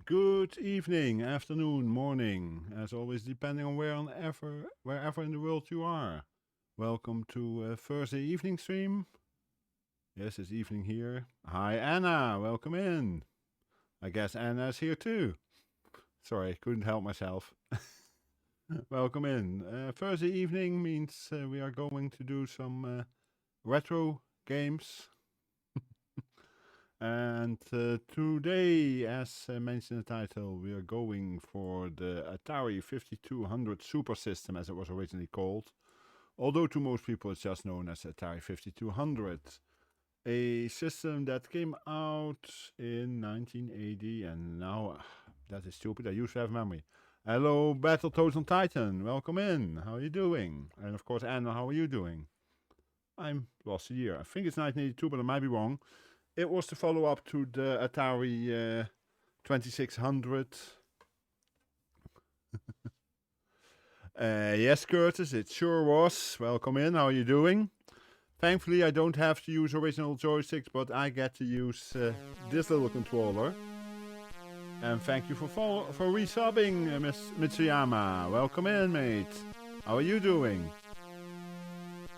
Good evening, afternoon, morning, as always, depending on wherever in the world you are. Welcome to Thursday evening stream. Yes, it's evening here. Hi, Anna. Welcome in. I guess Anna's here too. Sorry, couldn't help myself. Welcome in. Thursday evening means we are going to do some retro games. And today, as mentioned in the title, we are going for the Atari 5200 Super System, as it was originally called. Although to most people it's just known as Atari 5200. A system that came out in 1980, and now, that is stupid, I used to have memory. Hello, Battletoads on Titan, welcome in, how are you doing? And of course, Anna, how are you doing? I'm lost a year, I think it's 1982, but I might be wrong. It was the follow-up to the Atari 2600. Yes, Curtis, it sure was. Welcome in, how are you doing? Thankfully, I don't have to use original joysticks, but I get to use this little controller. And thank you for resubbing, Miss Mitsuyama. Welcome in, mate. How are you doing?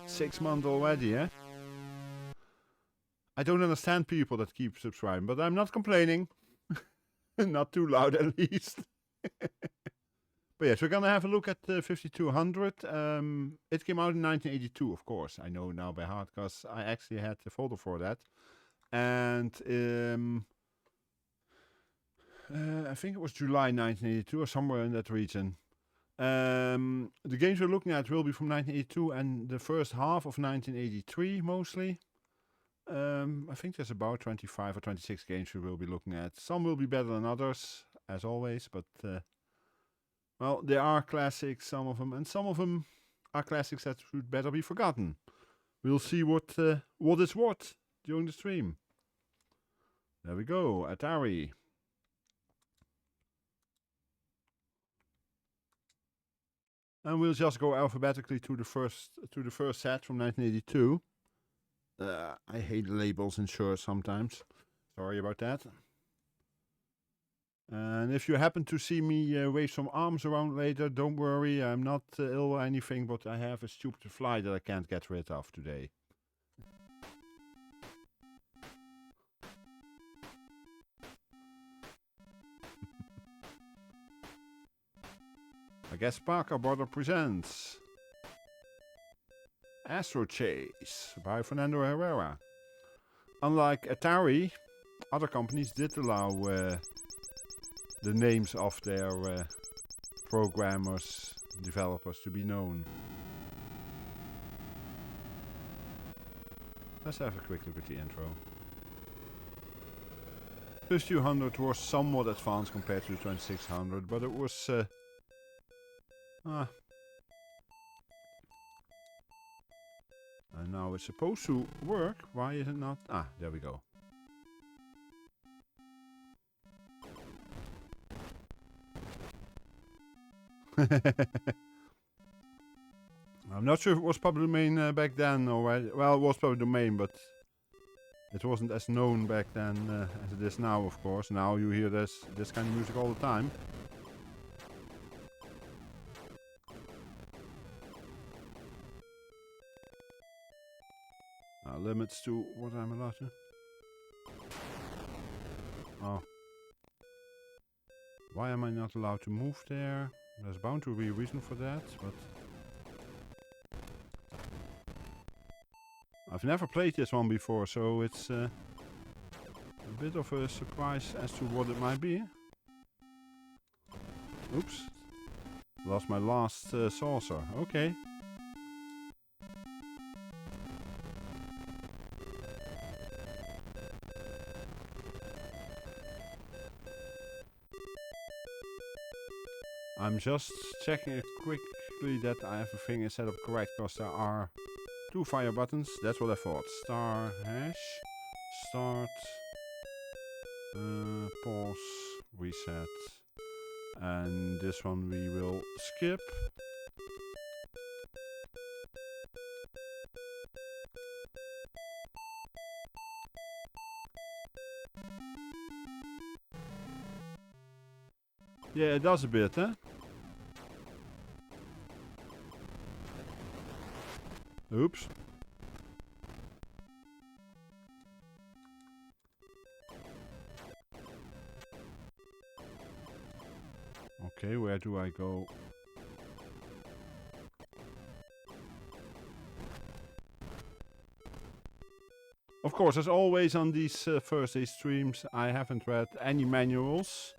6 months already, eh? I don't understand people that keep subscribing, but I'm not complaining. Not too loud, at least. But yes, we're going to have a look at the 5200. It came out in 1982, of course. I know now by heart, because I actually had the folder for that. And I think it was July 1982 or somewhere in that region. The games we're looking at will be from 1982 and the first half of 1983, mostly. I think there's about 25 or 26 games we will be looking at. Some will be better than others, as always, but well, there are classics, some of them, and some of them are classics that should better be forgotten. We'll see what is what during the stream. There we go, Atari. And we'll just go alphabetically to the first set from 1982. I hate labels and shirts sometimes. Sorry about that. And if you happen to see me wave some arms around later, don't worry. I'm not ill or anything, but I have a stupid fly that I can't get rid of today. I guess Parker Brother presents Astro Chase by Fernando Herrera. Unlike Atari, other companies did allow the names of their programmers, developers to be known. Let's have a quick look at the intro. 5200 was somewhat advanced compared to the 2600, but it was and now it's supposed to work. Why is it not? Ah, there we go. I'm not sure if it was public domain back then, or well, it was public domain, but it wasn't as known back then as it is now, of course. Now you hear this kind of music all the time. Limits to what I'm allowed to. Oh. Why am I not allowed to move there? There's bound to be a reason for that, but I've never played this one before, so it's a bit of a surprise as to what it might be. Oops. Lost my last saucer. Okay. I'm just checking quickly that everything is set up correct, because there are 2 fire buttons. That's what I thought. Star hash, start, pause, reset, and this one we will skip. Yeah, it does a bit, huh? Oops. Okay, where do I go? Of course, as always on these first day streams, I haven't read any manuals.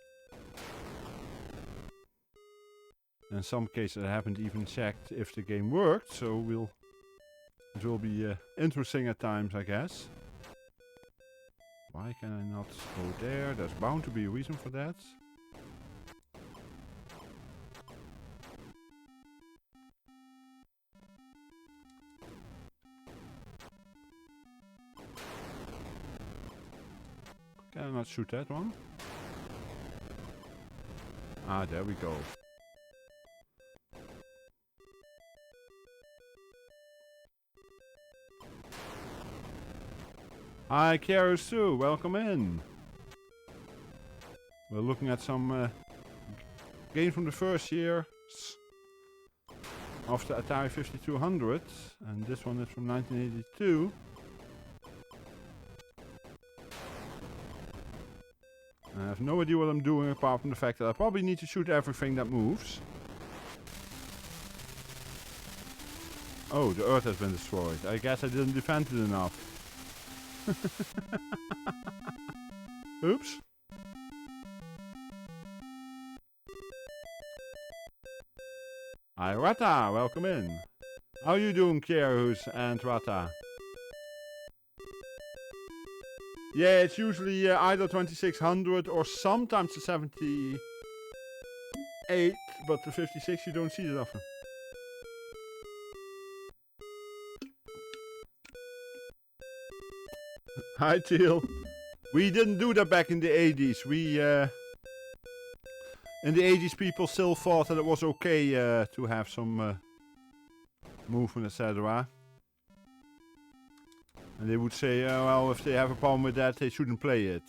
In some cases, I haven't even checked if the game worked, so it will be interesting at times, I guess. Why can I not go there? There's bound to be a reason for that. Can I not shoot that one? Ah, there we go. Hi, Kangaroo, welcome in. We're looking at some games from the first year of the Atari 5200, and this one is from 1982. I have no idea what I'm doing apart from the fact that I probably need to shoot everything that moves. Oh, the Earth has been destroyed. I guess I didn't defend it enough. Oops. Hi Rata, welcome in. How you doing, Kierus and Rata? Yeah, it's usually either 2600 or sometimes the 78, but the 56 you don't see that often. Hi Teal. We didn't do that back in the 80s. In the 80s people still thought that it was okay to have some movement, etc. And they would say, well, if they have a problem with that, they shouldn't play it.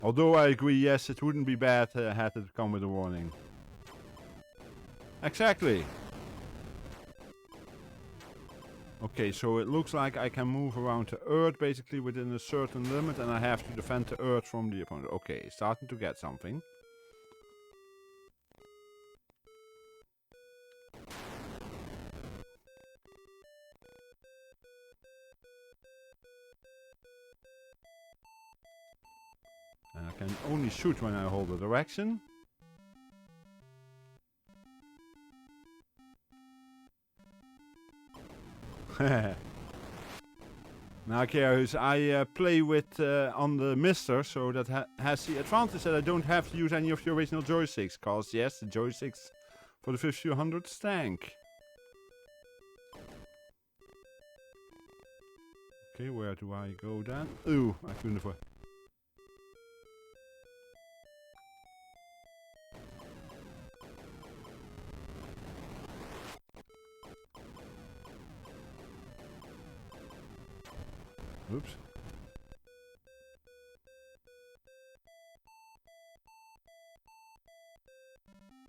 Although I agree, yes, it wouldn't be bad had it come with a warning. Exactly. Okay, so it looks like I can move around the Earth basically within a certain limit, and I have to defend the Earth from the opponent. Okay, starting to get something. And I can only shoot when I hold the direction. Now, Kierus, I play with on the MiSTer, so that has the advantage that I don't have to use any of the original joysticks, cause yes, the joysticks for the 5200 stank. Okay, where do I go then? Ooh, I couldn't afford. Oops.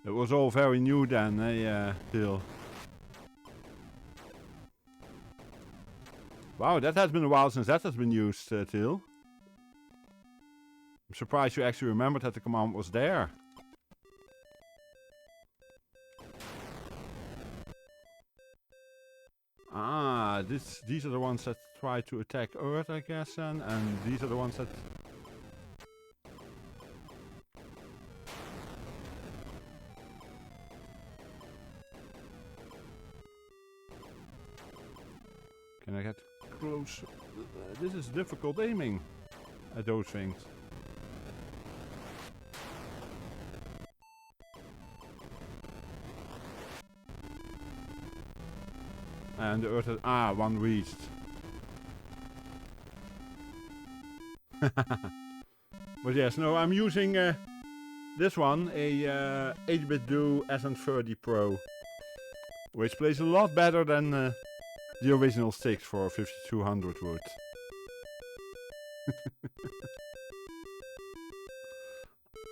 It was all very new then, eh, Till. Wow, that has been a while since that has been used, Till. I'm surprised you actually remembered that the command was there. Ah, these are the ones that try to attack Earth, I guess, and these are the ones that... Can I get close? This is difficult aiming at those things. And the Earth has... Ah, one reached. But yes, no, I'm using this one, a 8-bit Do SN30 Pro, which plays a lot better than The original sticks for 5200 wood.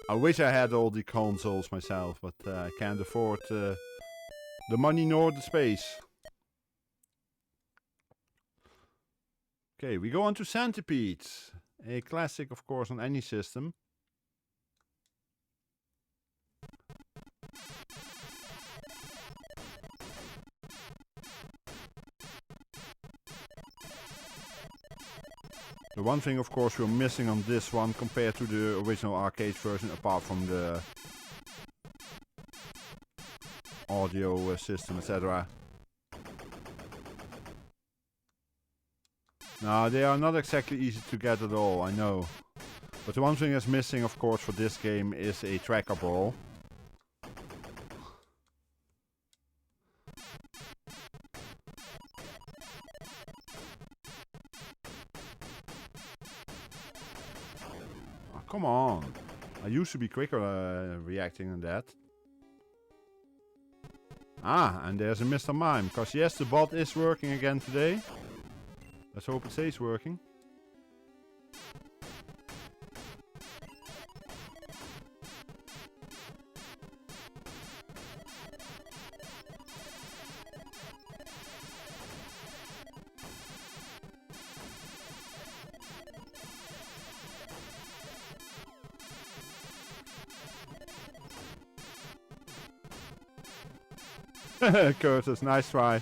I wish I had all the consoles myself, but I can't afford the money nor the space. Okay, we go on to Centipede. A classic, of course, on any system. The one thing, of course, we're missing on this one compared to the original arcade version, apart from the audio system, etc. No, they are not exactly easy to get at all, I know. But the one thing that's missing, of course, for this game is a tracker ball. Oh, come on. I used to be quicker reacting than that. Ah, and there's a MiSTer Mime, because yes, the bot is working again today. Let's hope it stays working. Curtis, nice try.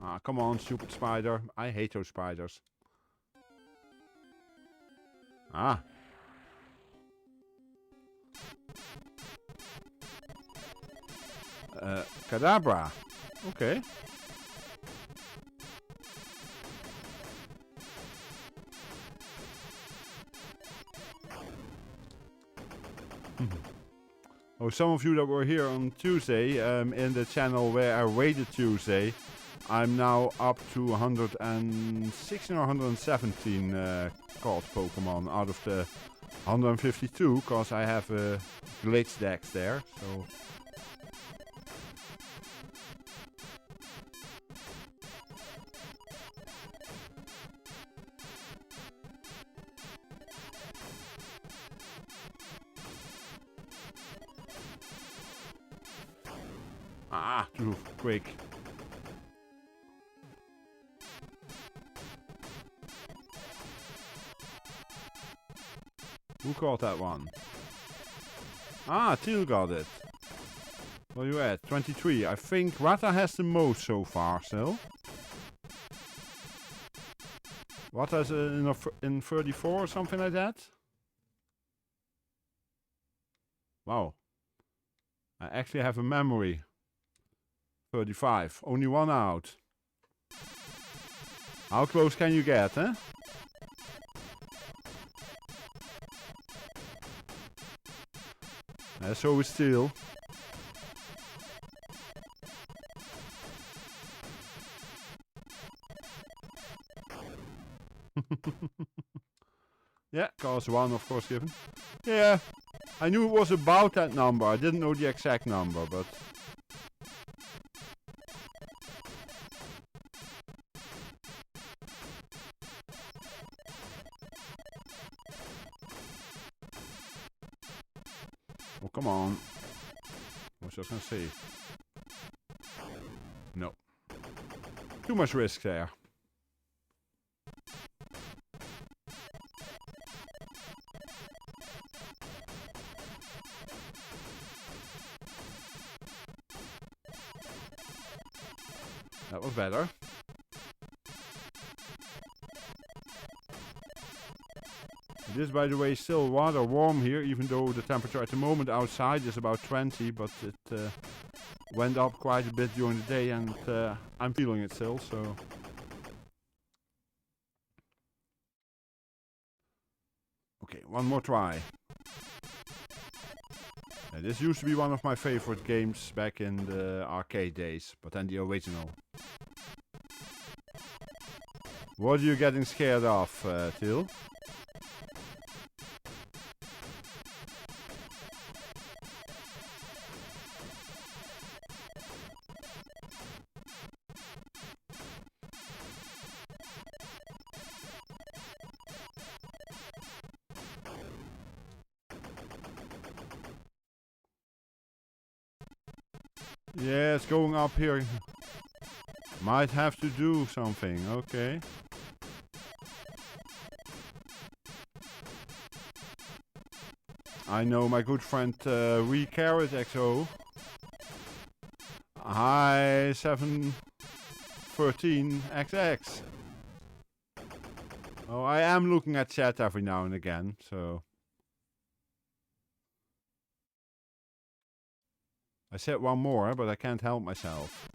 Ah, come on, stupid spider. I hate those spiders. Ah. Cadabra. Okay. Oh, some of you that were here on Tuesday, in the channel where I rated Tuesday, I'm now up to 116 or 117 caught Pokemon out of the 152, because I have glitch decks there, so... Ah, too quick. Who caught that one? Ah, Teal got it. Where you at? 23. I think Rata has the most so far still. Rata's in 34 or something like that? Wow. I actually have a memory. 35. Only one out. How close can you get, huh? So is Steel. Yeah, cause one, of course, given. Yeah, I knew it was about that number. I didn't know the exact number, but... Oh, come on. I was just gonna say. No. Too much risk there. That was better. It is, by the way, still rather warm here, even though the temperature at the moment outside is about 20, but it went up quite a bit during the day, and I'm feeling it still, so... Okay, one more try. This used to be one of my favorite games back in the arcade days, but then the original. What are you getting scared of, Till? Yeah, it's going up here. Might have to do something, okay. I know my good friend WeCarrotXO. Hi 713XX. Oh, I am looking at chat every now and again, so. I said one more, but I can't help myself.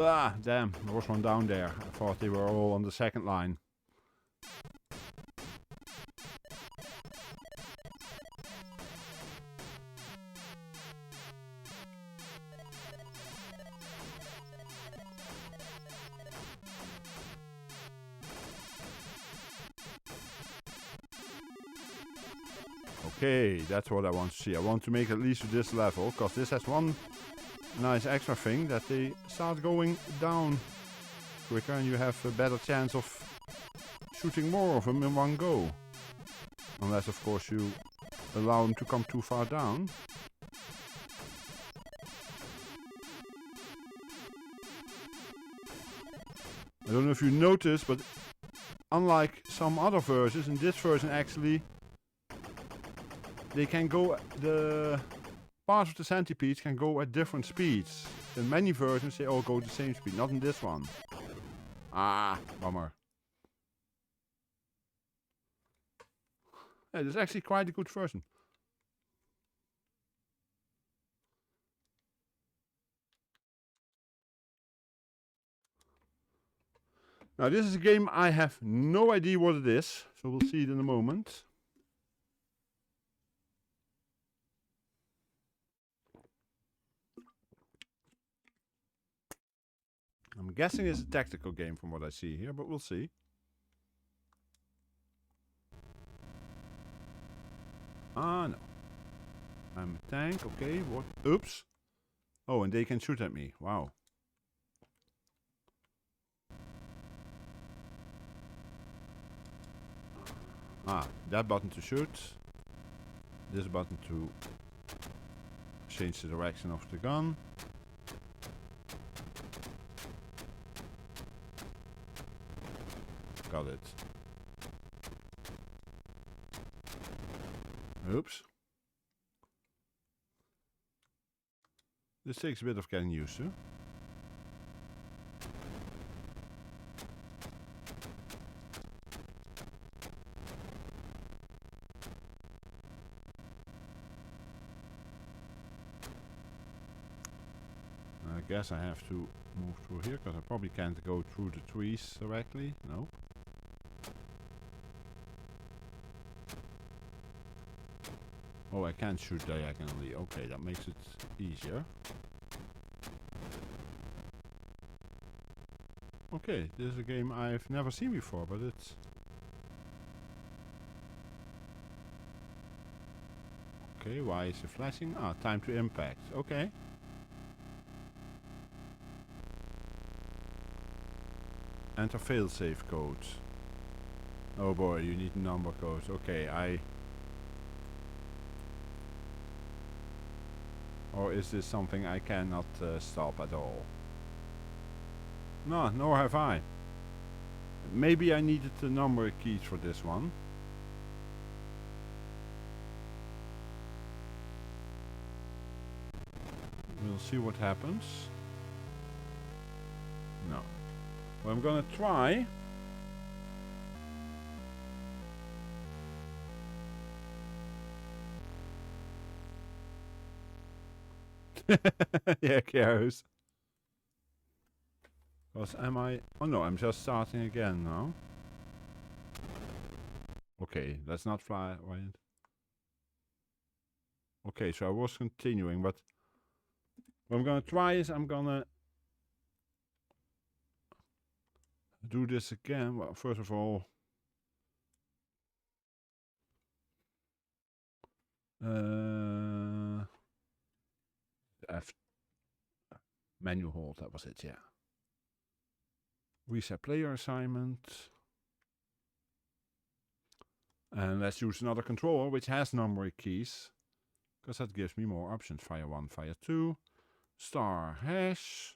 Ah, damn, there was one down there. I thought they were all on the second line. Okay, that's what I want to see. I want to make at least to this level, because this has one nice extra thing, that they start going down quicker and you have a better chance of shooting more of them in one go. Unless, of course, you allow them to come too far down. I don't know if you noticed, but unlike some other versions, in this version actually, they can go, the parts of the centipedes can go at different speeds. In many versions they all go the same speed, not in this one. Ah, bummer. Yeah, this is actually quite a good version. Now this is a game I have no idea what it is, so we'll see it in a moment. I'm guessing it's a tactical game from what I see here, but we'll see. Ah, no. I'm a tank, okay, what? Oops. Oh, and they can shoot at me, wow. Ah, that button to shoot. This button to change the direction of the gun. Got it. Oops. This takes a bit of getting used to. I guess I have to move through here, because I probably can't go through the trees directly. Nope. Oh, I can't shoot diagonally. Okay, that makes it easier. Okay, this is a game I've never seen before, but it's... Okay, why is it flashing? Ah, time to impact. Okay. Enter failsafe code. Oh boy, you need number codes. Okay, or is this something I cannot stop at all? No, nor have I. Maybe I needed the number keys for this one. We'll see what happens. No. Well, I'm gonna try. Yeah, Chaos. Because am I... Oh no, I'm just starting again now. Okay, let's not fly right. Okay, so I was continuing, but what I'm gonna try is I'm gonna do this again. Well, first of all, F menu hold, that was it, yeah. Reset player assignment. And let's use another controller which has numeric keys, because that gives me more options. Fire 1, fire 2, star hash,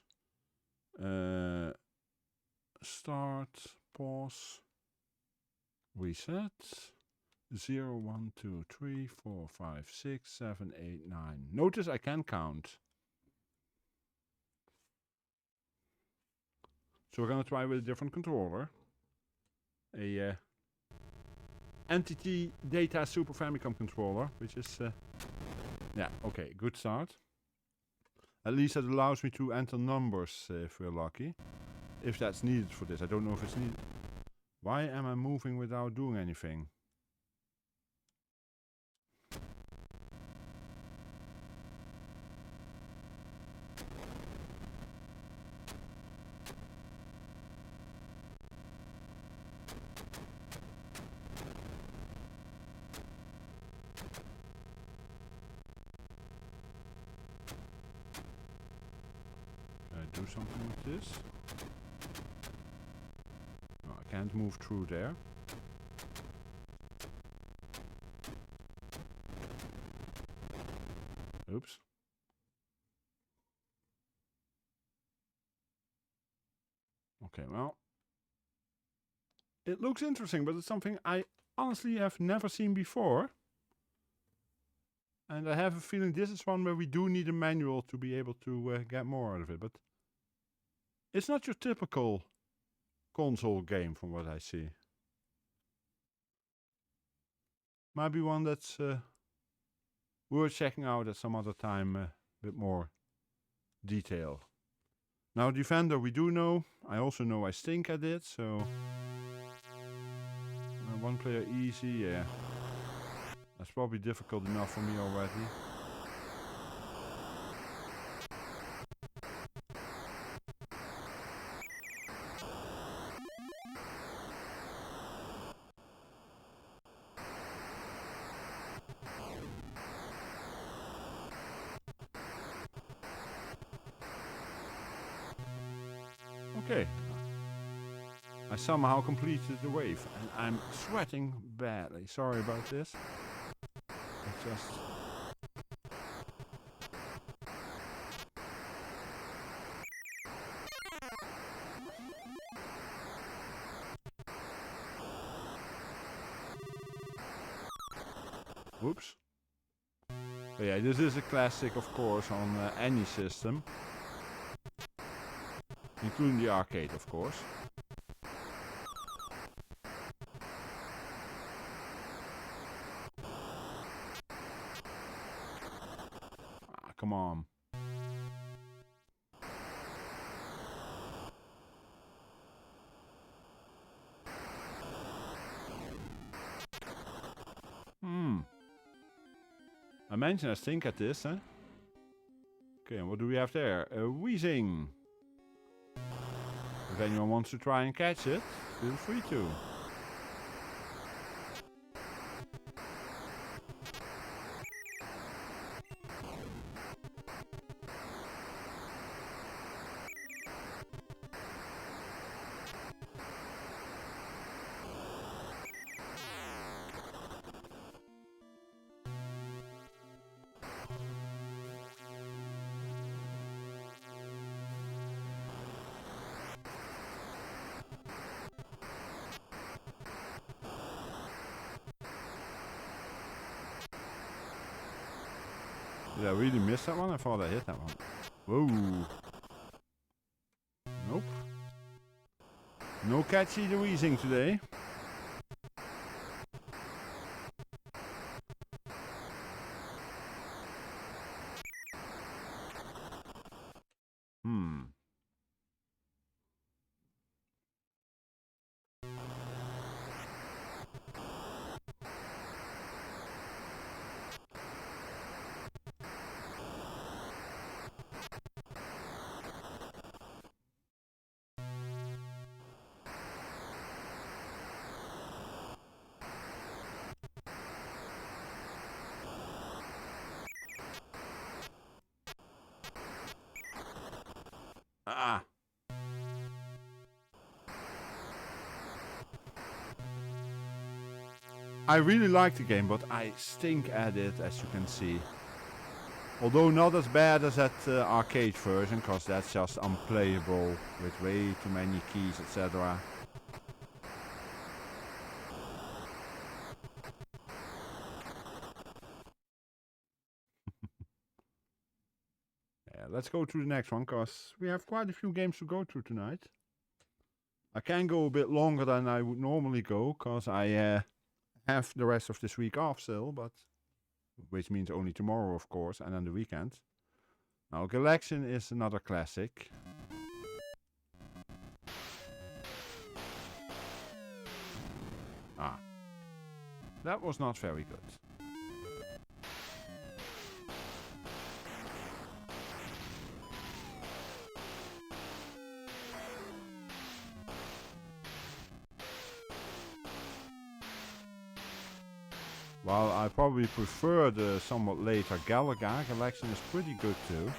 start, pause, reset, 0, 1, 2, 3, 4, 5, 6, 7, 8, 9. Notice I can count. So we're gonna try with a different controller. A Entity Data Super Famicom controller, which is yeah, okay, good start. At least that allows me to enter numbers if we're lucky. If that's needed for this. I don't know if it's needed. Why am I moving without doing anything? Do something with this? No, I can't move through there. Oops. Okay, well. It looks interesting, but it's something I honestly have never seen before. And I have a feeling this is one where we do need a manual to be able to get more out of it, but it's not your typical console game from what I see. Might be one that's worth checking out at some other time with more detail. Now Defender we do know. I also know I stink at it, so... one player easy, yeah. That's probably difficult enough for me already. Okay. I somehow completed the wave and I'm sweating badly. Sorry about this. It's just... Whoops. But yeah, this is a classic, of course, on any system. Including the arcade, of course. Ah, come on. I mentioned I stink at this, huh? Okay, and what do we have there? A wheezing. If anyone wants to try and catch it, feel free to. Did I really miss that one? I thought I hit that one. Whoa. Nope. No catchy the wheezing today. Ah. I really like the game, but I stink at it, as you can see. Although not as bad as that arcade version, because that's just unplayable with way too many keys, etc. Yeah, let's go to the next one, because we have quite a few games to go through tonight. I can go a bit longer than I would normally go, because I have the rest of this week off still, but which means only tomorrow, of course, and then the weekend. Now, Galaxian is another classic. Ah. That was not very good. While I probably prefer the somewhat later Galaga, Galaxian is pretty good too.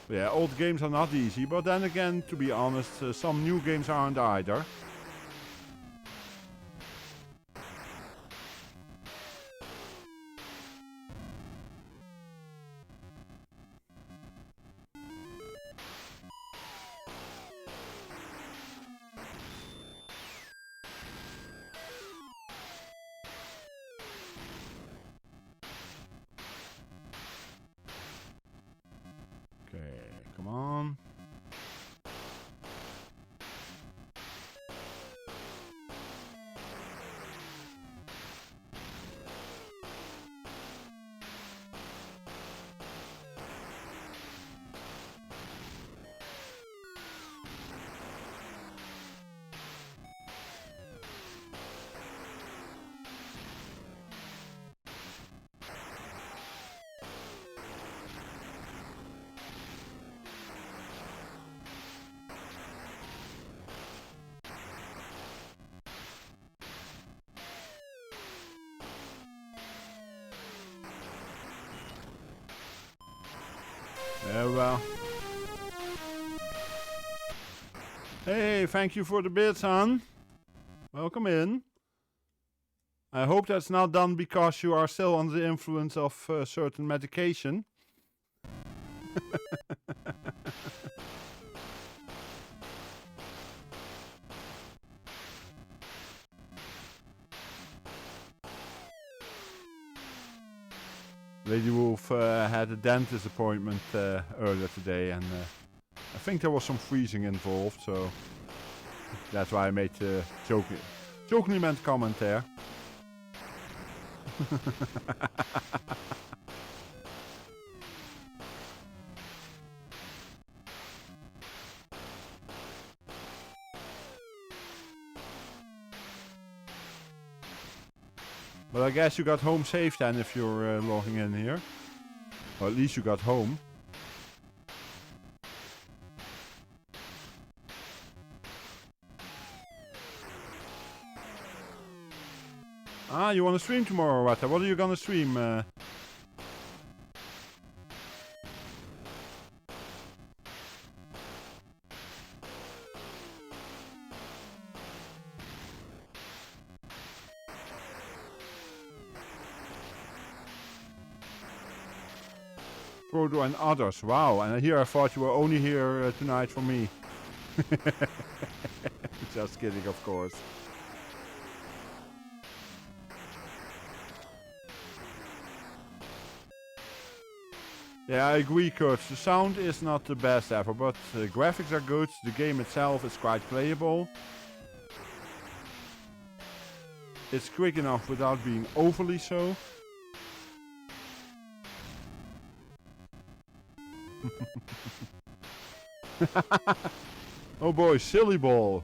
Yeah, old games are not easy, but then again, to be honest, some new games aren't either. Come on. Yeah, well. Hey, thank you for the bits, hon. Welcome in. I hope that's not done because you are still under the influence of certain medication. Lady Wolf had a dentist appointment earlier today, and I think there was some freezing involved, so that's why I made the jokingly meant comment there. But I guess you got home safe then if you're logging in here. Or at least you got home. Ah, you want to stream tomorrow, Wata? What are you gonna stream? Frodo and others. Wow, and here I thought you were only here tonight for me. Just kidding, of course. Yeah, I agree, Kurt. The sound is not the best ever, but the graphics are good. The game itself is quite playable. It's quick enough without being overly so. Oh boy, silly ball.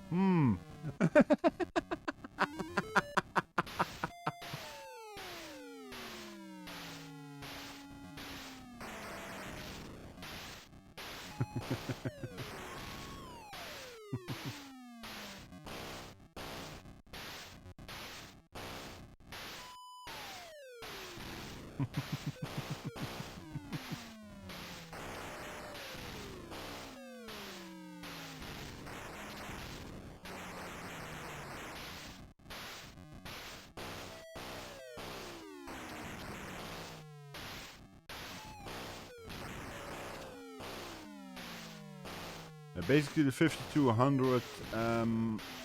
Basically, the 5200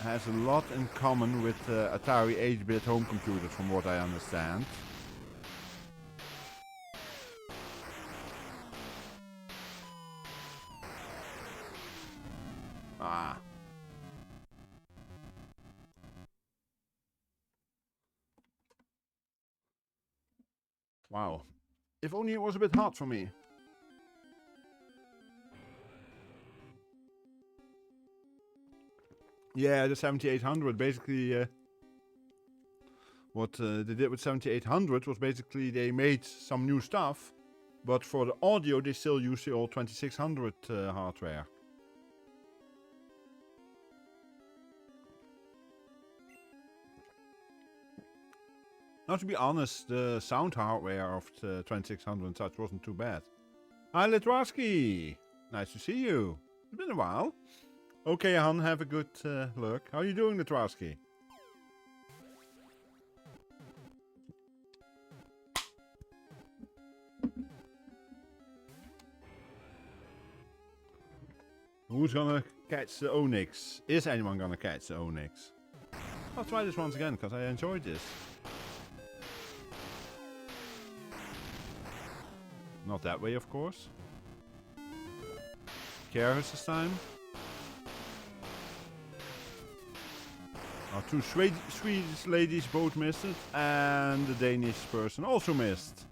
has a lot in common with Atari 8-bit home computers, from what I understand. Ah. Wow. If only it was a bit hot for me. Yeah, the 7800, basically, what they did with 7800 was basically they made some new stuff, but for the audio they still use the old 2600 hardware. Now, to be honest, the sound hardware of the 2600 and such wasn't too bad. Hi, Litwarski! Nice to see you. It's been a while. Okay, Han, have a good look. How are you doing, Litwarski? Who's gonna catch the Onyx? Is anyone gonna catch the Onyx? I'll try this once again, because I enjoyed this. Not that way, of course. Carrots this time. Our two Swedish ladies both missed it, and the Danish person also missed.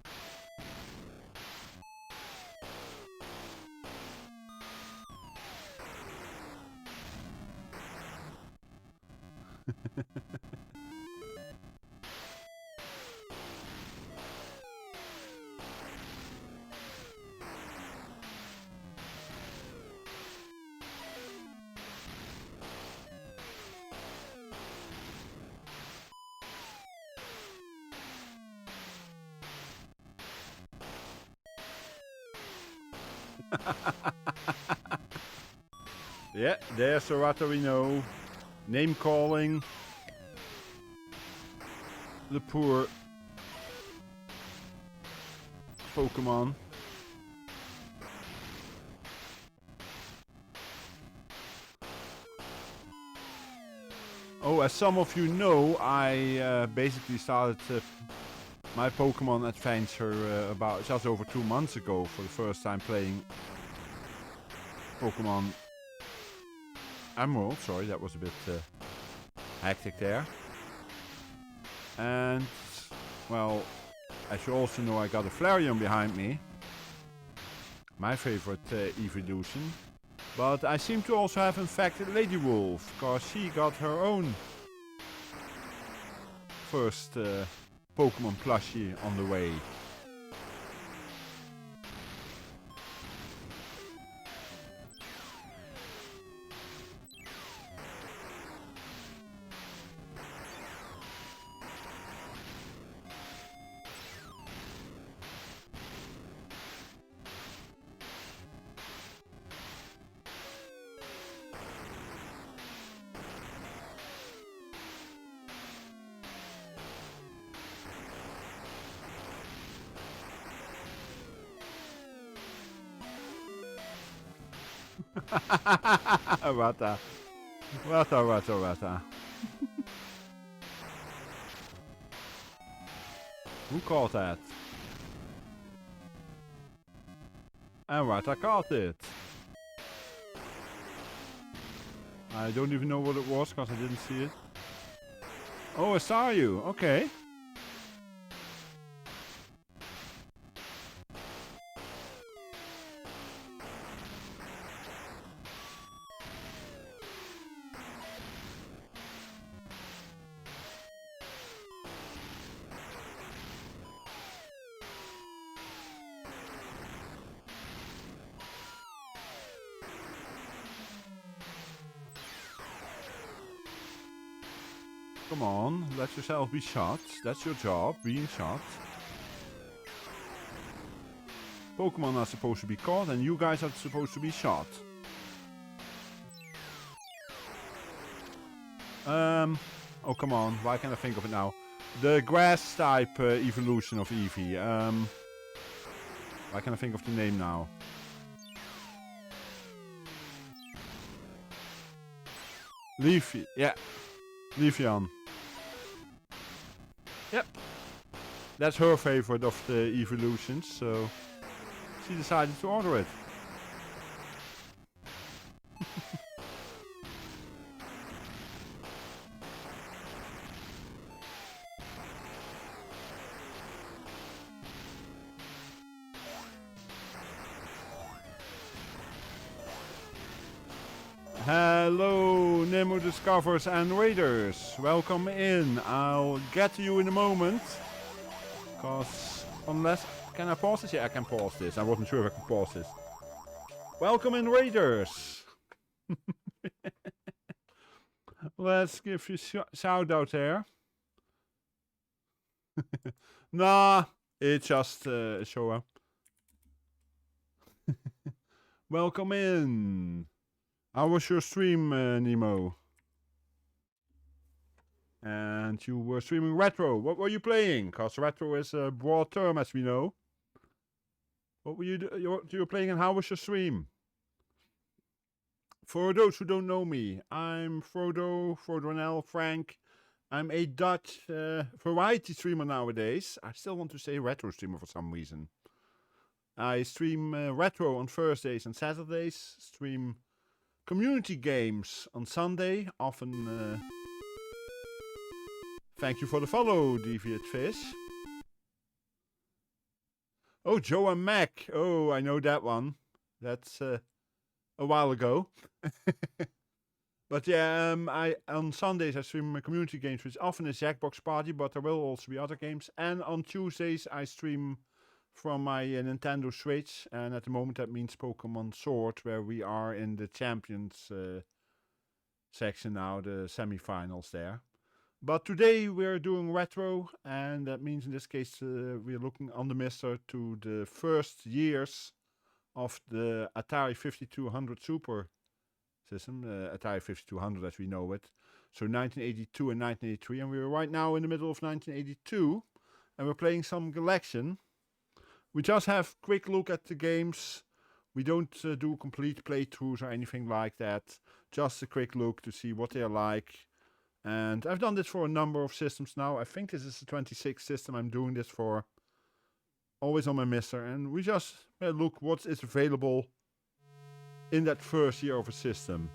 Yeah, there's Sorata we know. Name calling. The poor Pokemon. Oh, as some of you know, I basically started my Pokemon adventure about just over 2 months ago for the first time playing Pokemon Emerald. Sorry, that was a bit hectic there. And, well, as you also know, I got a Flareon behind me. My favorite evolution. But I seem to also have infected Lady Wolf, because she got her own first Pokemon plushie on the way. Rata. Rata, rata, rata. Who caught that? And Rata caught it. I don't even know what it was because I didn't see it. Oh, I saw you. Okay. Come on, let yourself be shot. That's your job, being shot. Pokemon are supposed to be caught and you guys are supposed to be shot. Oh come on, why can't I think of it now? The grass type evolution of Eevee. Why can't I think of the name now? Leafy, yeah. Leafeon. Yep. That's her favorite of the evolutions, so she decided to order it. Hello, Nemo Discovers and Raiders. Welcome in. I'll get to you in a moment. Cause unless... Can I pause this? Yeah, I can pause this. I wasn't sure if I could pause this. Welcome in, Raiders. Let's give you a shout out there. Nah, it's just a show up. Welcome in. How was your stream, Nemo? And you were streaming retro. What were you playing? Because retro is a broad term, as we know. What were you were playing and how was your stream? For those who don't know me, I'm Frodo, FrodoNL, Frank. I'm a Dutch variety streamer nowadays. I still want to say retro streamer for some reason. I stream retro on Thursdays and Saturdays. Stream community games on Sunday, often. Thank you for the follow, Deviant Fish. Oh, Joe and Mac. Oh, I know that one. That's a while ago. But yeah, on Sundays I stream community games, which often is Jackbox Party, but there will also be other games. And on Tuesdays I stream from my Nintendo Switch, and at the moment that means Pokemon Sword, where we are in the Champions section now, the semi-finals there. But today we're doing retro, and that means in this case we're looking on the MiSTer to the first years of the Atari 5200 Super system, Atari 5200 as we know it. So 1982 and 1983, and we're right now in the middle of 1982, and we're playing some Galaxian. We just have a quick look at the games. We don't do complete playthroughs or anything like that. Just a quick look to see what they're like. And I've done this for a number of systems now. I think this is the 26th system I'm doing this for. Always on my MiSTer. And we just look what is available in that first year of a system.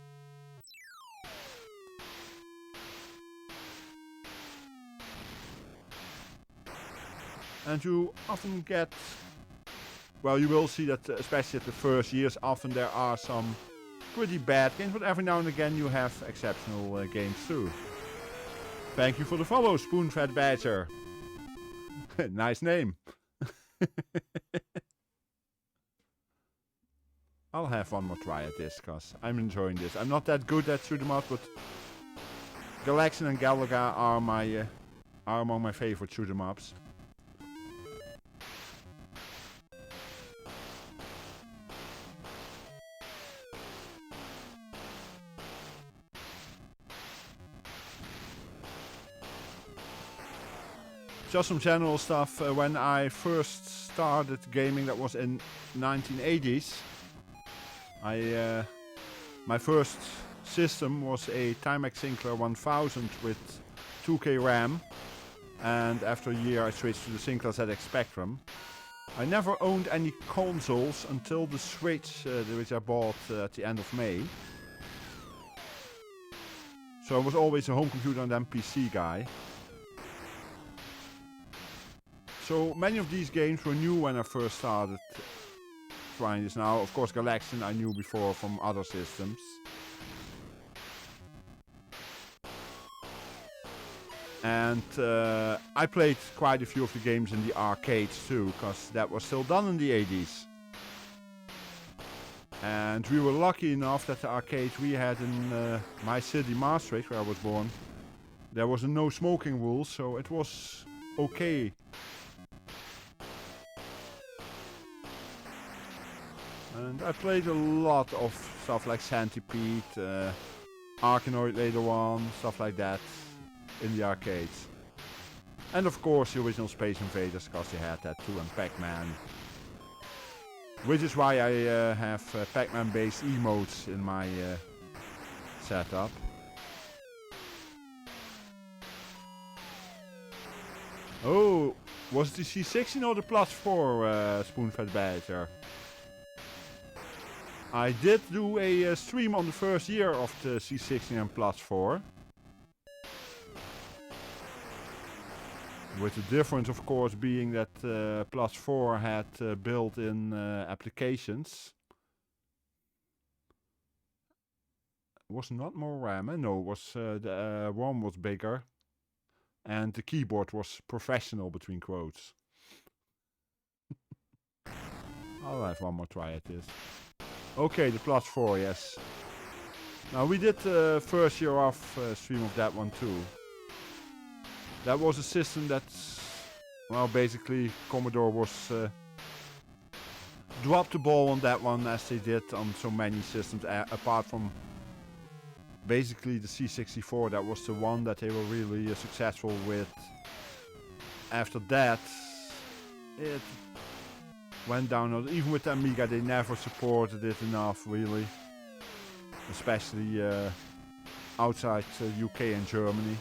And you often get, well, you will see that especially at the first years, often there are some pretty bad games, but every now and again you have exceptional games too. Thank you for the follow, Spoonfed Badger. Nice name. I'll have one more try at this, because I'm enjoying this. I'm not that good at shoot 'em up, but Galaxian and Galaga are among my favorite shoot 'em ups. Just some general stuff. When I first started gaming, that was in 1980s. I My first system was a Timex Sinclair 1000 with 2K RAM, and after a year I switched to the Sinclair ZX Spectrum. I never owned any consoles until the Switch, which I bought at the end of May. So I was always a home computer and then PC guy. So many of these games were new when I first started trying this. Now, of course, Galaxian I knew before from other systems. And I played quite a few of the games in the arcades too, because that was still done in the 80s. And we were lucky enough that the arcade we had in my city, Maastricht, where I was born, there was a no smoking rule, so it was okay. And I played a lot of stuff like Centipede, Arkanoid later on, stuff like that in the arcades. And of course the original Space Invaders, because they had that too, and Pac-Man. Which is why I have Pac-Man based emotes in my setup. Oh, was it the C16 or the Plus 4 spoon-fed badger? I did do a stream on the first year of the C16 and Plus 4. With the difference, of course, being that Plus 4 had built-in applications. It was not more RAM, no, it was the ROM was bigger. And the keyboard was professional, between quotes. I'll have one more try at this. Okay, the Plus 4, yes. Now, we did the first year off stream of that one too. That was a system that, well, basically Commodore was dropped the ball on that one, as they did on so many systems, apart from basically the C64. That was the one that they were really successful with. After that, it went down. Even with the Amiga, they never supported it enough, really. Especially outside UK and Germany.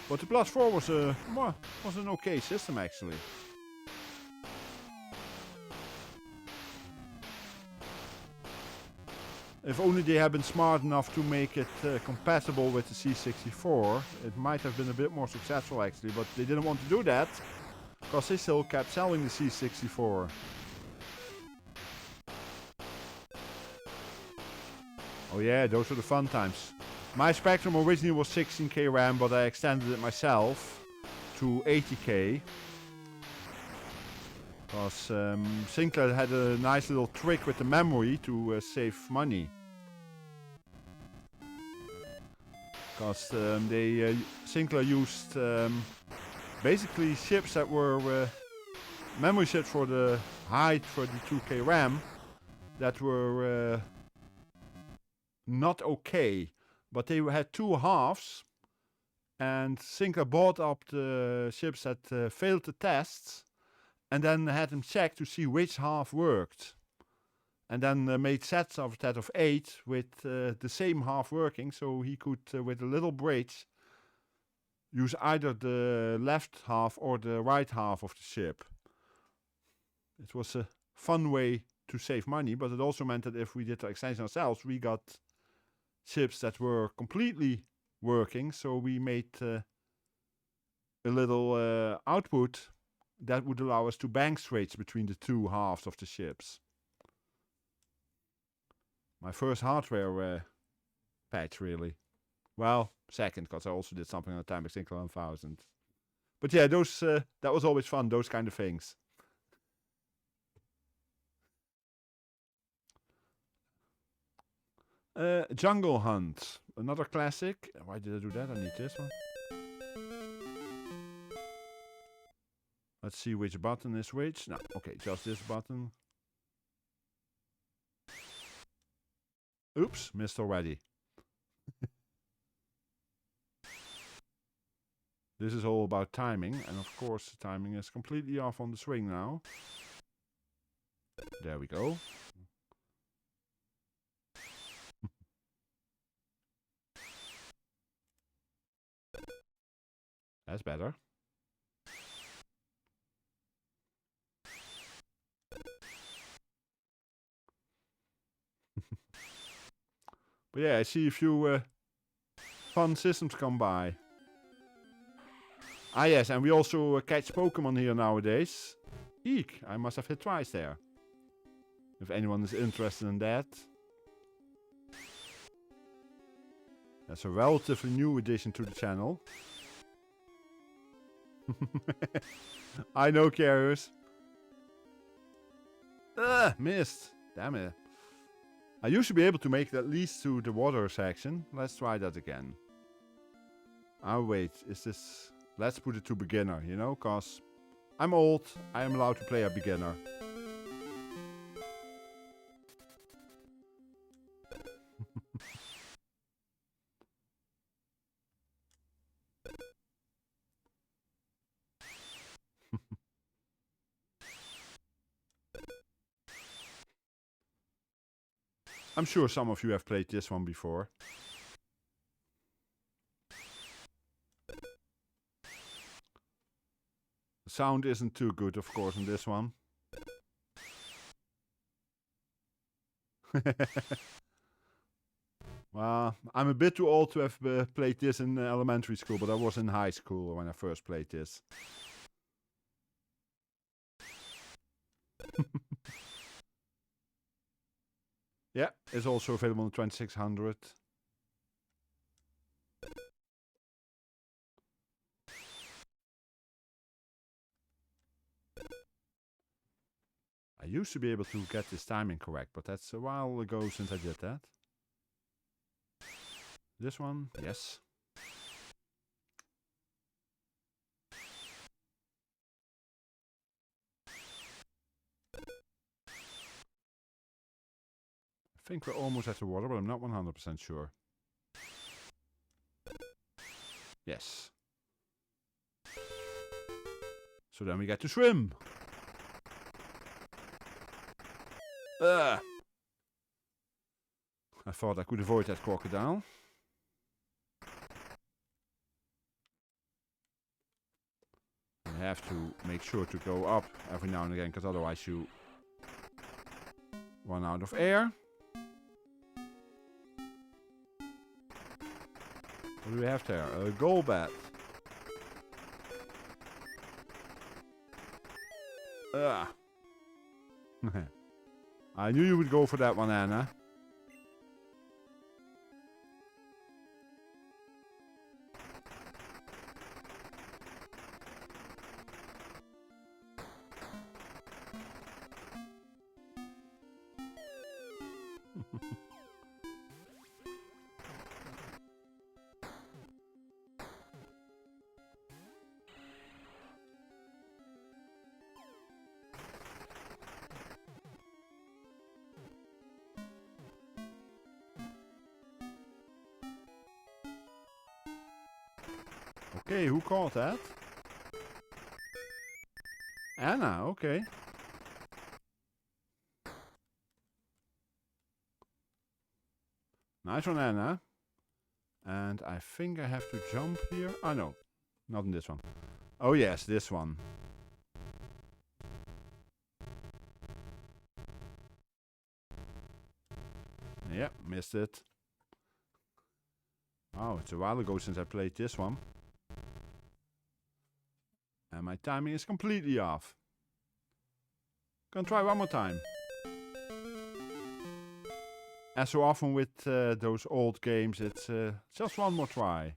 But the Plus 4 was an okay system, actually. If only they had been smart enough to make it compatible with the C64, it might have been a bit more successful, actually. But they didn't want to do that, because they still kept selling the C64. Oh yeah, those were the fun times. My Spectrum originally was 16K RAM, but I extended it myself to 80K. Because Sinclair had a nice little trick with the memory to save money. Because Sinclair used basically chips that were memory chips for the height for the 2K RAM that were not okay. But they had two halves, and Sinclair bought up the chips that failed the tests, and then had them checked to see which half worked. And then made sets of that of 8 with the same half working, so he could, with a little bridge, use either the left half or the right half of the chip. It was a fun way to save money, but it also meant that if we did the extension ourselves, we got chips that were completely working, so we made a little output that would allow us to bank switch between the two halves of the chips. My first hardware patch, really. Well, second, because I also did something on the Timex Sinclair 1000. But yeah, those that was always fun, those kind of things. Jungle Hunt, another classic. Why did I do that? I need this one. Let's see which button is which. No, okay, just this button. Oops, missed already. This is all about timing, and of course the timing is completely off on the swing now. There we go. That's better. But yeah, I see a few fun systems come by. Ah yes, and we also catch Pokemon here nowadays. Eek, I must have hit twice there. If anyone is interested in that. That's a relatively new addition to the channel. I know, Carriers. Missed. Damn it. I used to be able to make it at least to the water section. Let's try that again. Oh wait, is this... Let's put it to beginner, you know, cause I'm old. I am allowed to play a beginner. I'm sure some of you have played this one before. The sound isn't too good, of course, in this one. Well, I'm a bit too old to have played this in elementary school, but I was in high school when I first played this. Yeah, it's also available on 2600. I used to be able to get this timing correct, but that's a while ago since I did that. This one, yes. I think we're almost at the water, but I'm not 100% sure. Yes. So then we get to swim. I thought I could avoid that crocodile. You have to make sure to go up every now and again, because otherwise you run out of air. What do we have there? A goal bat. I knew you would go for that one, Anna. Okay, who called that? Anna, okay. Nice one, Anna. And I think I have to jump here. Oh, no. Not in this one. Oh, yes, this one. Yep, missed it. Oh, it's a while ago since I played this one. And my timing is completely off. Gonna try one more time. As so often with those old games, it's just one more try.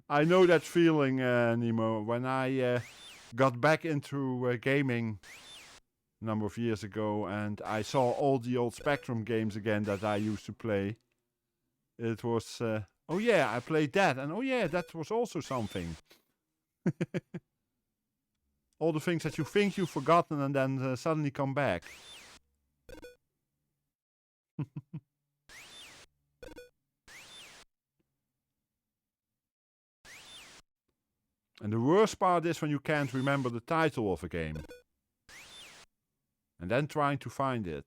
I know that feeling, Nemo. When I got back into gaming a number of years ago and I saw all the old Spectrum games again that I used to play. It was, oh yeah, I played that. And oh yeah, that was also something. All the things that you think you've forgotten and then suddenly come back. And the worst part is when you can't remember the title of a game. And then trying to find it.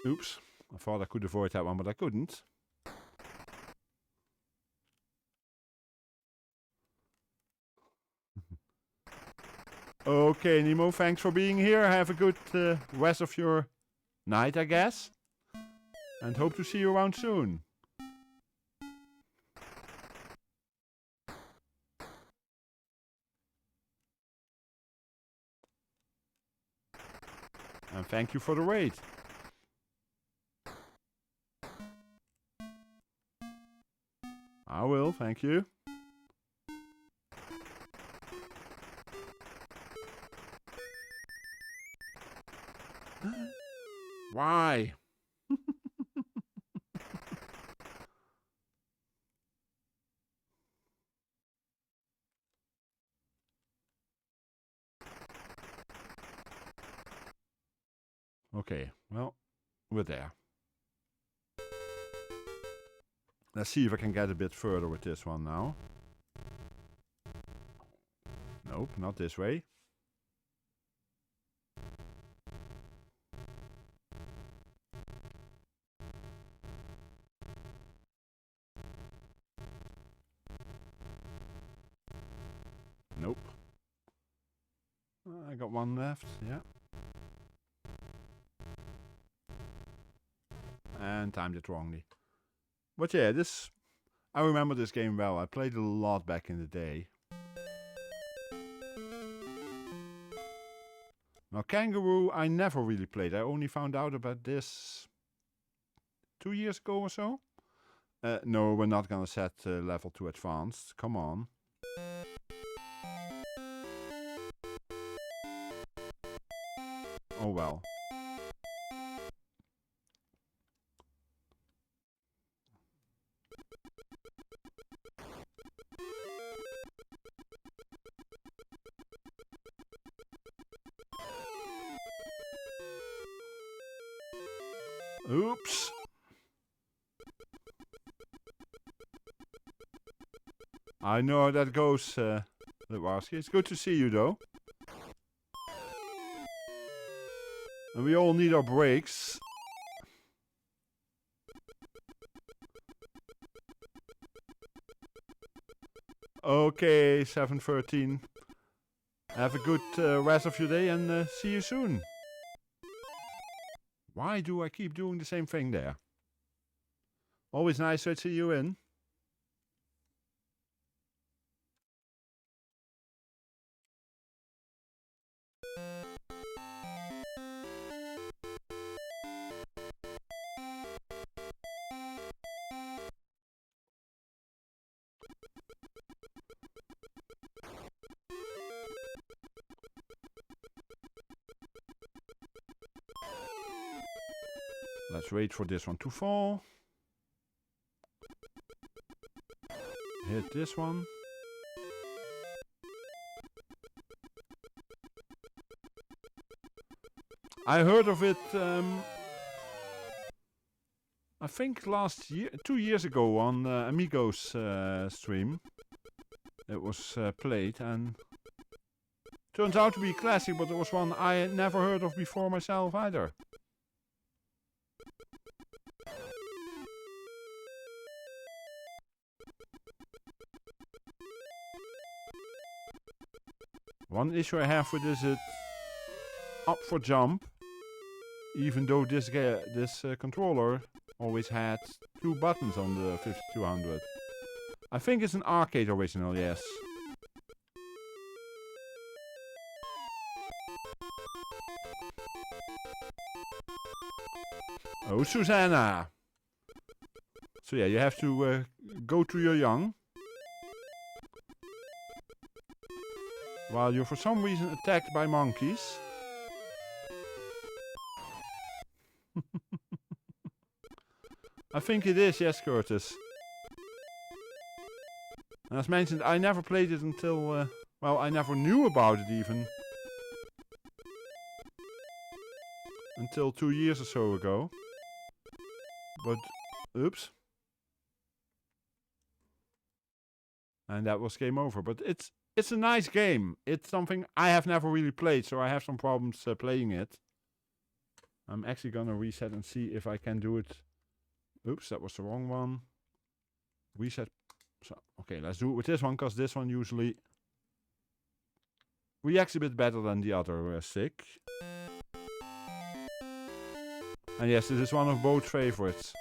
Oops. I thought I could avoid that one, but I couldn't. Okay, Nemo, thanks for being here. Have a good rest of your night, I guess. And hope to see you around soon. And thank you for the raid. I will, thank you. Why? Okay, well, we're there. Let's see if I can get a bit further with this one now. Nope, not this way. Nope. I got one left, yeah. And timed it wrongly. But yeah, I remember this game well. I played it a lot back in the day. Now Kangaroo, I never really played. I only found out about this 2 years ago or so. No, we're not gonna set level to advanced. Come on. Oh well. Oops. I know how that goes, Lewarski. It's good to see you, though. And we all need our breaks. Okay, 7:13. Have a good rest of your day and see you soon. Why do I keep doing the same thing there? Always nice to see you in. Let's wait for this one to fall. Hit this one. I heard of it, I think last year, 2 years ago on Amigo's stream. It was played and turns out to be a classic, but it was one I had never heard of before myself either. One issue I have with this is up for jump, even though this controller always had 2 buttons on the 5200. I think it's an arcade original, yes. Oh, Susanna! So yeah, you have to go to your young. While you're for some reason attacked by monkeys. I think it is, yes, Curtis. And as mentioned, I never played it until, well, I never knew about it even. Until 2 years or so ago. But, oops. And that was game over. But it's a nice game. It's something I have never really played, so I have some problems playing it. I'm actually gonna reset and see if I can do it. Oops, that was the wrong one. Reset. So, okay, let's do it with this one, because this one usually reacts a bit better than the other stick. And yes, this is one of both favorites.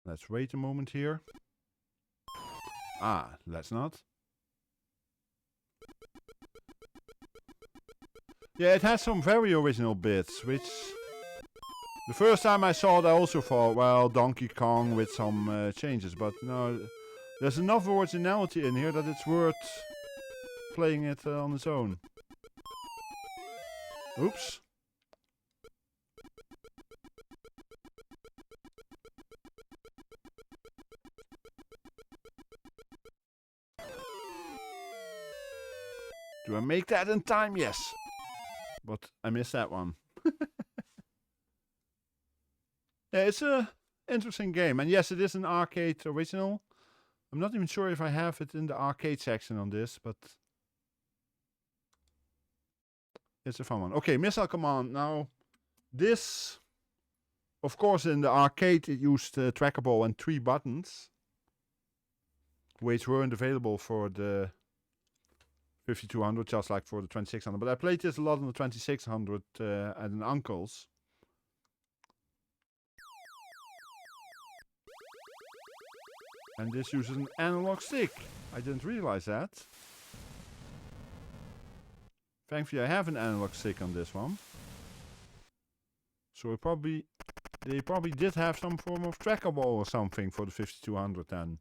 Let's wait a moment here. Ah, let's not. Yeah, it has some very original bits, which... The first time I saw it I also thought, well, Donkey Kong with some changes, but no, there's enough originality in here that it's worth playing it on its own. Oops. Do I make that in time? Yes. But I missed that one. Yeah, it's a interesting game. And yes, it is an arcade original. I'm not even sure if I have it in the arcade section on this, but it's a fun one. Okay, Missile Command. Now, this, of course, in the arcade, it used trackable and 3 buttons, which weren't available for the 5200, just like for the 2600. But I played this a lot on the 2600 at an uncle's. And this uses an analog stick. I didn't realize that. Thankfully, I have an analog stick on this one. So they probably did have some form of trackable or something for the 5200 then.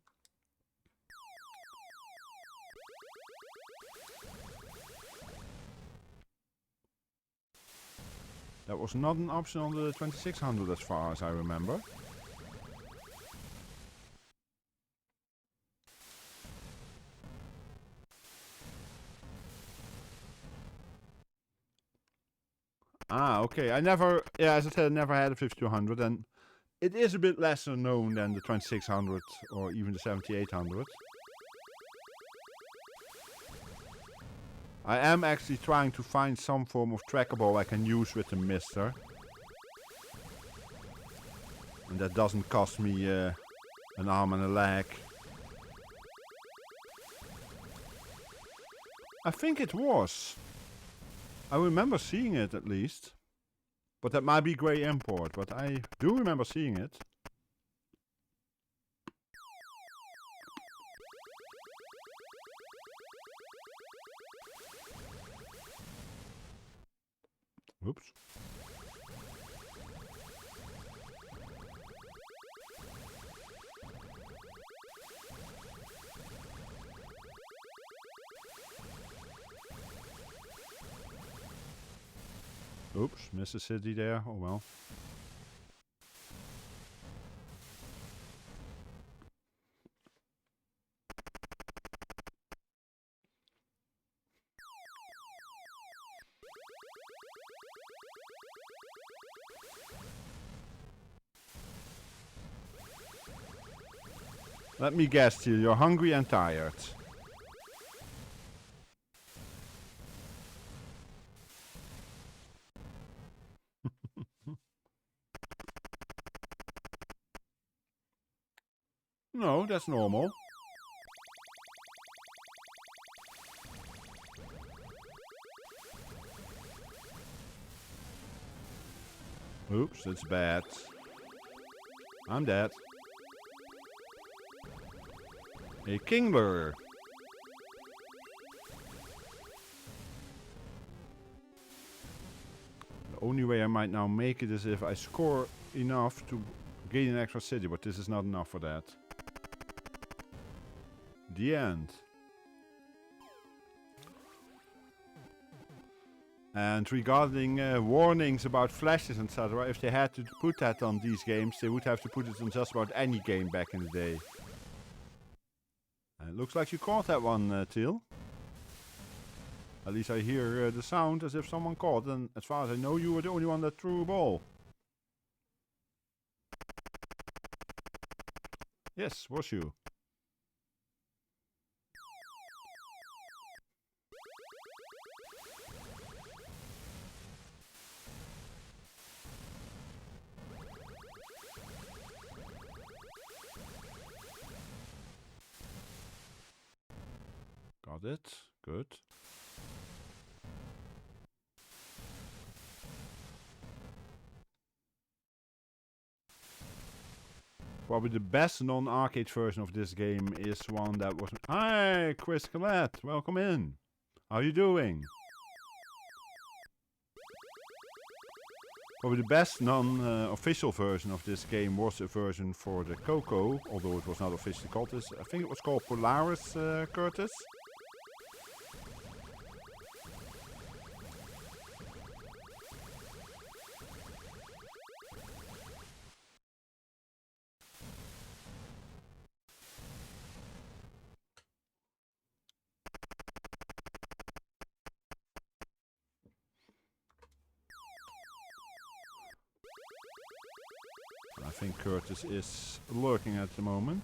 That was not an option on the 2600 as far as I remember. Ah, okay. I never, yeah, as I said, I never had a 5200, and it is a bit lesser known than the 2600 or even the 7800. I am actually trying to find some form of trackable I can use with the MiSTer. And that doesn't cost me an arm and a leg. I think it was. I remember seeing it at least. But that might be grey import, but I do remember seeing it. Oops. Oops, missed a city there. Oh well. Let me guess, Teal, you're hungry and tired. No, that's normal. Oops, that's bad. I'm dead. A Kingler. The only way I might now make it is if I score enough to gain an extra city, but this is not enough for that. The end. And regarding warnings about flashes, etc., if they had to put that on these games, they would have to put it on just about any game back in the day. It looks like you caught that one, Teal. At least I hear the sound as if someone caught, and as far as I know, you were the only one that threw a ball. Yes, was you. Got it. Good. Probably the best non-arcade version of this game is one that was... Hi, Chris Collette. Welcome in. How you doing? Probably the best non-official version of this game was a version for the Coco, although it was not officially called this. I think it was called Polaris, Curtis. I think Curtis is lurking at the moment.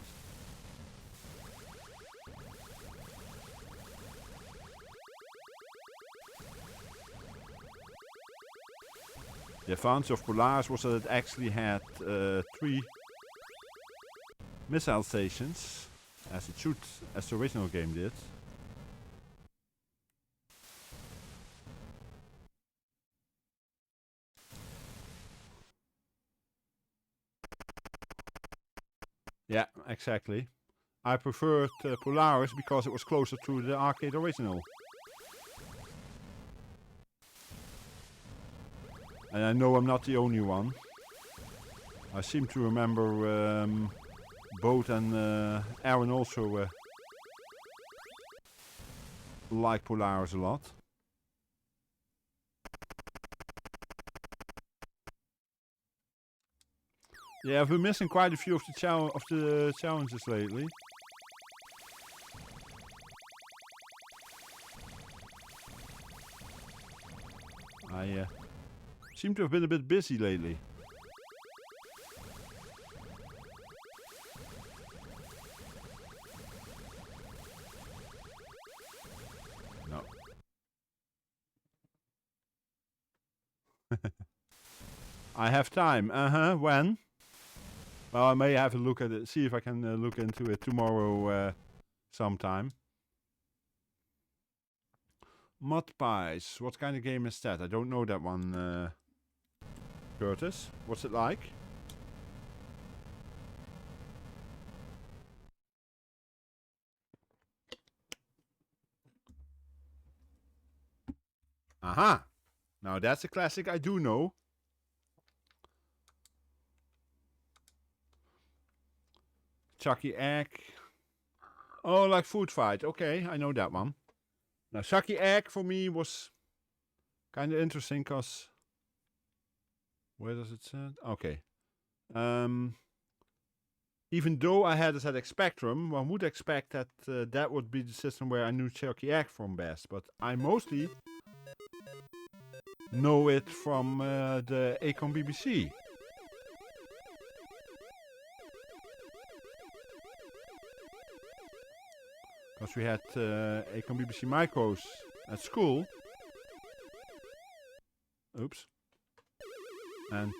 The advantage of Polaris was that it actually had 3 missile stations, as it should, as the original game did. Yeah, exactly. I preferred Polaris because it was closer to the arcade original. And I know I'm not the only one. I seem to remember Boat and Aaron also like Polaris a lot. Yeah, I've been missing quite a few of the challenges lately. I seem to have been a bit busy lately. No. I have time. When? Well, I may have a look at it, see if I can look into it tomorrow sometime. Mud Pies. What kind of game is that? I don't know that one, Curtis. What's it like? Aha! Now that's a classic I do know. Chucky Egg. Oh, like Food Fight. Okay, I know that one. Now, Chucky Egg for me was kind of interesting because... Where does it say? Okay. Even though I had a ZX Spectrum, one would expect that that would be the system where I knew Chucky Egg from best. But I mostly know it from the Acorn BBC. Because we had Acorn BBC micros at school. Oops. And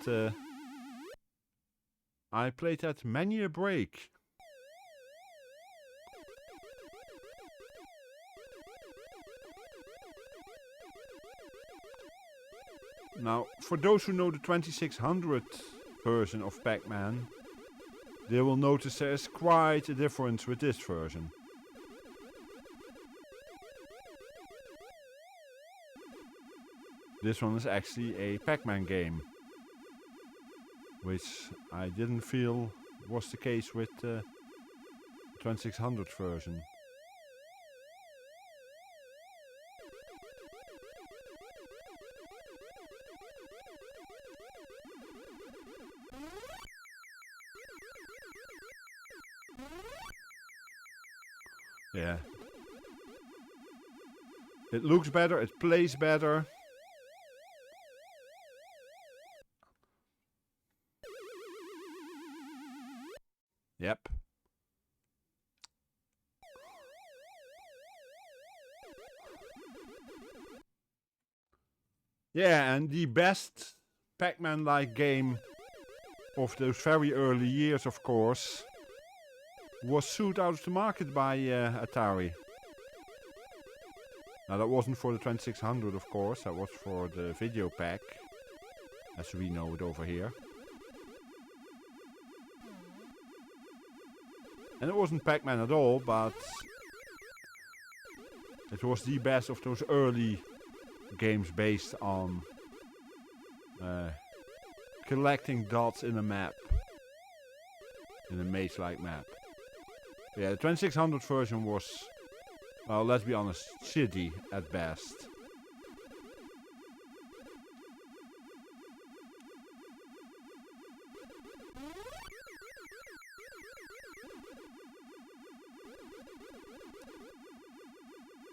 I played that Mania break. Now, for those who know the 2600 version of Pac-Man, they will notice there is quite a difference with this version. This one is actually a Pac-Man game, which I didn't feel was the case with the 2600 version. Yeah. It looks better, it plays better. Yep. Yeah, and the best Pac-Man-like game of those very early years, of course, was sued out of the market by Atari. Now that wasn't for the 2600, of course, that was for the video pack, as we know it over here. And it wasn't Pac-Man at all, but it was the best of those early games based on collecting dots in a map. In a maze-like map. Yeah, the 2600 version was, well, let's be honest, shitty at best.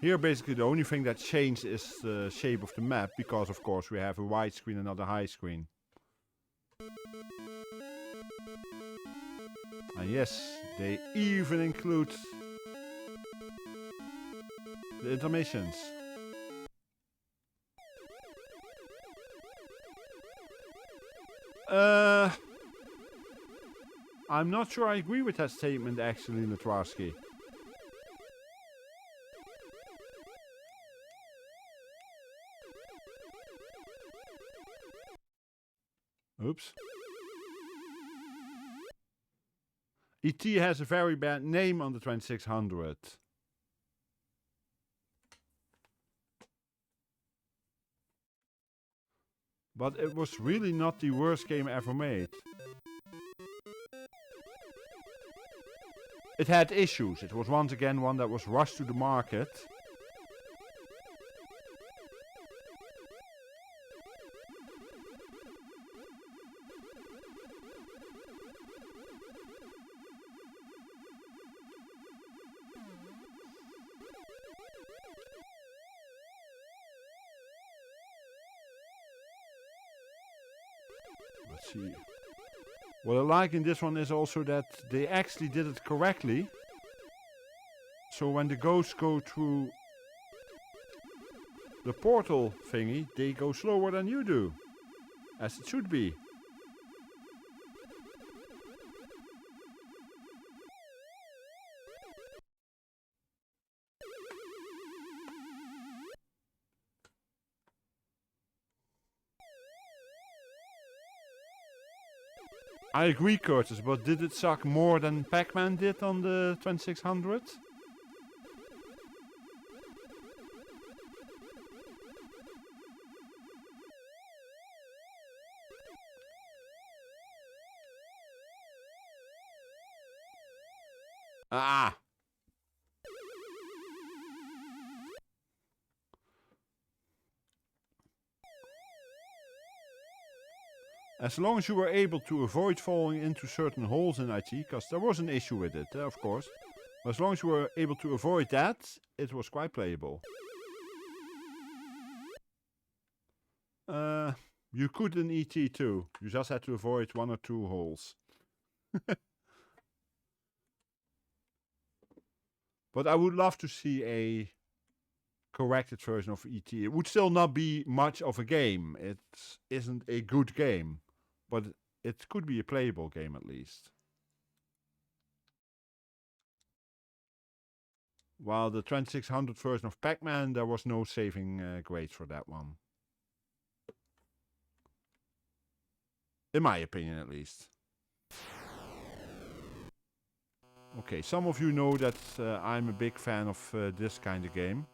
Here basically the only thing that changed is the shape of the map, because of course we have a wide screen and not a high screen. And yes, they even include the intermissions. I'm not sure I agree with that statement actually, Latwarski. Oops. ET has a very bad name on the 2600. But it was really not the worst game ever made. It had issues. It was once again one that was rushed to the market. Let's see. What I like in this one is also that they actually did it correctly. So when the ghosts go through the portal thingy, they go slower than you do. As it should be. I agree, Curtis, but did it suck more than Pac-Man did on the 2600? Ah! As long as you were able to avoid falling into certain holes in IT, because there was an issue with it, of course. But as long as you were able to avoid that, it was quite playable. You could in ET too. You just had to avoid one or two holes. But I would love to see a corrected version of ET. It would still not be much of a game. It isn't a good game. But it could be a playable game at least. While the 2600 version of Pac-Man, there was no saving grades for that one. In my opinion at least. Okay, some of you know that I'm a big fan of this kind of game.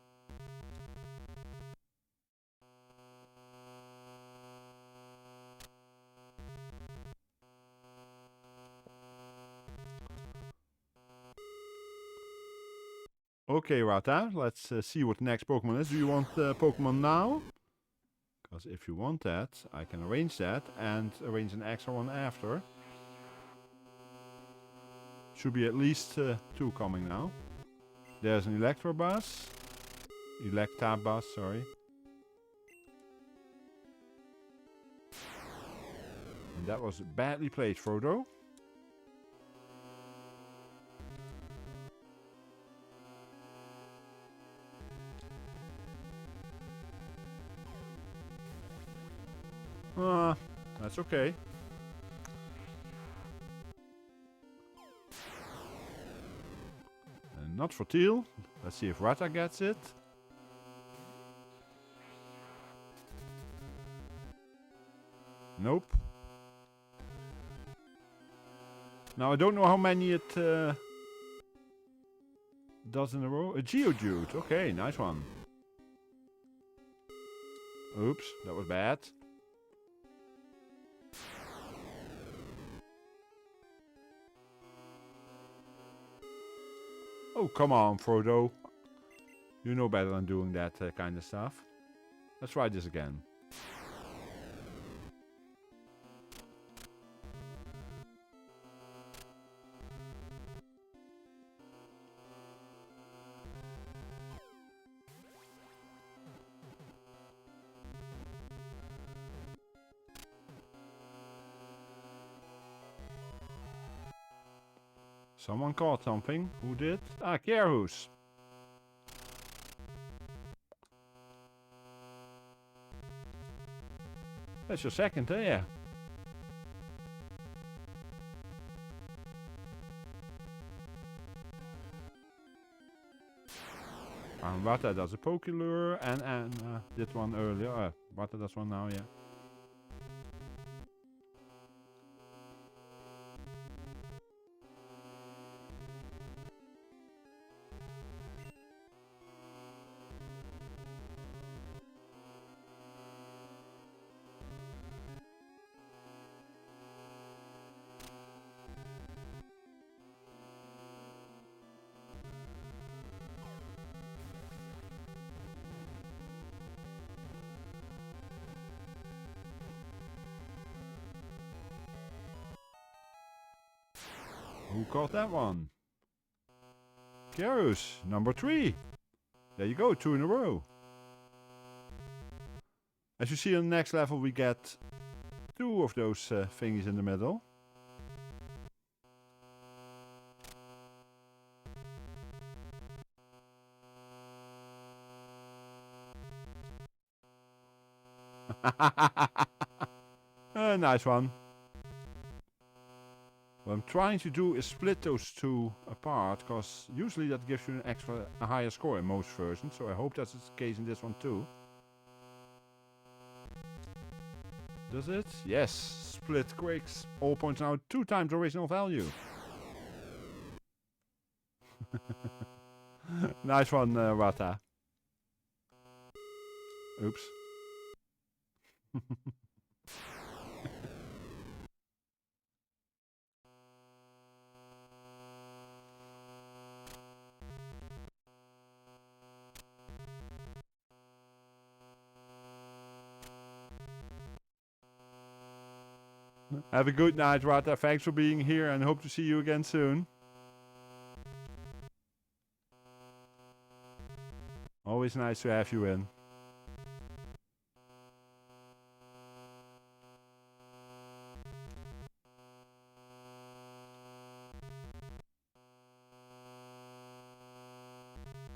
Okay, Rata, let's see what the next Pokemon is. Do you want Pokemon now? Because if you want that, I can arrange that and arrange an extra one after. Should be at least two coming now. There's an Electrobuzz. Electabuzz, sorry. And that was badly played, Frodo. That's okay. And not for Teal. Let's see if Rata gets it. Nope. Now I don't know how many it does in a row. A Geodude. Okay, nice one. Oops, that was bad. Oh, come on, Frodo. You know better than doing that kind of stuff. Let's try this again. Someone caught something. Who did? Ah, Kyarus. That's your second, eh? Yeah. And Rata does a Pokélure and did one earlier. Rata does one now, yeah. Who caught that one? Kyarus, number 3. There you go, 2 in a row. As you see on the next level, we get 2 of those thingies in the middle. Nice one. What I'm trying to do is split those 2 apart, because usually that gives you a higher score in most versions, so I hope that's the case in this one too. Does it? Yes. Split quakes all points now 2 times original value. Nice one, Rata. Oops. Have a good night, Rata. Thanks for being here and hope to see you again soon. Always nice to have you in.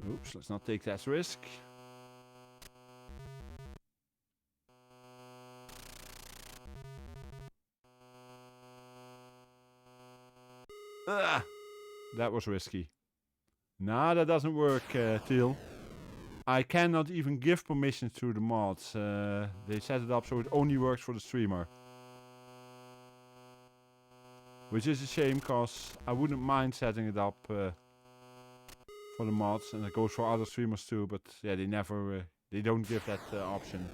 Oops, let's not take that risk. That was risky. Nah, that doesn't work, Teal. I cannot even give permission to the mods. They set it up so it only works for the streamer. Which is a shame, because I wouldn't mind setting it up for the mods. And it goes for other streamers too, but yeah, they never... they don't give that option.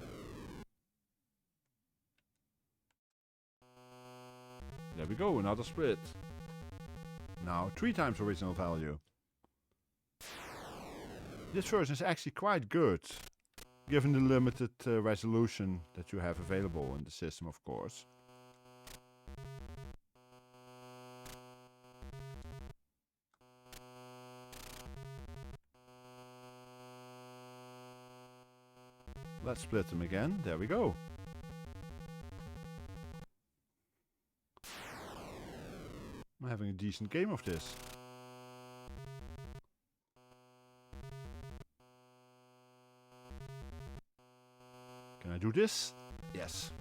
There we go, another split. Now 3 times original value. This version is actually quite good, given the limited resolution that you have available in the system, of course. Let's split them again. There we go. I'm having a decent game of this. Can I do this? Yes.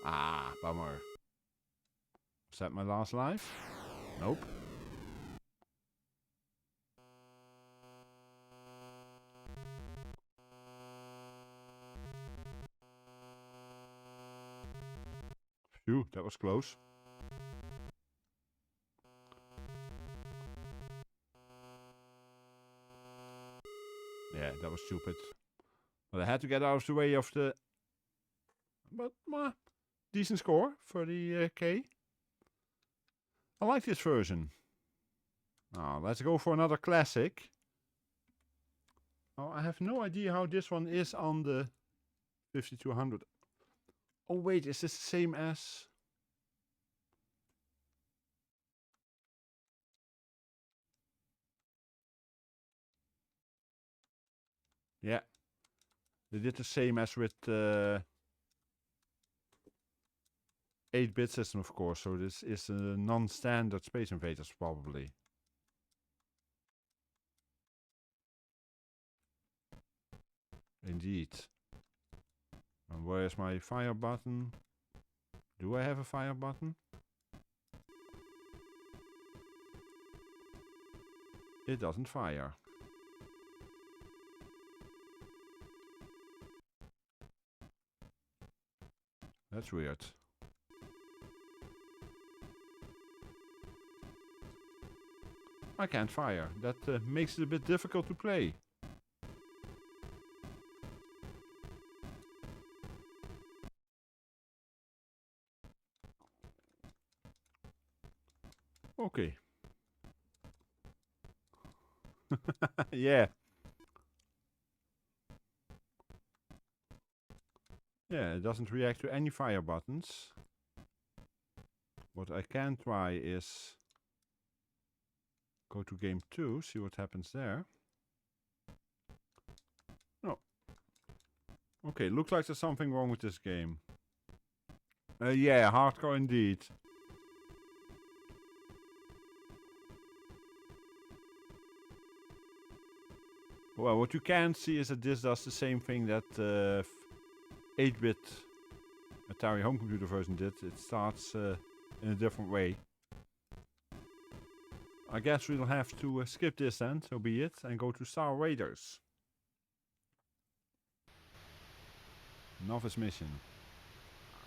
Ah, bummer. Was that my last life? Nope. Phew, that was close. Yeah, that was stupid. But I had to get out of the way of the... But, decent score for the K. I like this version. Now, let's go for another classic. Oh, I have no idea how this one is on the 5200. Oh wait, is this the same as... Yeah. They did the same as with 8-bit system, of course. So this is a non-standard Space Invaders, probably. Indeed. And where's my fire button? Do I have a fire button? It doesn't fire. That's weird. I can't fire. That makes it a bit difficult to play. Okay. Yeah. Yeah, it doesn't react to any fire buttons. What I can try is go to game 2, see what happens there. No. Okay, looks like there's something wrong with this game. Yeah, hardcore indeed. Well, what you can see is that this does the same thing that 8-bit Atari home computer version did. It starts in a different way. I guess we'll have to skip this then, so be it, and go to Star Raiders. Novice mission.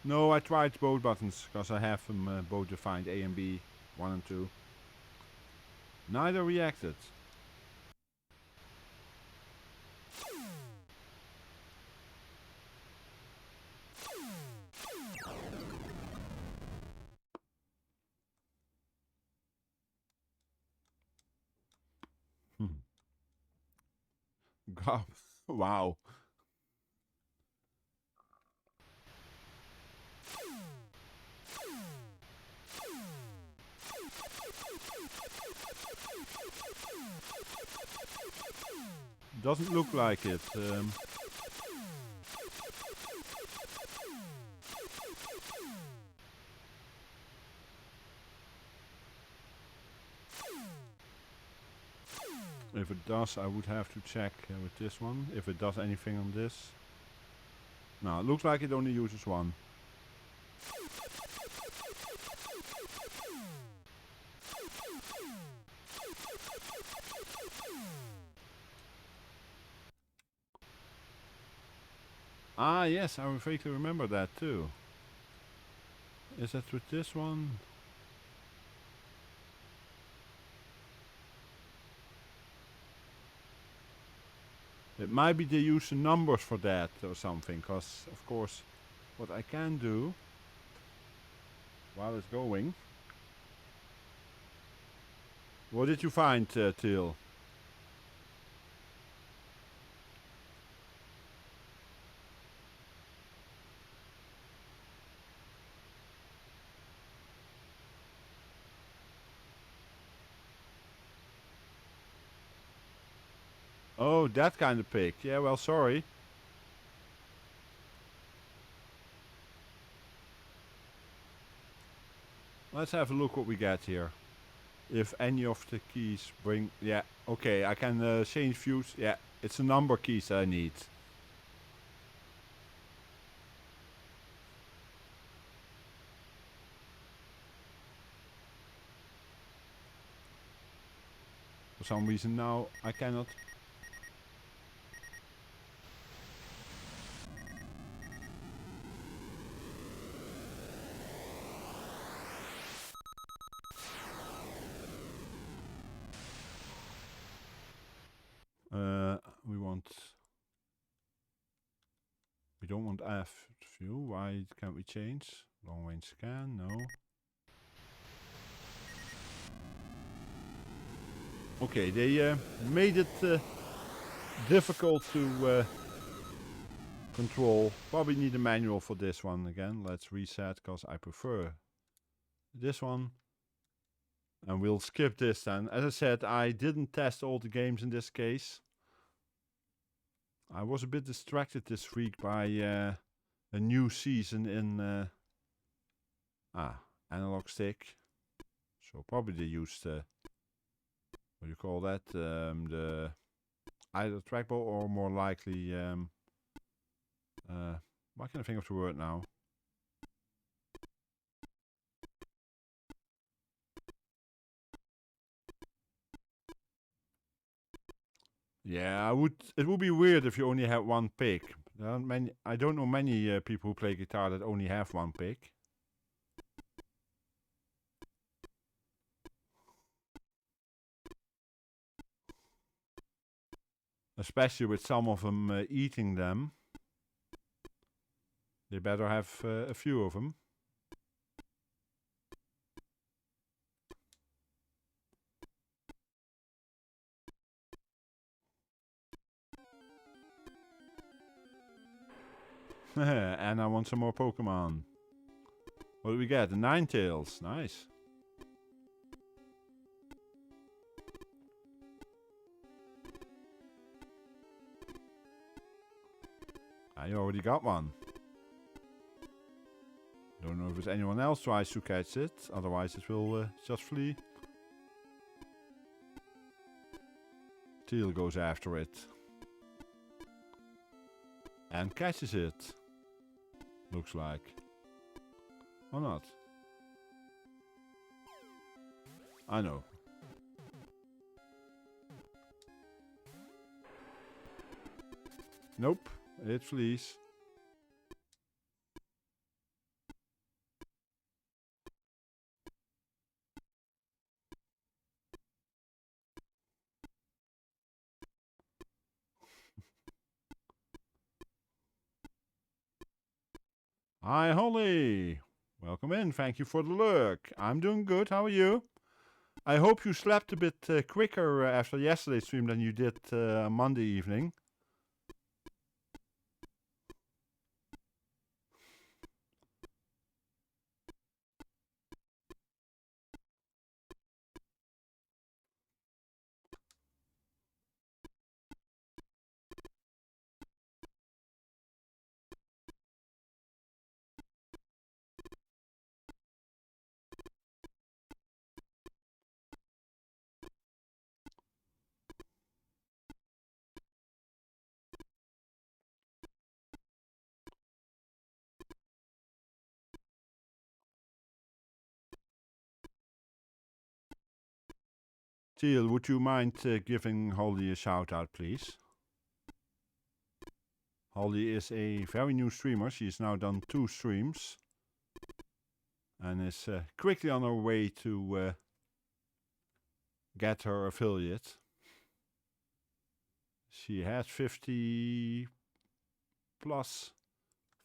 No, I tried both buttons, because I have them both defined, A and B, 1 and 2. Neither reacted. God, wow. Doesn't look like it. If it does, I would have to check with this one, if it does anything on this. No, it looks like it only uses one. Ah, yes, I vaguely remember that too. Is that with this one? It might be they use the numbers for that or something, because of course what I can do while it's going. What did you find, Till? Oh, that kind of pig. Yeah, well, sorry. Let's have a look what we get here. If any of the keys bring... Yeah, okay, I can change views. Yeah, it's a number keys I need. For some reason now I cannot... We want... We don't want F view. Why can't we change? Long range scan, no. Okay, they made it difficult to control. Probably need a manual for this one again. Let's reset because I prefer this one. And we'll skip this then. As I said, I didn't test all the games in this case. I was a bit distracted this week by a new season in analog stick. So probably they used what do you call that? The either trackball or more likely why can't I think of the word now? Yeah, it would be weird if you only had one pick. There aren't many, I don't know many people who play guitar that only have one pick. Especially with some of them eating them. They better have a few of them. And I want some more Pokemon. What do we get? The Ninetales. Nice. I already got one. Don't know if anyone else tries to catch it. Otherwise it will just flee. Teal goes after it. And catches it. Looks like. Or not. I know. Nope. It flees. Hi, Holly. Welcome in. Thank you for the lurk. I'm doing good. How are you? I hope you slept a bit quicker after yesterday's stream than you did Monday evening. Teal, would you mind giving Holly a shout out, please? Holly is a very new streamer. She's now done 2 streams. And is quickly on her way to get her affiliate. She has 50 plus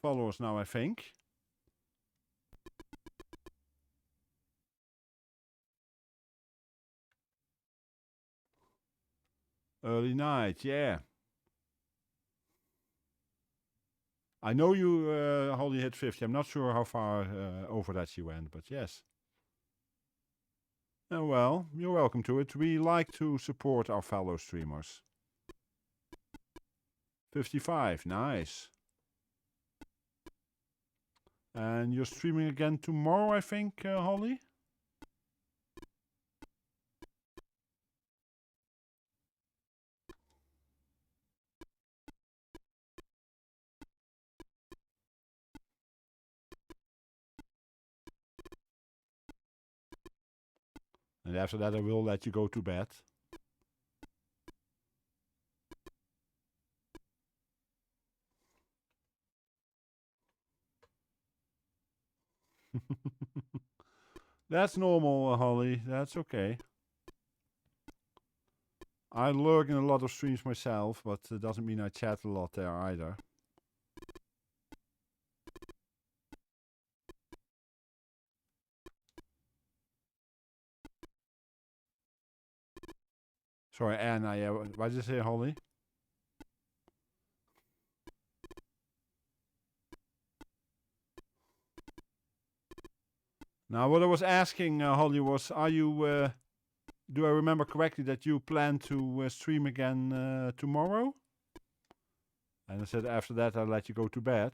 followers now, I think. Early night, yeah. I know you Holly hit 50. I'm not sure how far over that she went, but yes. Well, you're welcome to it. We like to support our fellow streamers. 55, nice. And you're streaming again tomorrow, I think, Holly? And after that, I will let you go to bed. That's normal, Holly. That's okay. I lurk in a lot of streams myself, but it doesn't mean I chat a lot there either. Sorry, Anna, what did you say, Holly? Now, what I was asking, Holly, was, are you, do I remember correctly that you plan to stream again tomorrow? And I said after that I'll let you go to bed.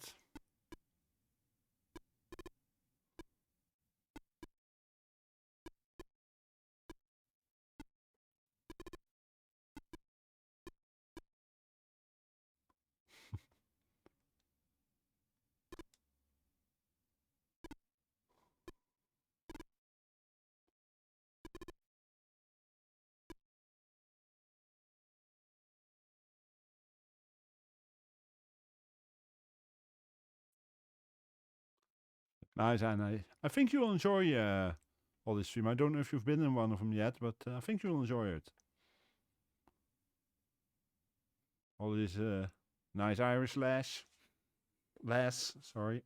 Nice, and I think you'll enjoy all this stream. I don't know if you've been in one of them yet, but I think you'll enjoy it. All this nice Irish lass, sorry.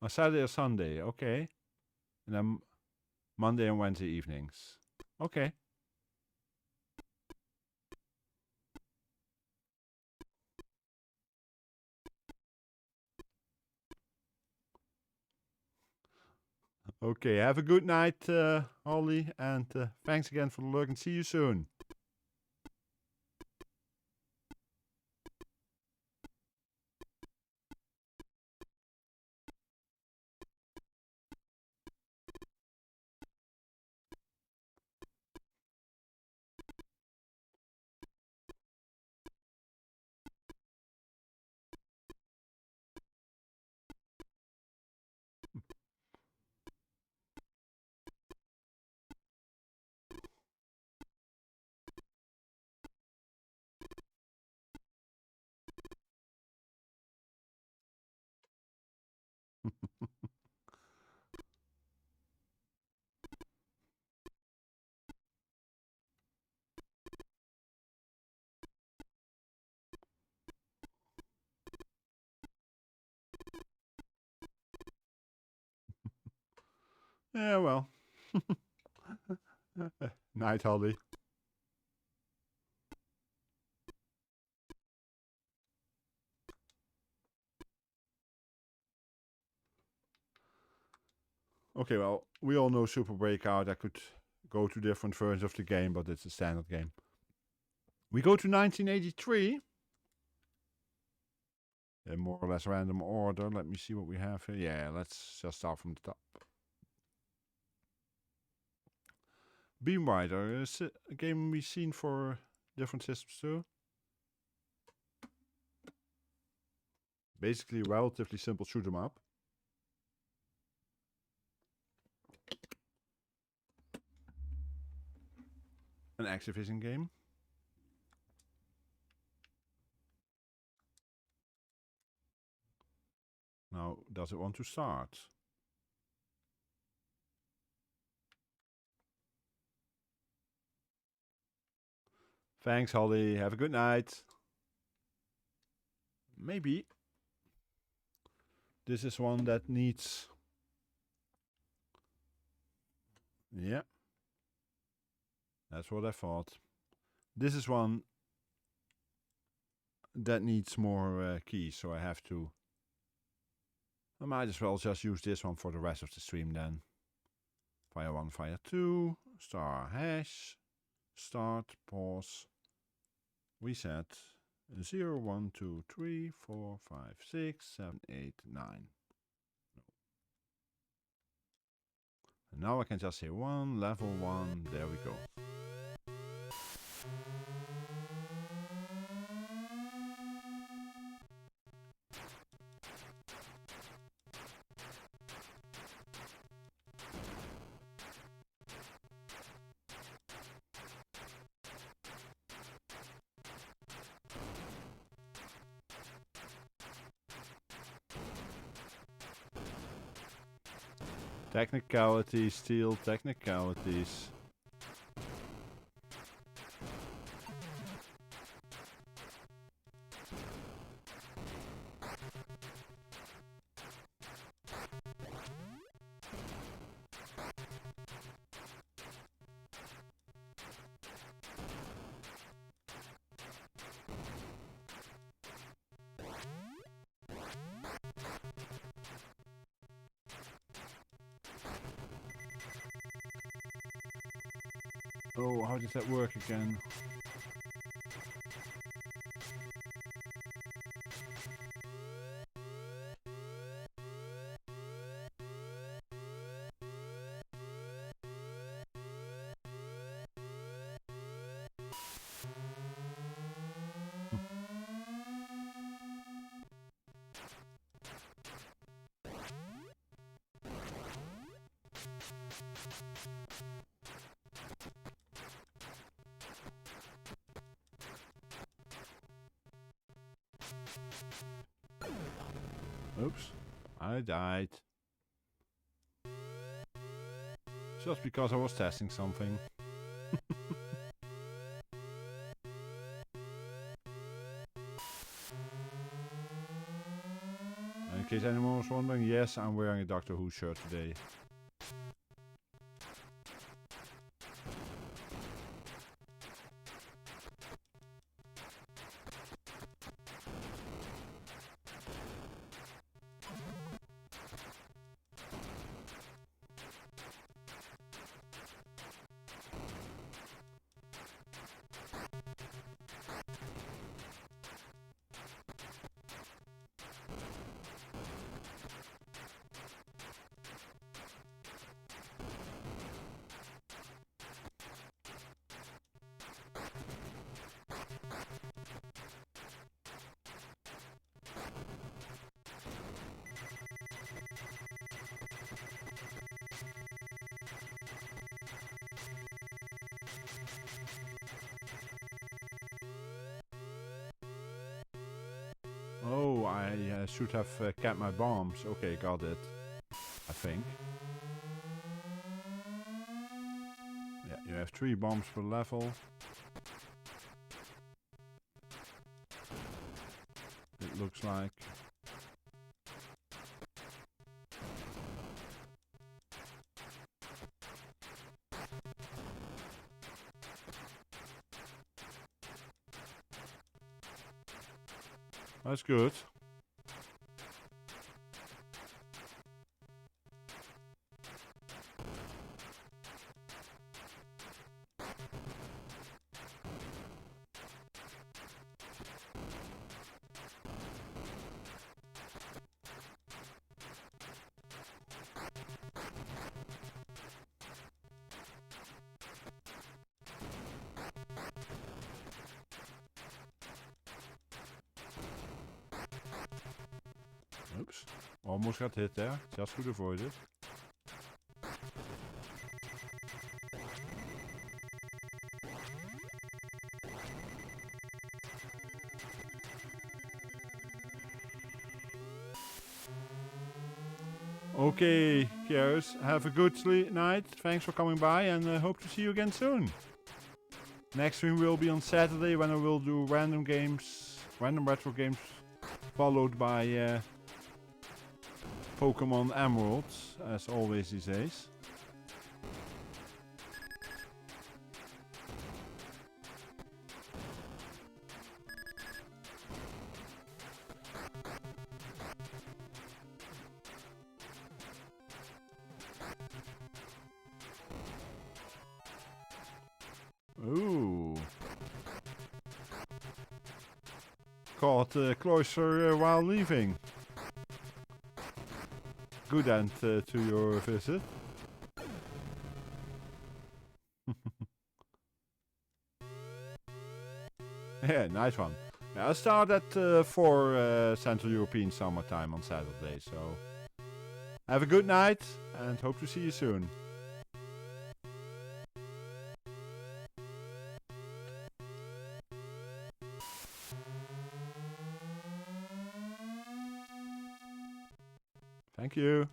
On Saturday or Sunday, okay. And then Monday and Wednesday evenings. Okay. Okay, have a good night, Holly, and thanks again for the lurk, and see you soon. Yeah, well. Night, Holly. Okay, well, we all know Super Breakout. I could go to different versions of the game, but it's a standard game. We go to 1983. In more or less random order. Let me see what we have here. Yeah, let's just start from the top. Beamrider is a game we've seen for different systems too. Basically, a relatively simple shoot 'em up. An Activision game. Now, does it want to start? Thanks, Holly. Have a good night. Maybe this is one that needs... Yeah. That's what I thought. This is one that needs more keys, so I have to... I might as well just use this one for the rest of the stream then. Fire 1, Fire 2, star hash, start, pause, reset, 0, 1, 2, 3, 4, 5, 6, 7, 8, 9. And now I can just say 1, level 1, there we go. Technicalities, still technicalities. Oh, how does that work again? Oops, I died. Just because I was testing something. In case anyone was wondering, yes, I'm wearing a Doctor Who shirt today. Oh, I should have kept my bombs. Okay, got it. I think. Yeah, you have 3 bombs per level. It looks like. That's good. Oops. Almost got hit there. Just could avoid it. Okay, Kiers, have a good night. Thanks for coming by, and hope to see you again soon. Next stream will be on Saturday, when I will do random games, random retro games, followed by Pokemon Emeralds, as always these days. Ooh. Caught cloister while leaving. Good end to your visit. Yeah, nice one. Yeah, I'll start at 4 Central European summertime on Saturday, so have a good night and hope to see you soon. Thank you.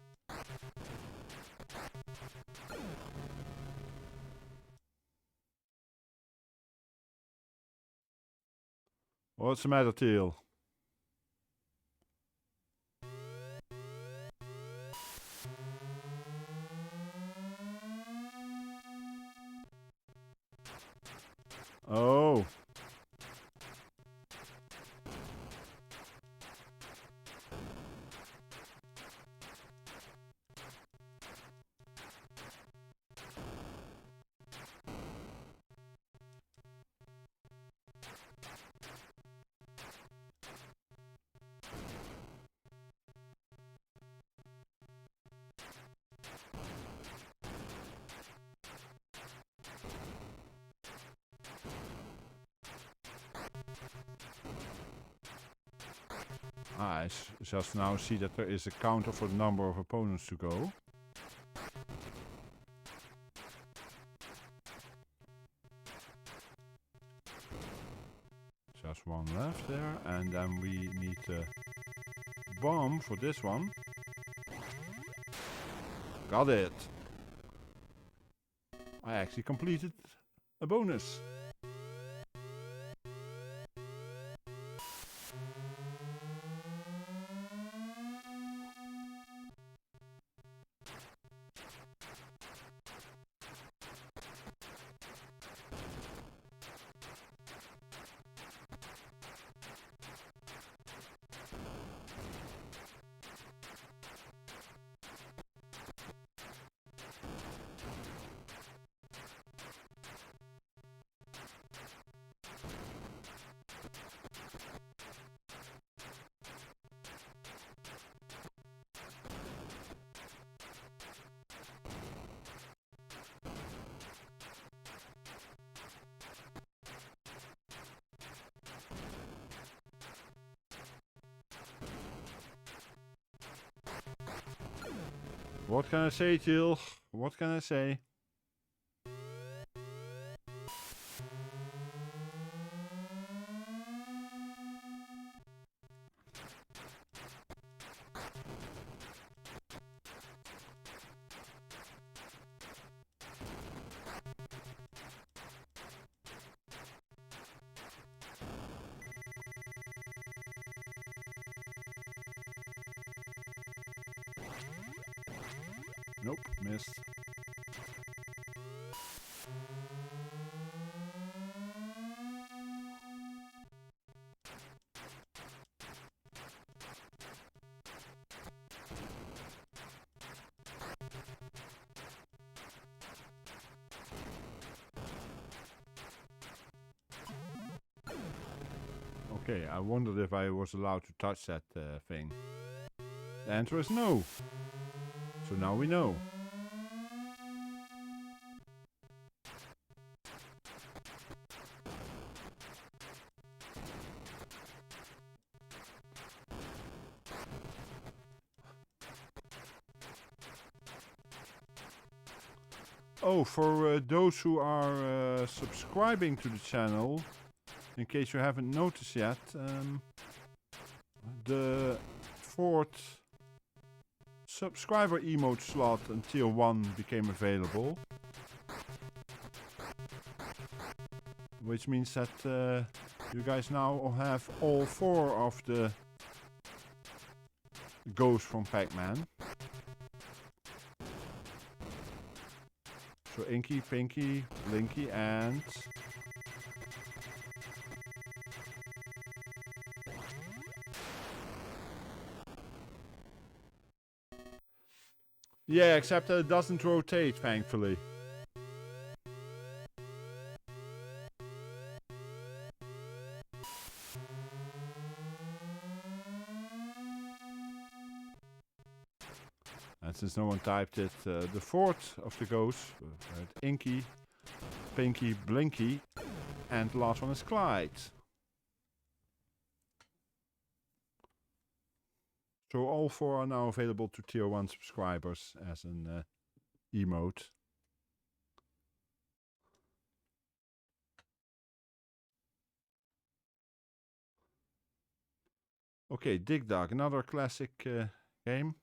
What's the matter, Teal? Oh. I just now see that there is a counter for the number of opponents to go. Just one left there, and then we need a bomb for this one. Got it! I actually completed a bonus. What can I say, Jill? What can I say? Nope, missed. Okay, I wondered if I was allowed to touch that thing. The answer is no. So now we know. Oh, for those who are subscribing to the channel, in case you haven't noticed yet, the 4th subscriber emote slot until 1 became available. Which means that you guys now have all 4 of the ghosts from Pac-Man. So Inky, Pinky, Blinky and... Yeah, except that it doesn't rotate, thankfully. since no one typed it, the fourth of the ghosts, Inky, Pinky, Blinky, and the last one is Clyde. So all four are now available to tier 1 subscribers as an emote. Okay, Dig Dug, another classic game.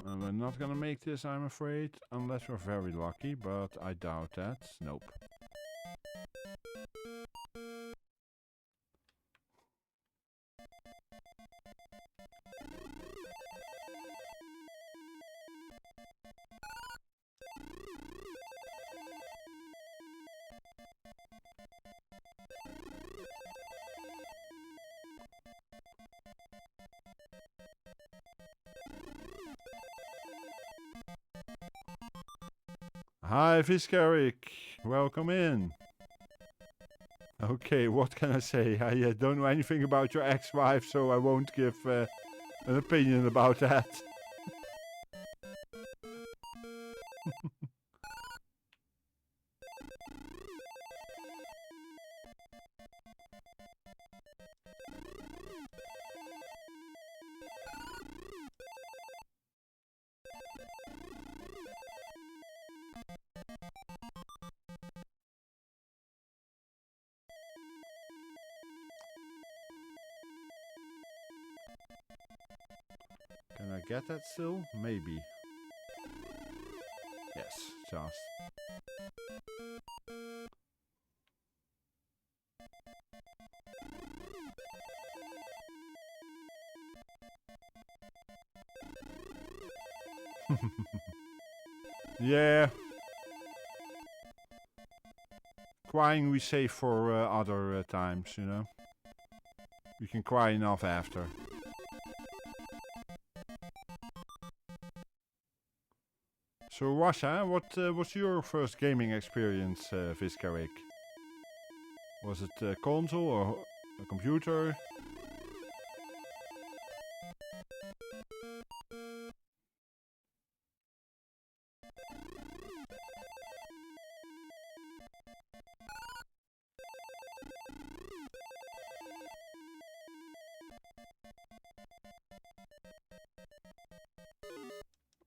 We're not gonna make this, I'm afraid, unless we're very lucky, but I doubt that. Nope. Hi, Viscarik, welcome in. Okay, what can I say? I don't know anything about your ex-wife, so I won't give an opinion about that. Can I get that still? Maybe. Yes, just. Yeah. Crying we save for other times, you know. We can cry enough after. So Russia, what was your first gaming experience, Viscarik? Was it a console or a computer?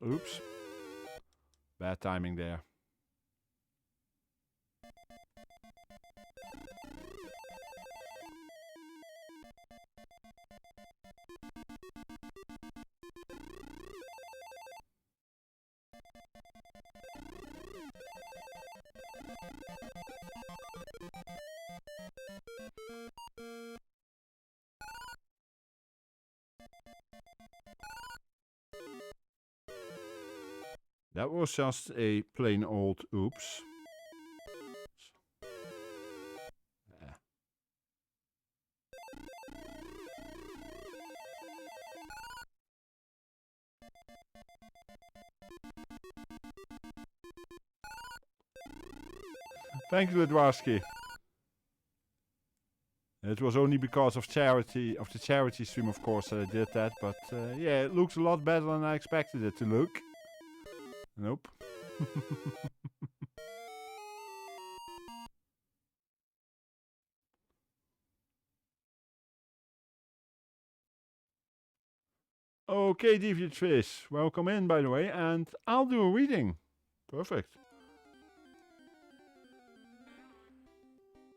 Oops. Bad timing there. That was just a plain old oops. Yeah. Thank you, Ledwarski. It was only because of the charity stream, of course, that I did that. But yeah, it looks a lot better than I expected it to look. Nope. Okay, Deviant Fish, welcome in, by the way, and I'll do a reading. Perfect.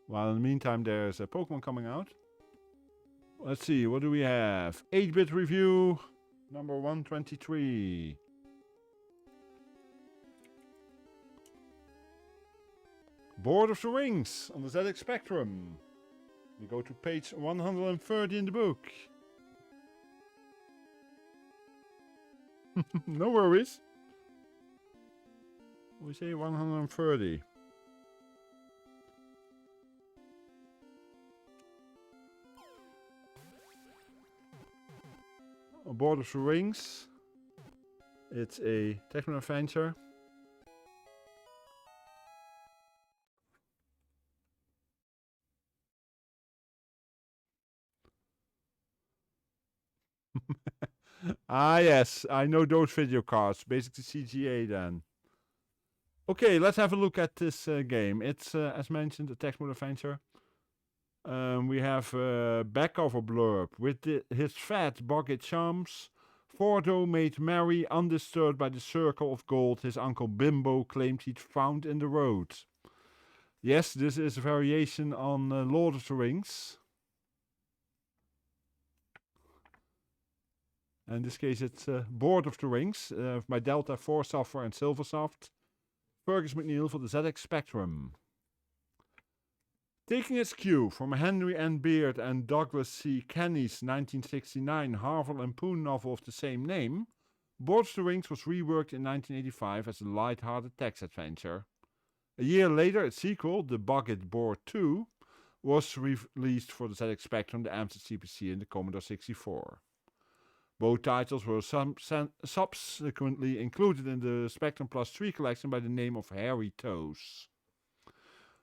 While in the meantime, there's a Pokemon coming out. Let's see, what do we have? 8-bit review, number 123. Board of the Rings on the ZX Spectrum. We go to page 130 in the book. No worries. We say 130. Lord of the Rings. It's a techno adventure. Ah, yes, I know those video cards. Basically CGA then. Okay, let's have a look at this game. It's, as mentioned, a text mode adventure. We have a back cover blurb. With his fat, boggy chums, Frodo made merry, undisturbed by the circle of gold his uncle Bimbo claimed he'd found in the road. Yes, this is a variation on Lord of the Rings. In this case, it's Board of the Rings by Delta 4 Software and Silversoft. Fergus McNeil for the ZX Spectrum. Taking its cue from Henry N. Beard and Douglas C. Kenny's 1969 Harville and Poon novel of the same name, Board of the Rings was reworked in 1985 as a light-hearted text adventure. A year later, its sequel, The Bucket Board 2, was released for the ZX Spectrum, the Amstrad CPC, and the Commodore 64. Both titles were subsequently included in the Spectrum Plus 3 collection by the name of Hairy Toes.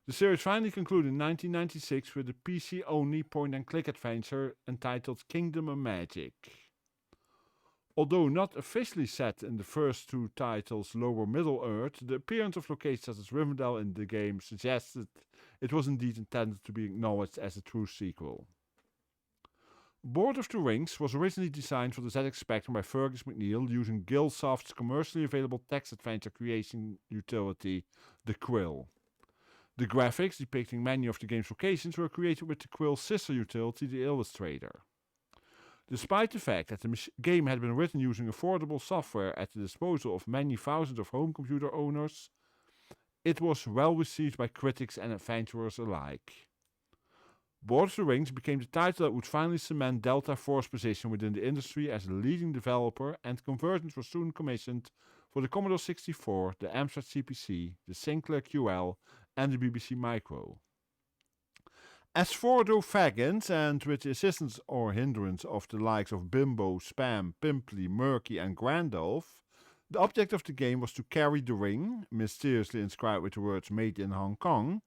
The series finally concluded in 1996 with a PC-only point-and-click adventure entitled Kingdom of Magic. Although not officially set in the first two titles' Lower Middle-earth, the appearance of locations such as Rivendell in the game suggested it was indeed intended to be acknowledged as a true sequel. Board of the Rings was originally designed for the ZX Spectrum by Fergus McNeil using Gilsoft's commercially available text adventure creation utility, the Quill. The graphics depicting many of the game's locations were created with the Quill's sister utility, the Illustrator. Despite the fact that the game had been written using affordable software at the disposal of many thousands of home computer owners, it was well received by critics and adventurers alike. Board of the Rings became the title that would finally cement Delta 4's position within the industry as a leading developer, and conversions were soon commissioned for the Commodore 64, the Amstrad CPC, the Sinclair QL, and the BBC Micro. As Frodo Faggins, and with the assistance or hindrance of the likes of Bimbo, Spam, Pimply, Murky, and Grandolph, the object of the game was to carry the ring, mysteriously inscribed with the words "Made in Hong Kong,"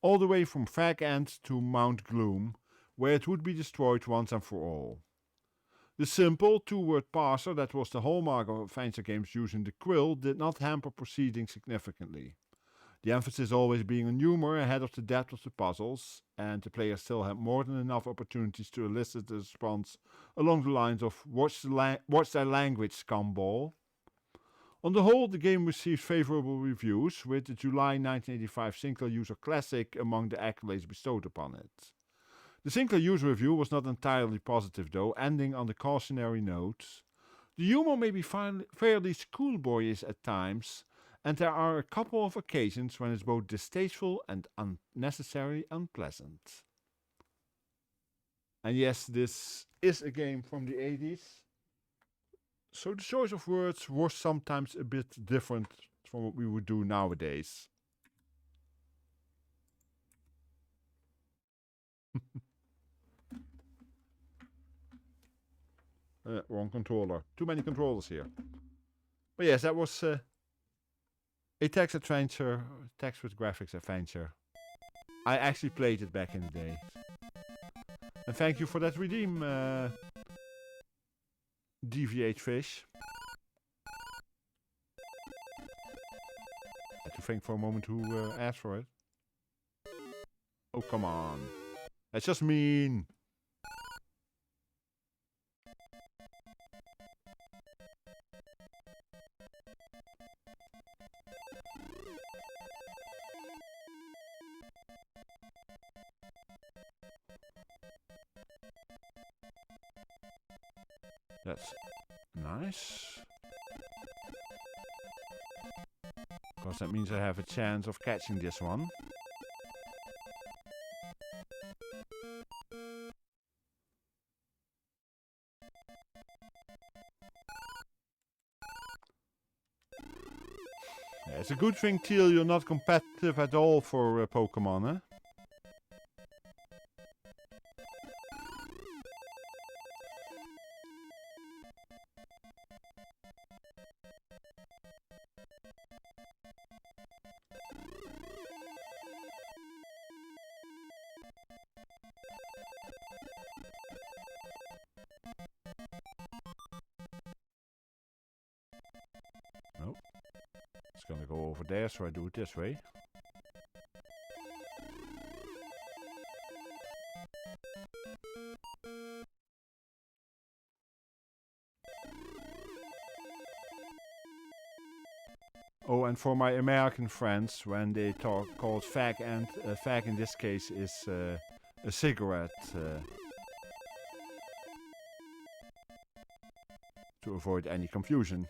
all the way from Fag End to Mount Gloom, where it would be destroyed once and for all. The simple two-word parser that was the hallmark of adventure games using the Quill did not hamper proceedings significantly. The emphasis always being on humor ahead of the depth of the puzzles, and the player still had more than enough opportunities to elicit a response along the lines of "Watch their language, scumball." On the whole, the game received favorable reviews, with the July 1985 Sinclair User Classic among the accolades bestowed upon it. The Sinclair User Review was not entirely positive though, ending on the cautionary note: "The humor may be fairly schoolboyish at times, and there are a couple of occasions when it's both distasteful and unnecessarily unpleasant." And yes, this is a game from the 80s. So the choice of words was sometimes a bit different from what we would do nowadays. Wrong controller. Too many controllers here. But yes, that was a text adventure, text with graphics adventure. I actually played it back in the day. And thank you for that redeem, DVH Fish. I had to think for a moment who asked for it. Oh, come on. That's just mean. That's nice. Because that means I have a chance of catching this one. Yeah, it's a good thing, Teal, you're not competitive at all for Pokemon, eh? gonna go over there, so I do it this way. Oh, and for my American friends, when they call fag, and fag in this case is a cigarette, to avoid any confusion.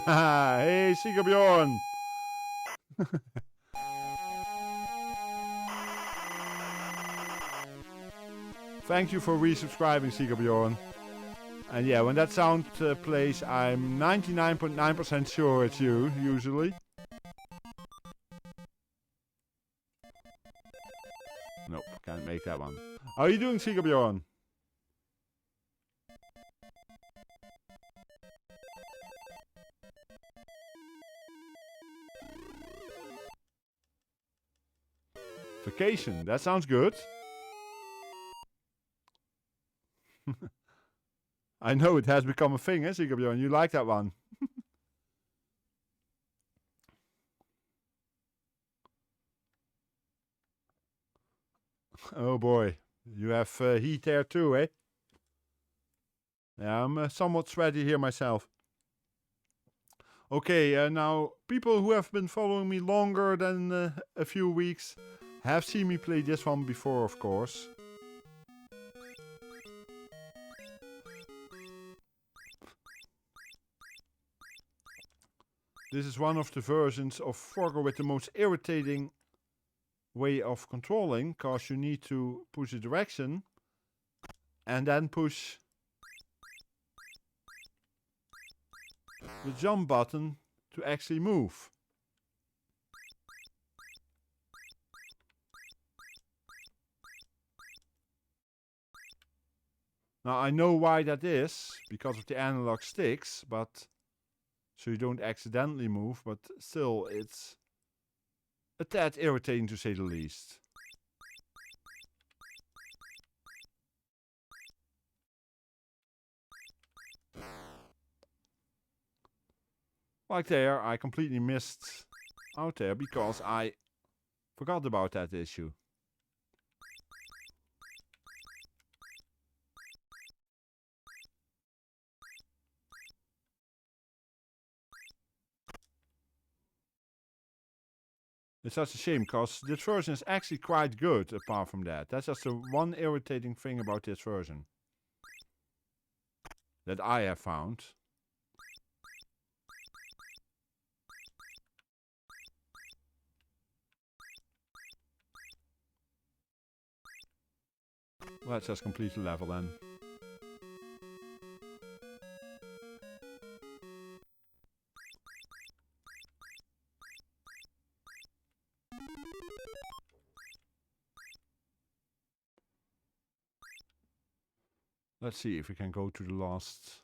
Hey, Sigabjorn! Thank you for resubscribing, Sigabjorn. And yeah, when that sound plays, I'm 99.9% sure it's you, usually. Nope, can't make that one. How are you doing, Sigabjorn? Vacation, that sounds good. I know it has become a thing, eh, Sigabjorn? You like that one. Oh boy, you have heat there too, eh? Yeah, I'm somewhat sweaty here myself. Okay, now, people who have been following me longer than a few weeks have seen me play this one before, of course. This is one of the versions of Frogger with the most irritating way of controlling, because you need to push a direction and then push the jump button to actually move. Now I know why that is, because of the analog sticks, but so you don't accidentally move, but still it's a tad irritating to say the least. Like there, I completely missed out there because I forgot about that issue. It's such a shame, because this version is actually quite good apart from that. That's just the one irritating thing about this version that I have found. Let's just complete the level then. Let's see if we can go to the last.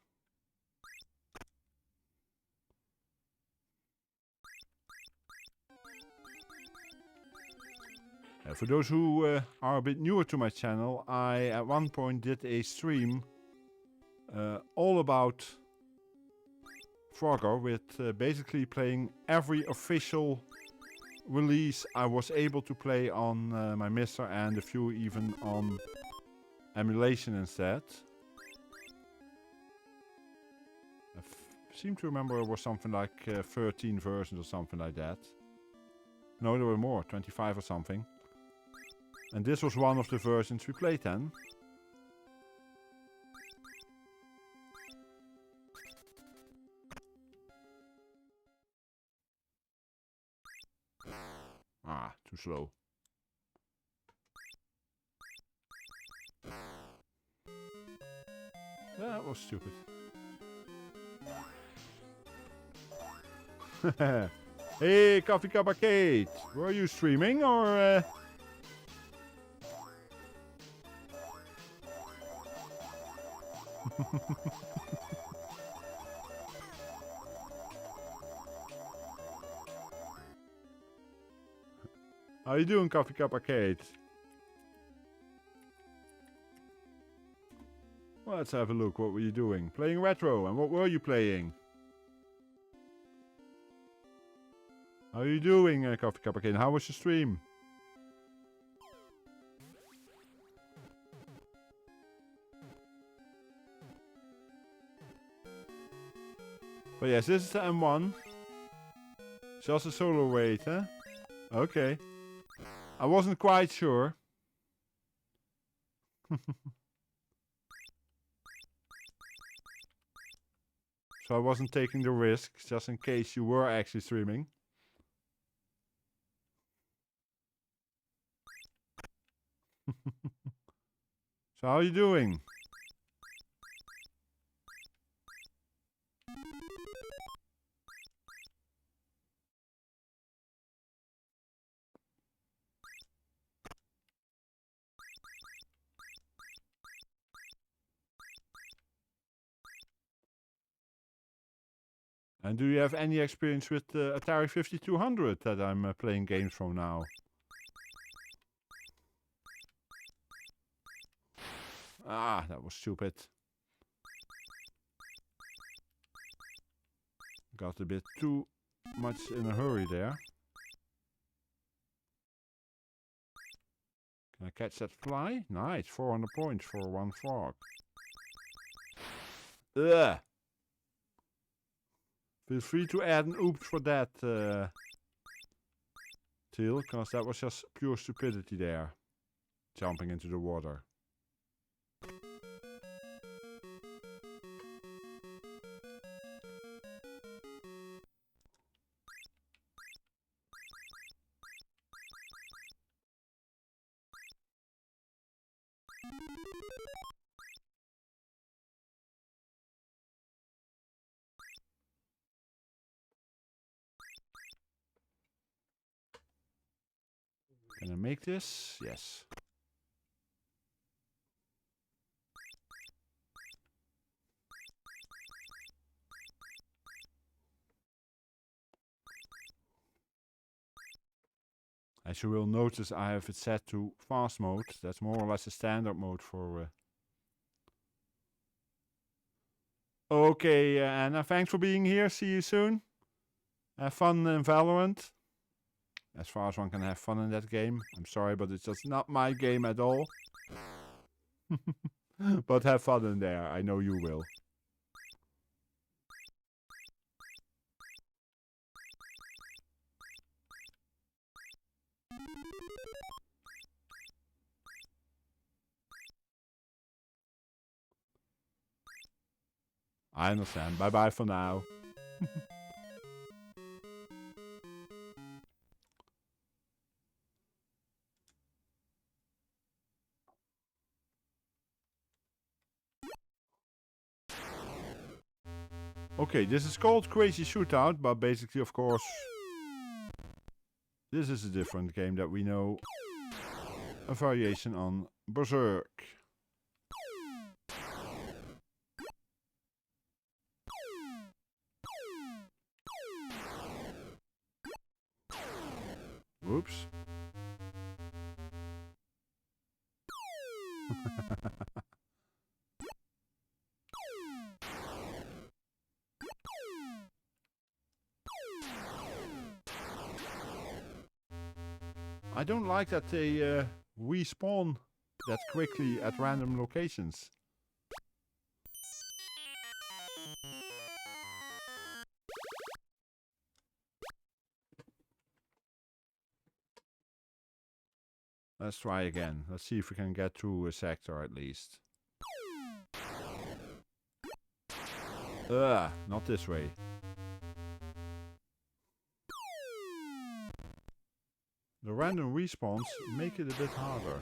For those who are a bit newer to my channel, I at one point did a stream all about Frogger with basically playing every official release I was able to play on my MiSTer, and a few even on emulation instead. seem to remember it was something like 13 versions or something like that. No, there were more, 25 or something. And this was one of the versions we played then. Ah, too slow. That was stupid. Hey, Coffee Cup Arcade! Were you streaming or... How you doing, Coffee Cup Arcade? Well, let's have a look. What were you doing? Playing retro, and what were you playing? How are you doing, Coffee Cup Arcade? How was your stream? But yes, this is the M1. Just a solar weight, huh? Okay. I wasn't quite sure. So I wasn't taking the risk, just in case you were actually streaming. So how are you doing? And do you have any experience with the Atari 5200 that I'm playing games from now? Ah, that was stupid. Got a bit too much in a hurry there. Can I catch that fly? Nice, 400 points for one frog. Ugh! Feel free to add an oops for that, Teal, because that was just pure stupidity there. Jumping into the water. Can I make this? Yes. As you will notice, I have it set to fast mode. That's more or less a standard mode for... Okay, Anna, thanks for being here. See you soon. Have fun in Valorant. As far as one can have fun in that game. I'm sorry, but it's just not my game at all. But have fun in there. I know you will. I understand. Bye-bye for now. Okay, this is called K-Razy Shoot-Out, but basically, of course, this is a different game that we know. A variation on Berserk. Whoops. I don't like that they respawn that quickly at random locations. Let's try again. Let's see if we can get through a sector at least. Not this way. The random respawns make it a bit harder.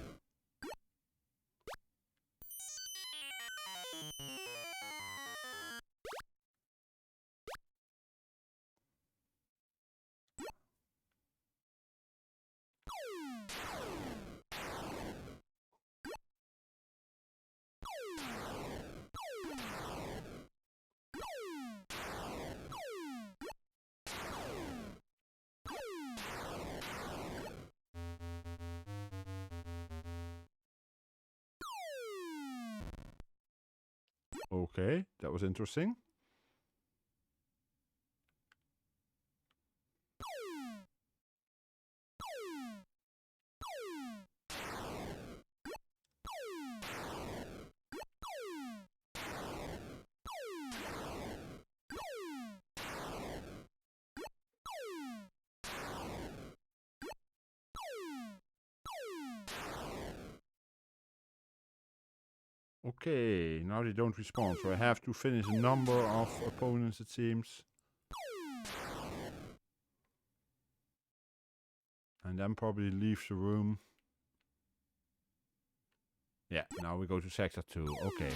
Okay, that was interesting. Okay, now they don't respawn, so I have to finish a number of opponents, it seems. And then probably leave the room. Yeah, now we go to sector 2. Okay.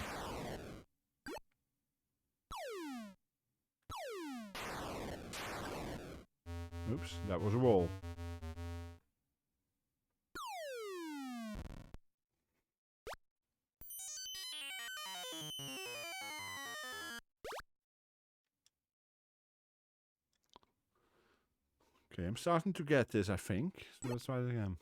Oops, that was a wall. Okay, I'm starting to get this, I think. So let's try it again.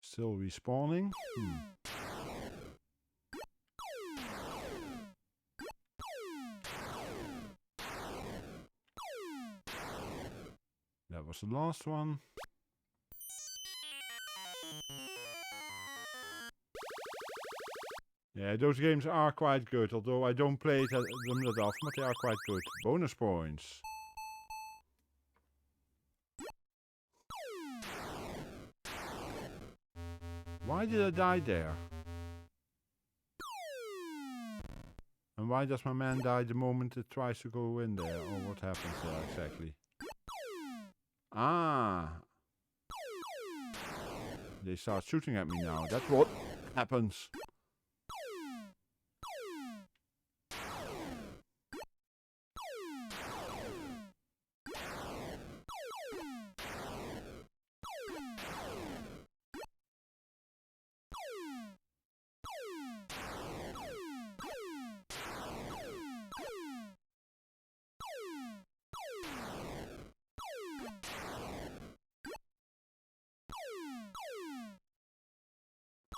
Still respawning. That was the last one. Yeah, those games are quite good, although I don't play them that often, but they are quite good. Bonus points. Why did I die there? And why does my man die the moment it tries to go in there? Or what happens there exactly? Ah! They start shooting at me now. That's what happens.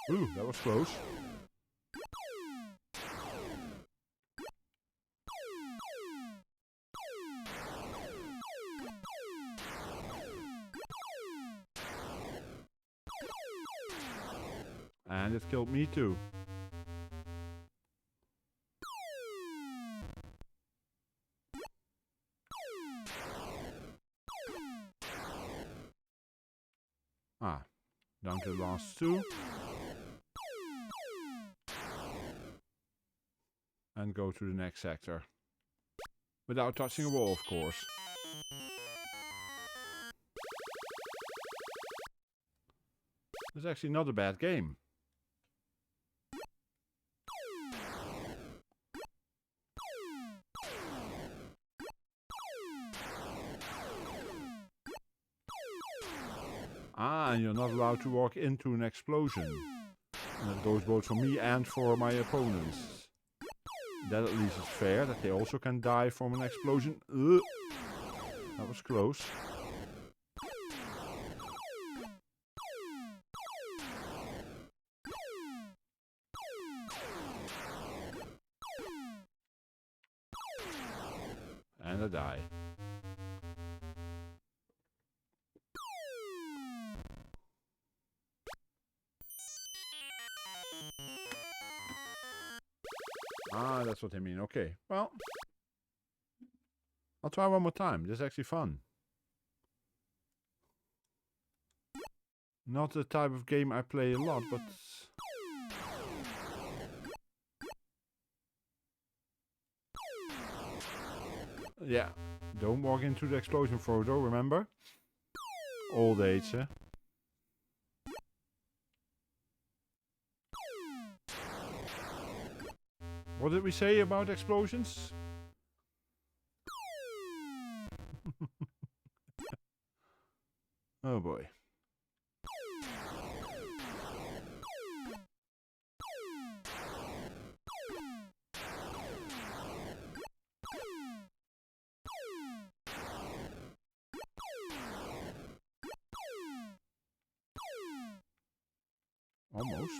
Ooh, that was close. And it killed me too. Ah, down to the last two. And go to the next sector. Without touching a wall, of course. It's actually not a bad game. Ah, and you're not allowed to walk into an explosion. And that goes both for me and for my opponents. That at least is fair, that they also can die from an explosion. Ugh. That was close. And I die. Ah, that's what they mean. Okay, well, I'll try one more time. This is actually fun. Not the type of game I play a lot, but... yeah, don't walk into the explosion, Frodo, remember? Old age, eh? What did we say about explosions? Oh boy. Almost.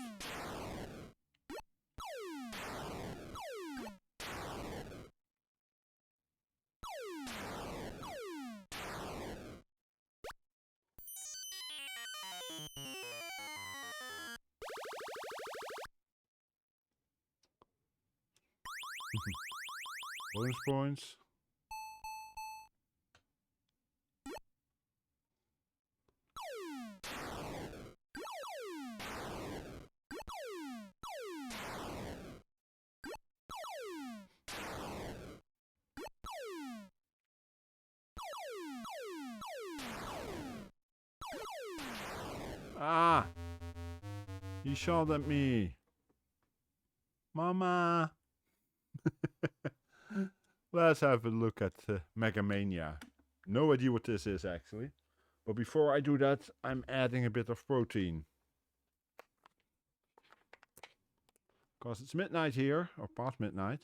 Bonus points. Ah! He shot at me. Mama! Let's have a look at MegaMania. No idea what this is actually. But before I do that, I'm adding a bit of protein. Because it's midnight here, or past midnight.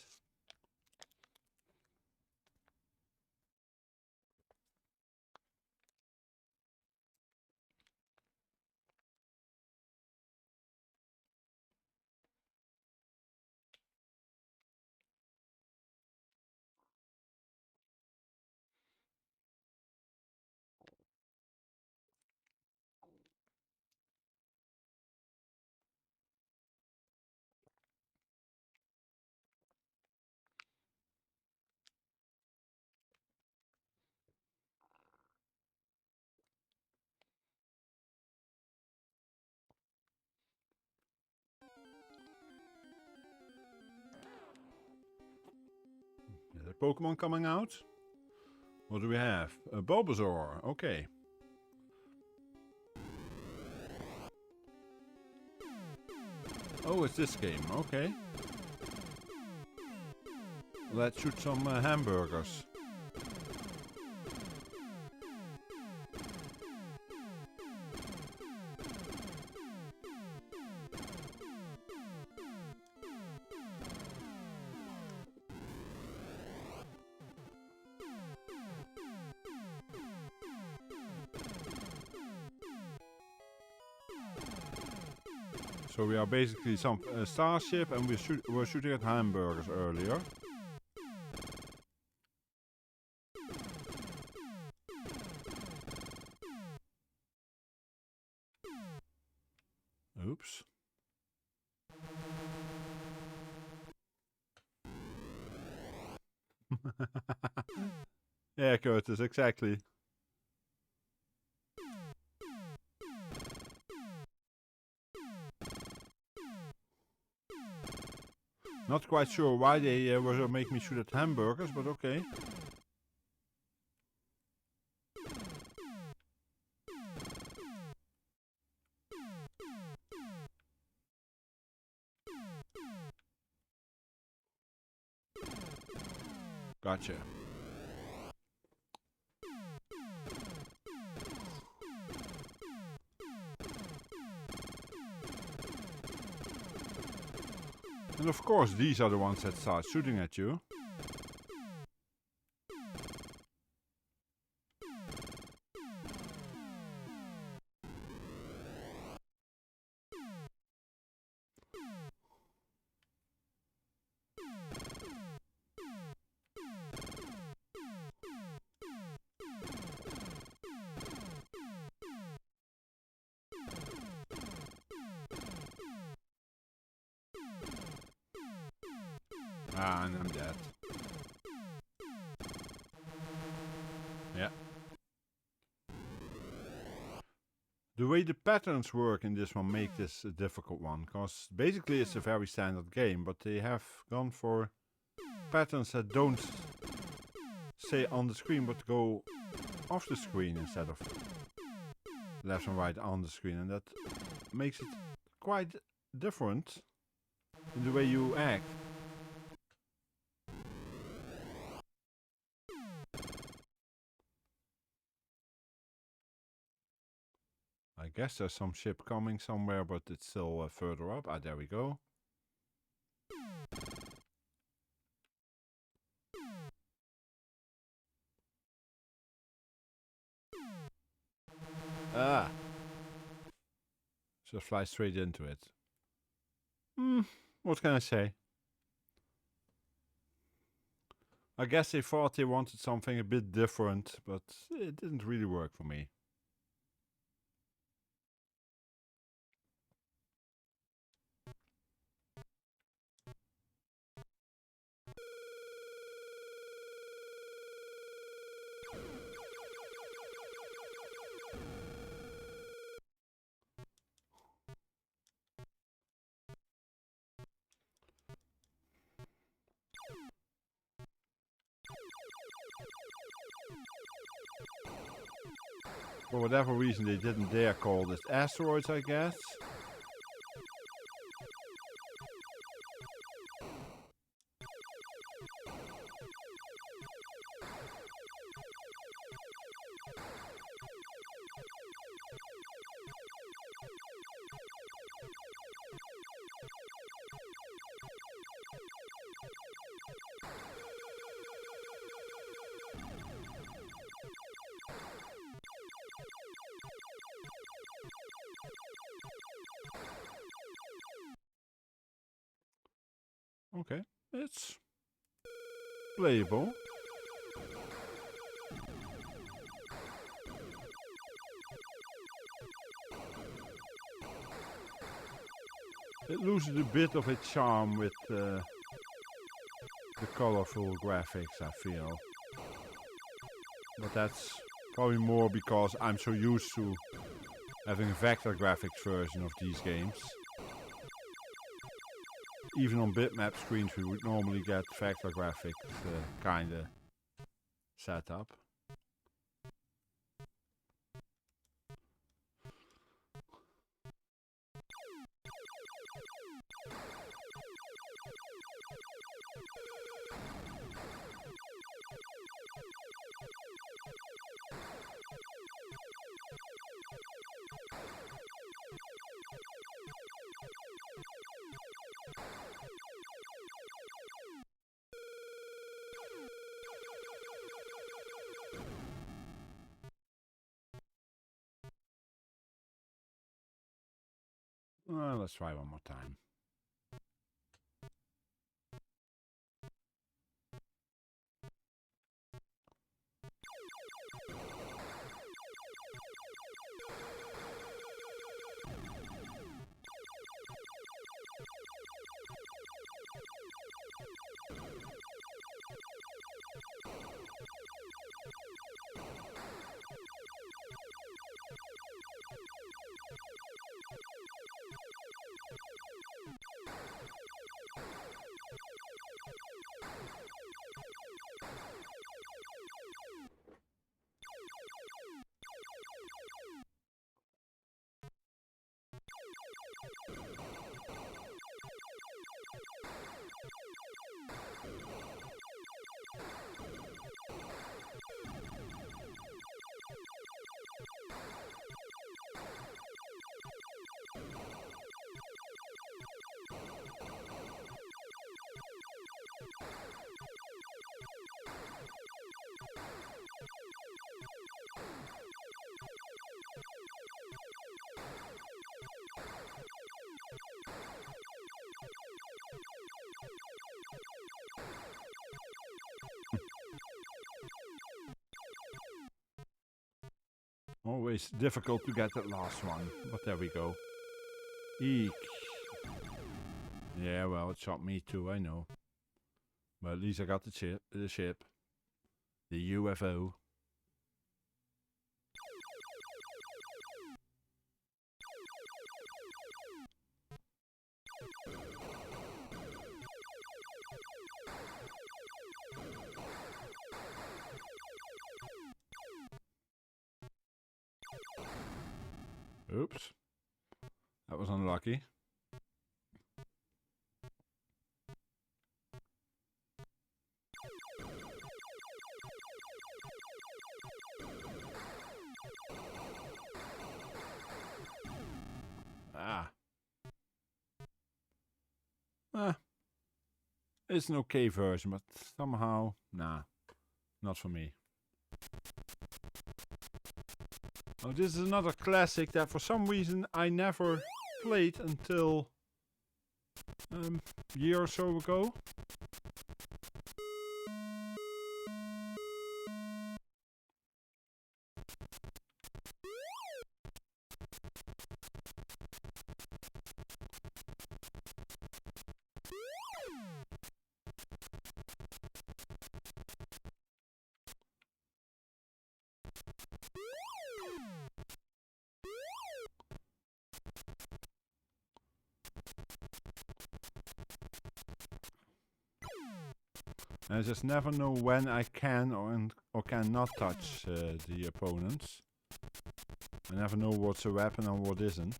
Is there Pokemon coming out? What do we have? A Bulbasaur, okay. Oh, it's this game, okay. Let's shoot some hamburgers. So we are basically some starship, and we're shooting at hamburgers earlier. Oops. Yeah, Curtis, exactly. Not quite sure why they were making me shoot at hamburgers, but okay. Gotcha. And of course these are the ones that start shooting at you. Ah, and I'm dead. Yeah. The way the patterns work in this one make this a difficult one, because basically it's a very standard game, but they have gone for patterns that don't stay on the screen but go off the screen instead of left and right on the screen, and that makes it quite different in the way you act. I guess there's some ship coming somewhere, but it's still further up. Ah, there we go. Ah! Just fly straight into it. What can I say? I guess they thought they wanted something a bit different, but it didn't really work for me. For whatever reason, they didn't dare call this asteroids, I guess. Okay, it's playable. It loses a bit of its charm with the colorful graphics, I feel. But that's probably more because I'm so used to having a vector graphics version of these games. Even on bitmap screens we would normally get vector graphics kinda set up. Let's try one more time. Always difficult to get that last one, but there we go. Eek. Yeah, well, it shot me too, I know. But at least I got the ship. The UFO. Oops. That was unlucky. It's an okay version, but somehow, nah, not for me. Oh, this is another classic that for some reason I never played until a year or so ago. I just never know when I can or cannot touch the opponents. I never know what's a weapon and what isn't.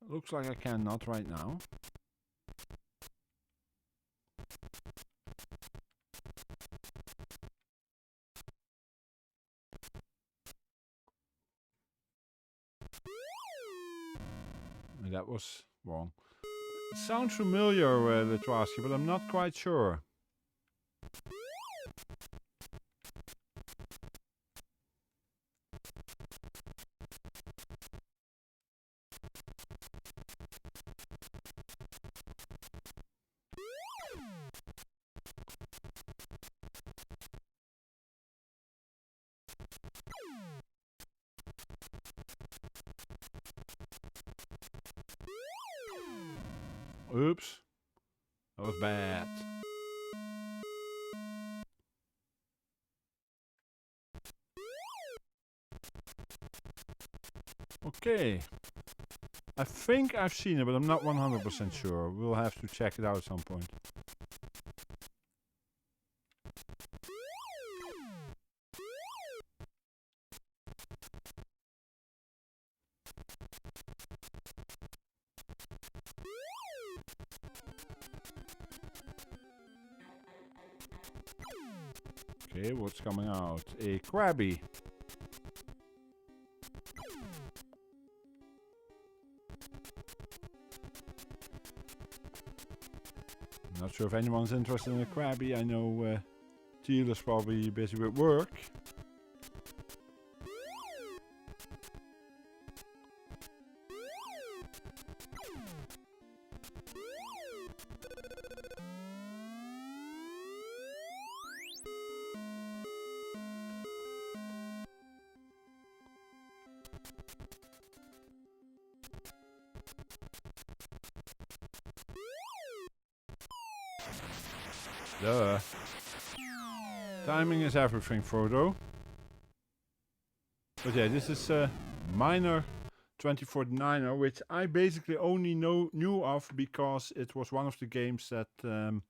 Looks like I cannot right now. That was wrong. It sounds familiar, Litraski, but I'm not quite sure. Oops. That was bad. Okay. I think I've seen it, but I'm not 100% sure. We'll have to check it out at some point. Okay, what's coming out? A Krabby. Not sure if anyone's interested in a Krabby. I know Teal is probably busy with work. Duh. Timing is everything, Frodo. But yeah, this is Miner 2049er, which I basically only knew of because it was one of the games that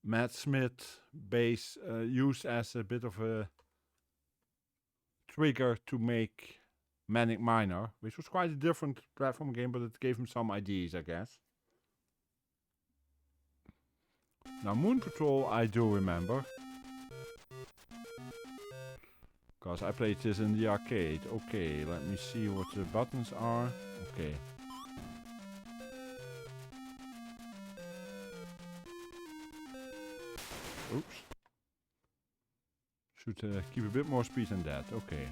Matt Smith used as a bit of a trigger to make Manic Miner, which was quite a different platform game, but it gave him some ideas, I guess. Now, Moon Patrol I do remember. Because I played this in the arcade. Okay, let me see what the buttons are. Okay. Oops. Should keep a bit more speed than that. Okay.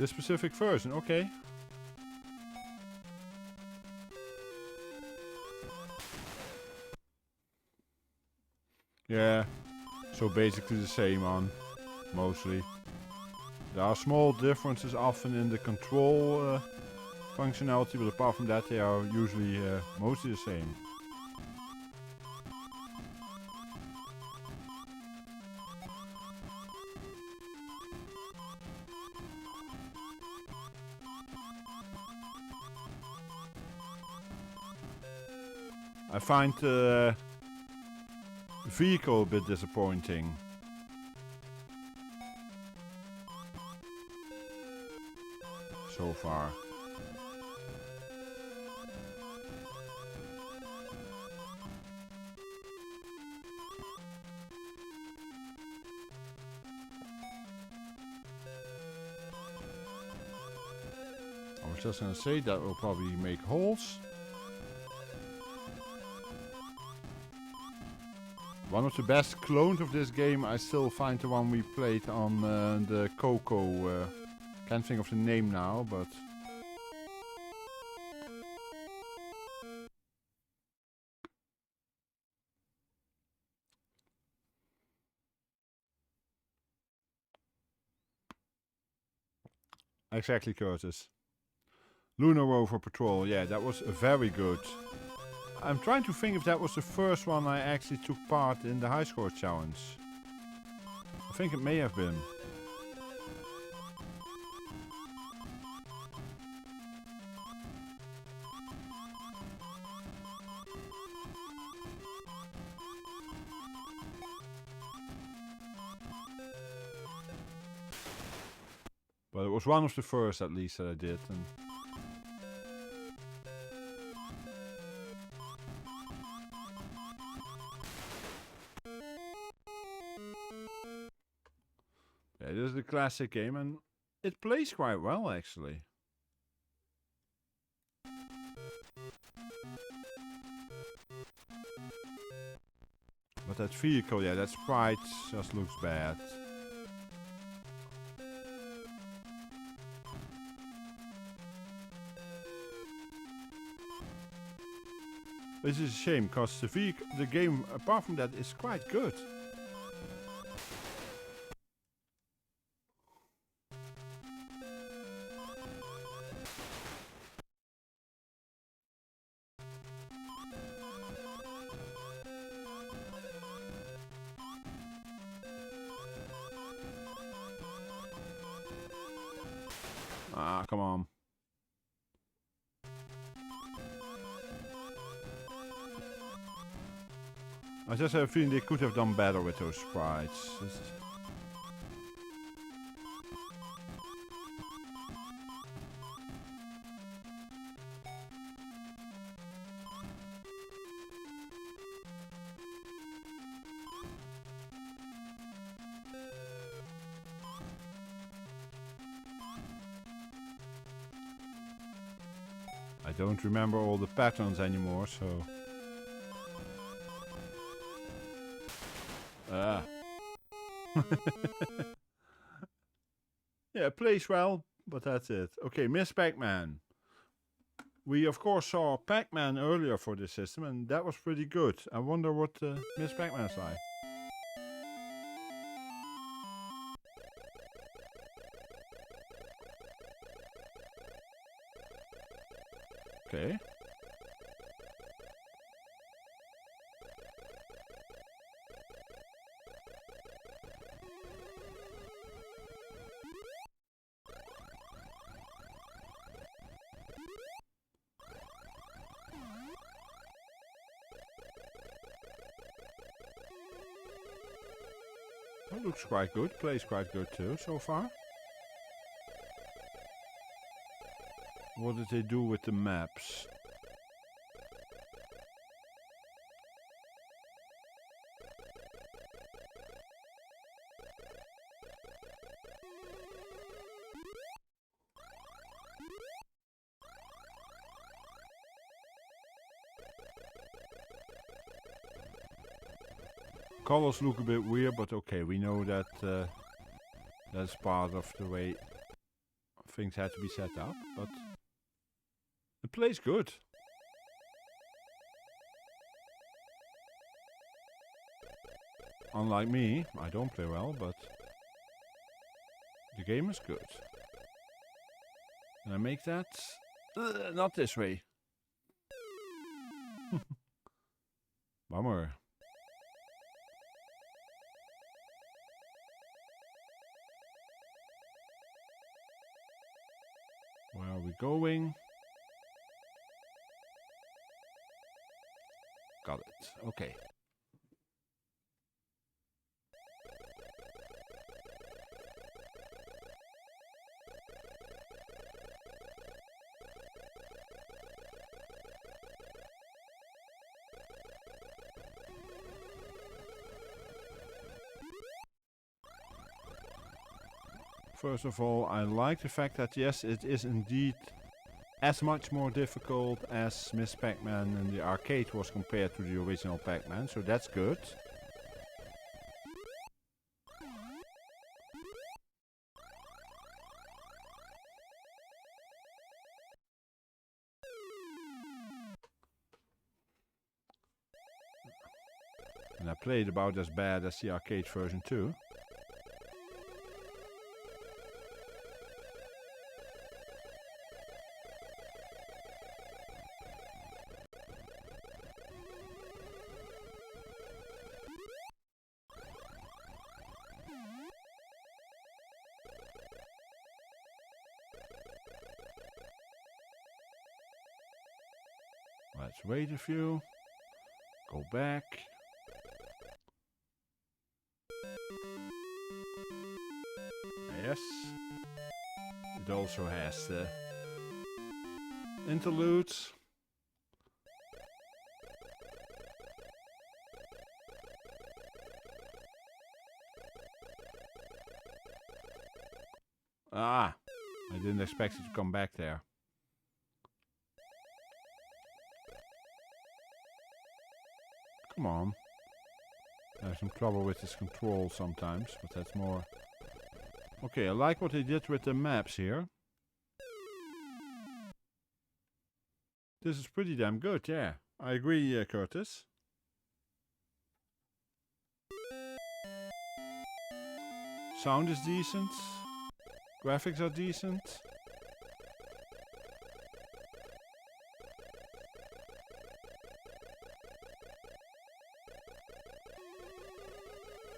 This specific version, okay. Yeah, so basically the same on, mostly. There are small differences often in the control functionality, but apart from that they are usually mostly the same. I find the vehicle a bit disappointing. So far. I was just gonna say that will probably make holes. One of the best clones of this game, I still find the one we played on the Coco. Can't think of the name now, but exactly, Curtis. Lunar Rover Patrol, yeah, that was very good. I'm trying to think if that was the first one I actually took part in the high score challenge. I think it may have been. But it was one of the first at least that I did. And yeah, it is a classic game and it plays quite well actually. But that vehicle, yeah, that sprite just looks bad. Which is a shame, because the game, apart from that, is quite good. Ah, come on. I just have a feeling they could have done better with those sprites. I don't remember all the patterns anymore, so... Ah. Yeah, it plays well, but that's it. Okay, Miss Pac-Man. We of course saw Pac-Man earlier for this system, and that was pretty good. I wonder what Miss Pac-Man's like. Okay. That looks quite good, plays quite good too so far. What did they do with the maps? Colors look a bit weird, but okay, we know that that's part of the way things had to be set up, but it plays good. Unlike me, I don't play well, but the game is good. Can I make that? Not this way. Bummer. Where are we going? Got it. Okay. First of all, I like the fact that yes, it is indeed as much more difficult as Miss Pac-Man in the arcade was compared to the original Pac-Man, so that's good. And I played about as bad as the arcade version too. Let's wait a few. Go back. Yes. It also has the interludes. Ah, I didn't expect it to come back there. Come on. I have some trouble with this control sometimes, but that's more... Okay, I like what they did with the maps here. This is pretty damn good, yeah. I agree, Curtis. Sound is decent. Graphics are decent.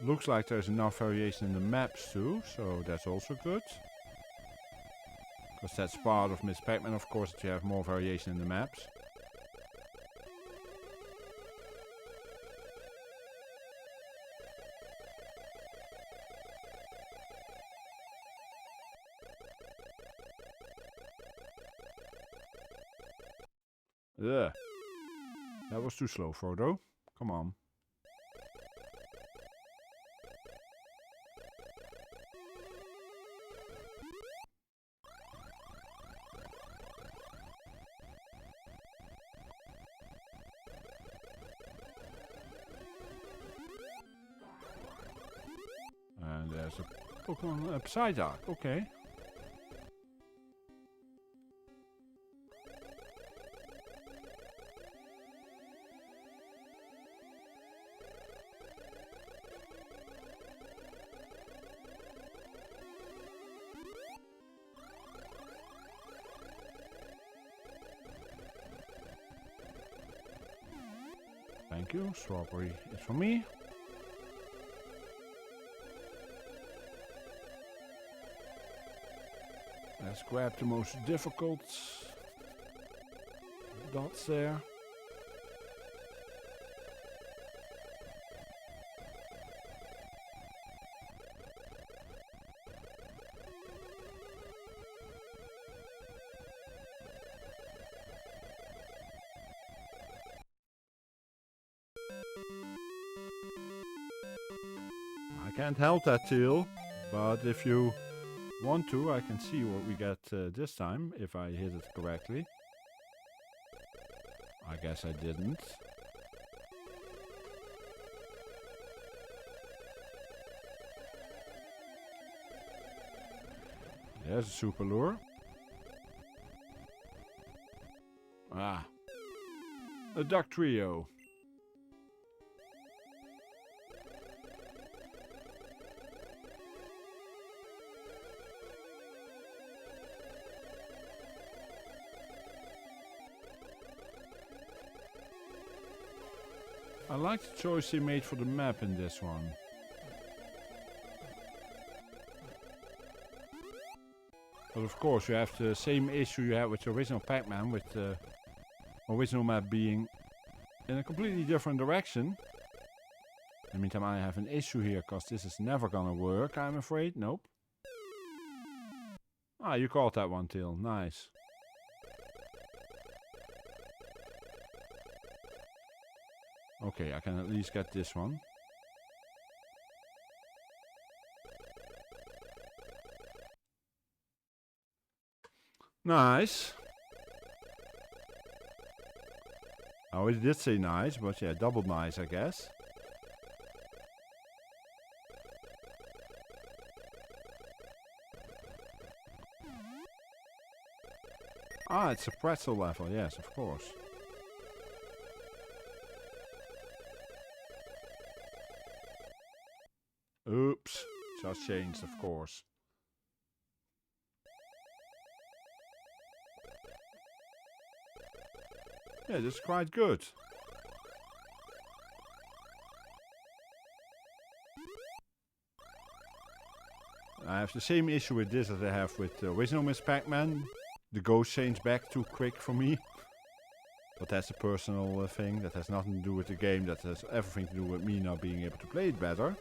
Looks like there's enough variation in the maps too, so that's also good. Because that's part of Miss Pac-Man, of course, that you have more variation in the maps. Ugh. That was too slow, Frodo. Come on. And there's a Pokemon Psyduck, okay. Thank you, strawberry is for me. Let's grab the most difficult dots there. I can't help that, Teal, but if you want to, I can see what we get this time, if I hit it correctly. I guess I didn't. There's a super lure. Ah. A duck trio. I like the choice they made for the map in this one. But of course you have the same issue you had with the original Pac-Man, with the original map being in a completely different direction. In the meantime I have an issue here, because this is never gonna work, I'm afraid. Nope. Ah, you caught that one, Till. Nice. Okay, I can at least get this one. Nice. Oh, it did say nice, but yeah, double nice, I guess. Ah, it's a pretzel level, yes, of course. Oops, just changed, of course. Yeah, this is quite good. I have the same issue with this as I have with the original Miss Pac-Man. The ghost changed back too quick for me. But that's a personal thing. That has nothing to do with the game. That has everything to do with me not being able to play it better.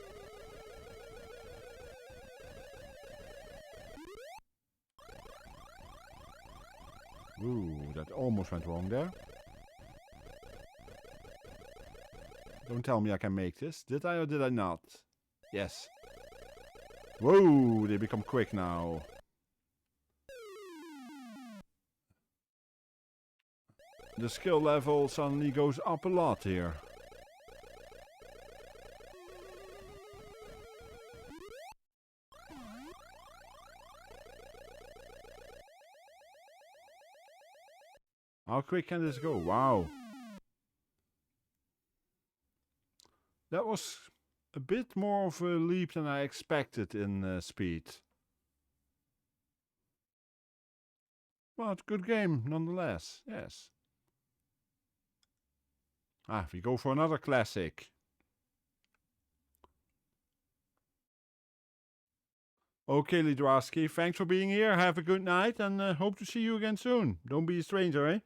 Ooh, that almost went wrong there. Don't tell me I can make this. Did I or did I not? Yes. Whoa, they become quick now. The skill level suddenly goes up a lot here. How quick can this go? Wow. That was a bit more of a leap than I expected in speed. But good game nonetheless, yes. Ah, we go for another classic. Okay, Lidrasky, thanks for being here. Have a good night and hope to see you again soon. Don't be a stranger, eh?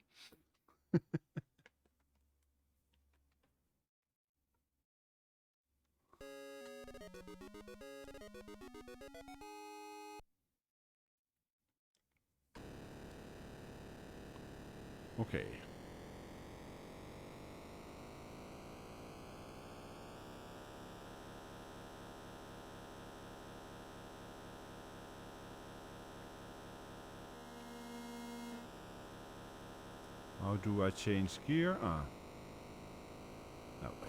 Okay. How do I change gear? Ah. That way.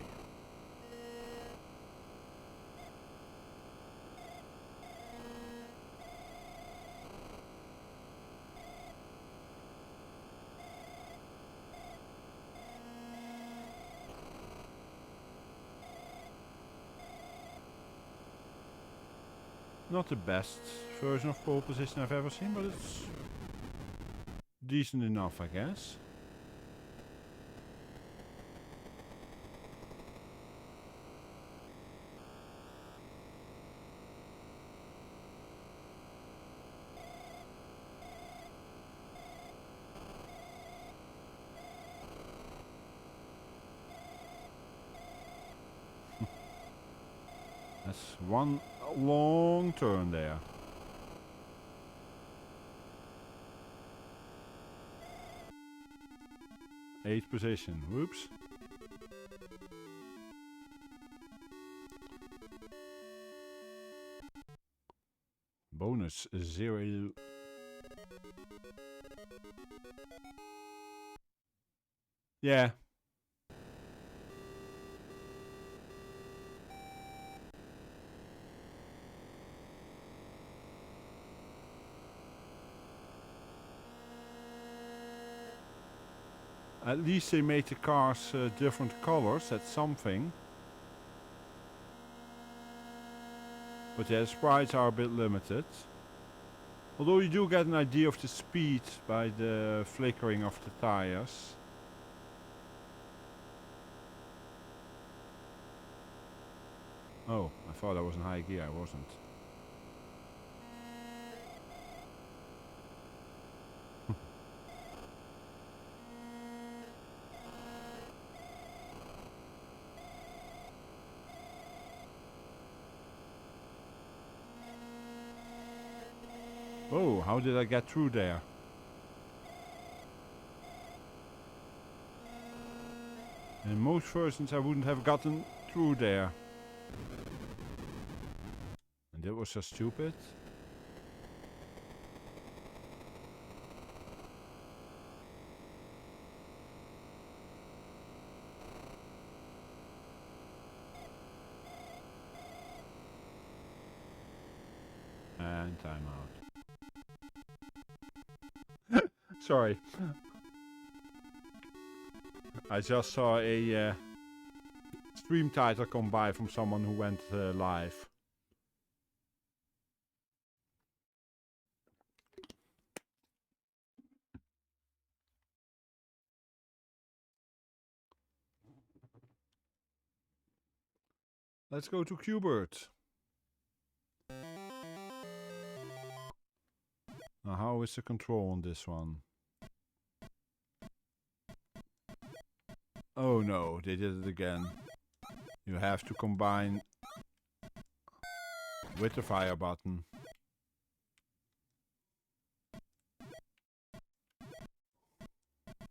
Not the best version of pole position I've ever seen, but it's decent enough, I guess. That's one long turn there. Eighth position. Whoops. Bonus 0. Yeah. At least they made the cars different colors, that's something. But yeah, the sprites are a bit limited. Although you do get an idea of the speed by the flickering of the tires. Oh, I thought I was in high gear, I wasn't. Oh, how did I get through there? In most versions I wouldn't have gotten through there. And that was so stupid. And time out. Sorry. I just saw a stream title come by from someone who went live. Let's go to Q-bert. Now how is the control on this one? Oh no, they did it again. You have to combine with the fire button.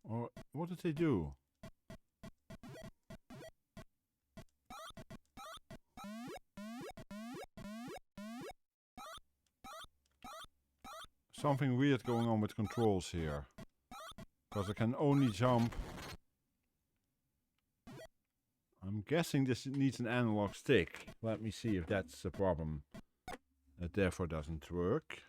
Or what did they do? Something weird going on with controls here. Because I can only jump. I'm guessing this needs an analog stick. Let me see if that's a problem. That therefore doesn't work.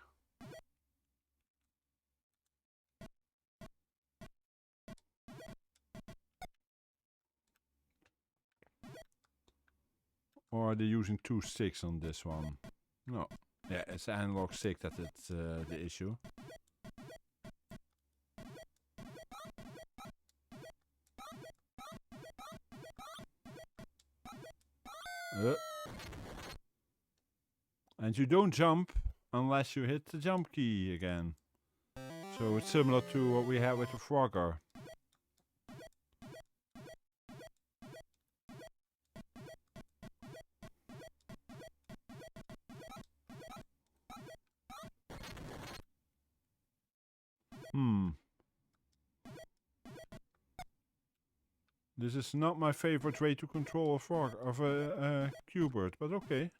Or are they using two sticks on this one? No. Yeah, it's the analog stick that it's the issue. And you don't jump unless you hit the jump key again. So it's similar to what we had with the Frogger. This is not my favorite way to control a frog of a Q-bert, but okay.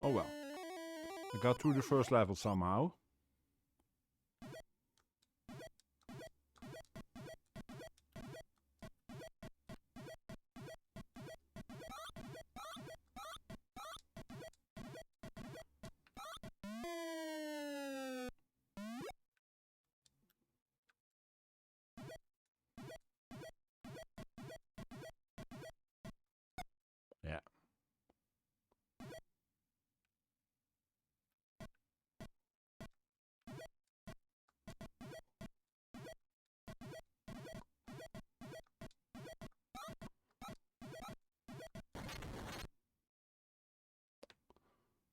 Oh well. I got through the first level somehow. Yeah.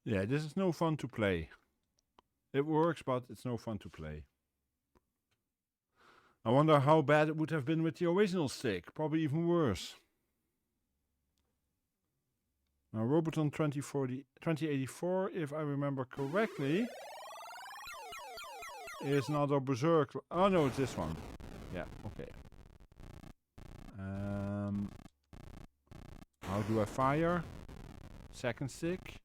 Yeah, this is no fun to play. It works, but it's no fun to play. I wonder how bad it would have been with the original stick. Probably even worse. Now, Robotron 2084, if I remember correctly, is another Berserk. Oh no, it's this one. Yeah, okay. How do I fire? Second stick.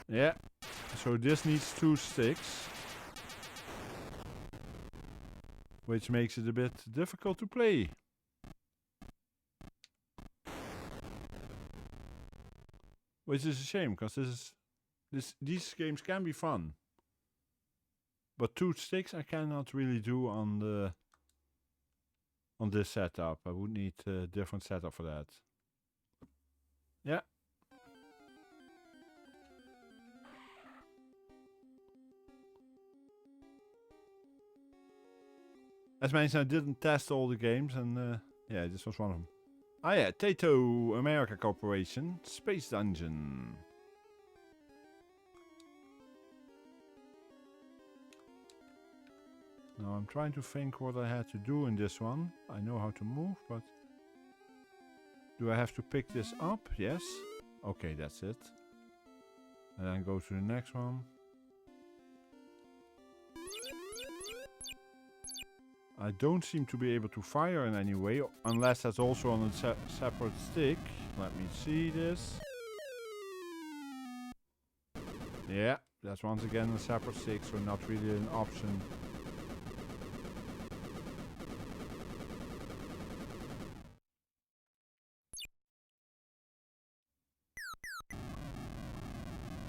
Yeah. So this needs 2 sticks. Which makes it a bit difficult to play. Which is a shame, because these games can be fun. But 2 sticks I cannot really do on this setup. I would need a different setup for that. Yeah. As mentioned, I didn't test all the games, and yeah, this was one of them. Ah yeah, Taito America Corporation, Space Dungeon. Now I'm trying to think what I had to do in this one. I know how to move, but... Do I have to pick this up? Yes. Okay, that's it. And then go to the next one. I don't seem to be able to fire in any way, unless that's also on a separate stick. Let me see this. Yeah, that's once again a separate stick, so not really an option.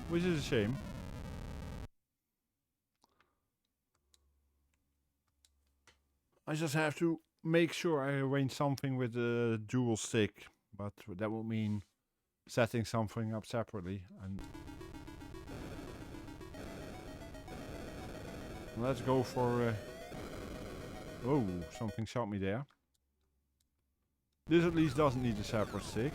Which is a shame. I just have to make sure I arrange something with the dual stick, but that will mean setting something up separately. And let's go for... oh, something shot me there. This at least doesn't need a separate stick.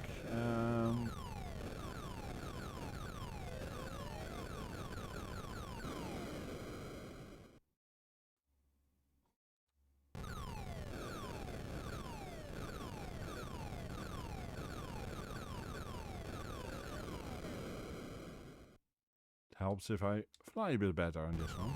Helps if I fly a bit better on this one.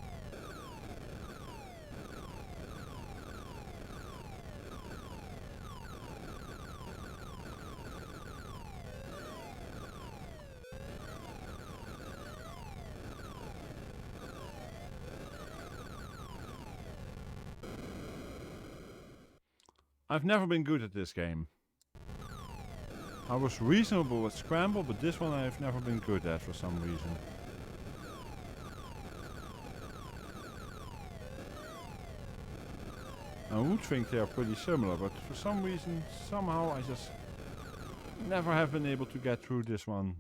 I've never been good at this game. I was reasonable with Scramble, but this one I've never been good at for some reason. I would think they are pretty similar, but for some reason, somehow I just never have been able to get through this one.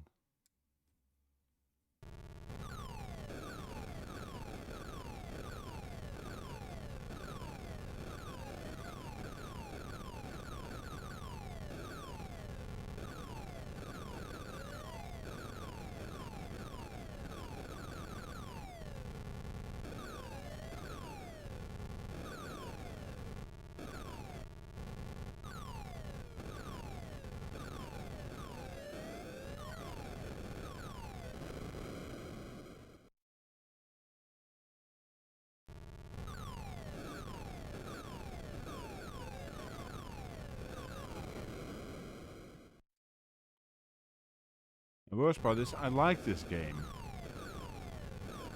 The worst part is I like this game.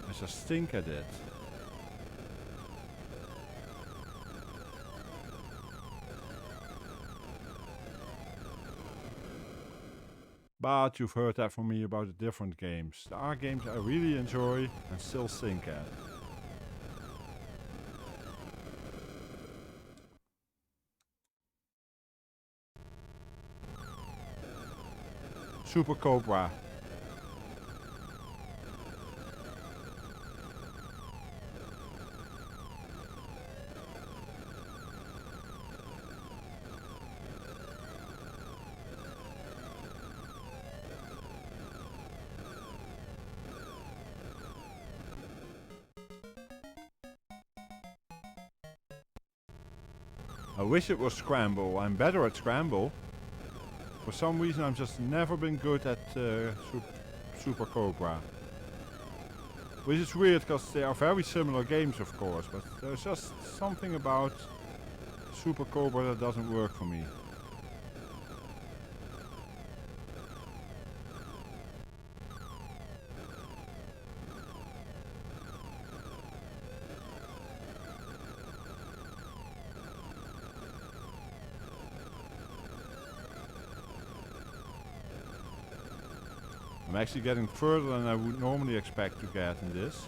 I just stink at it. But you've heard that from me about the different games. There are games I really enjoy and still stink at. Super Cobra. I wish it was Scramble. I'm better at Scramble. For some reason I've just never been good at Super Cobra. Which is weird because they are very similar games, of course, but there's just something about Super Cobra that doesn't work for me. I'm actually getting further than I would normally expect to get in this.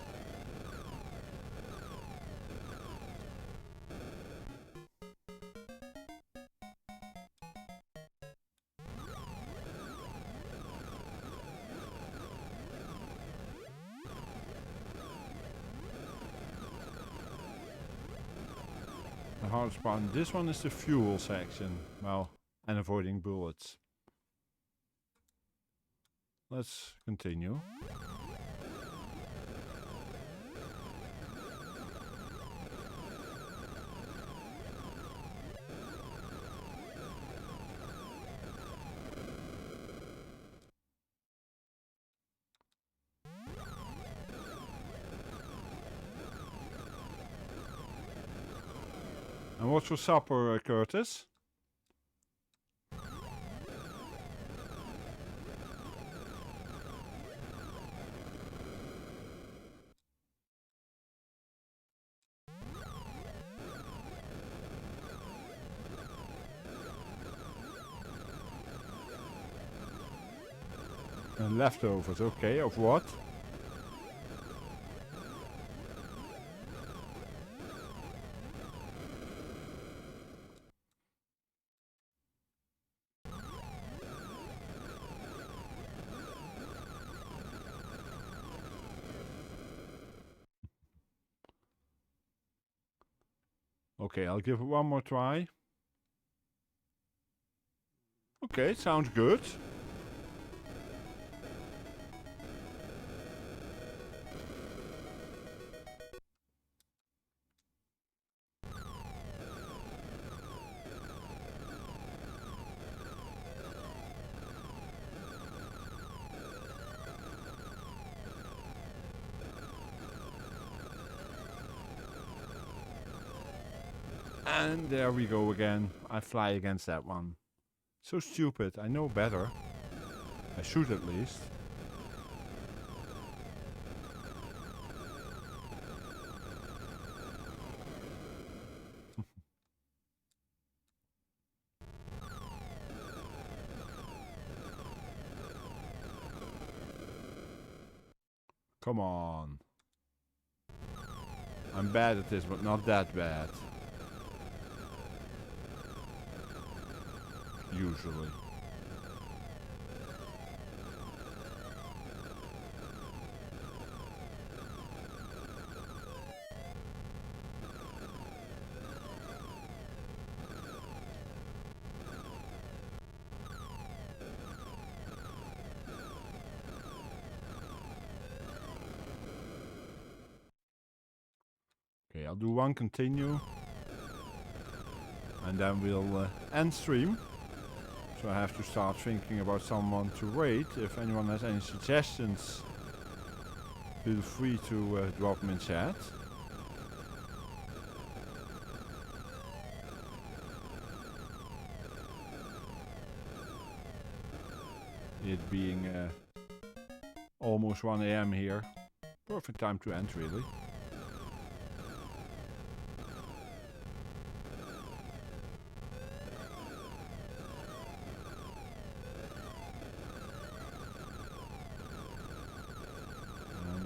The hardest part in this one is the fuel section. Well, and avoiding bullets. Let's continue. And what's for supper, Curtis? And leftovers, okay, of what? Okay, I'll give it one more try. Okay, sounds good. And there we go again. I fly against that one. So stupid. I know better. I should at least. Come on. I'm bad at this, but not that bad. Usually. Okay, I'll do one continue. And then we'll end stream. So I have to start thinking about someone to rate. If anyone has any suggestions, feel free to drop them in chat. It being almost 1 AM here. Perfect time to end, really.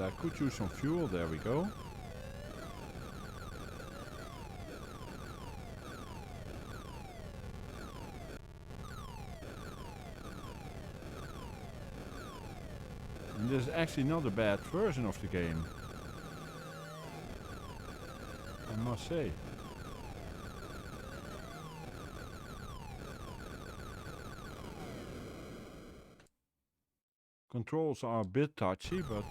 I could use some fuel, there we go. And this is actually not a bad version of the game, I must say. Controls are a bit touchy, but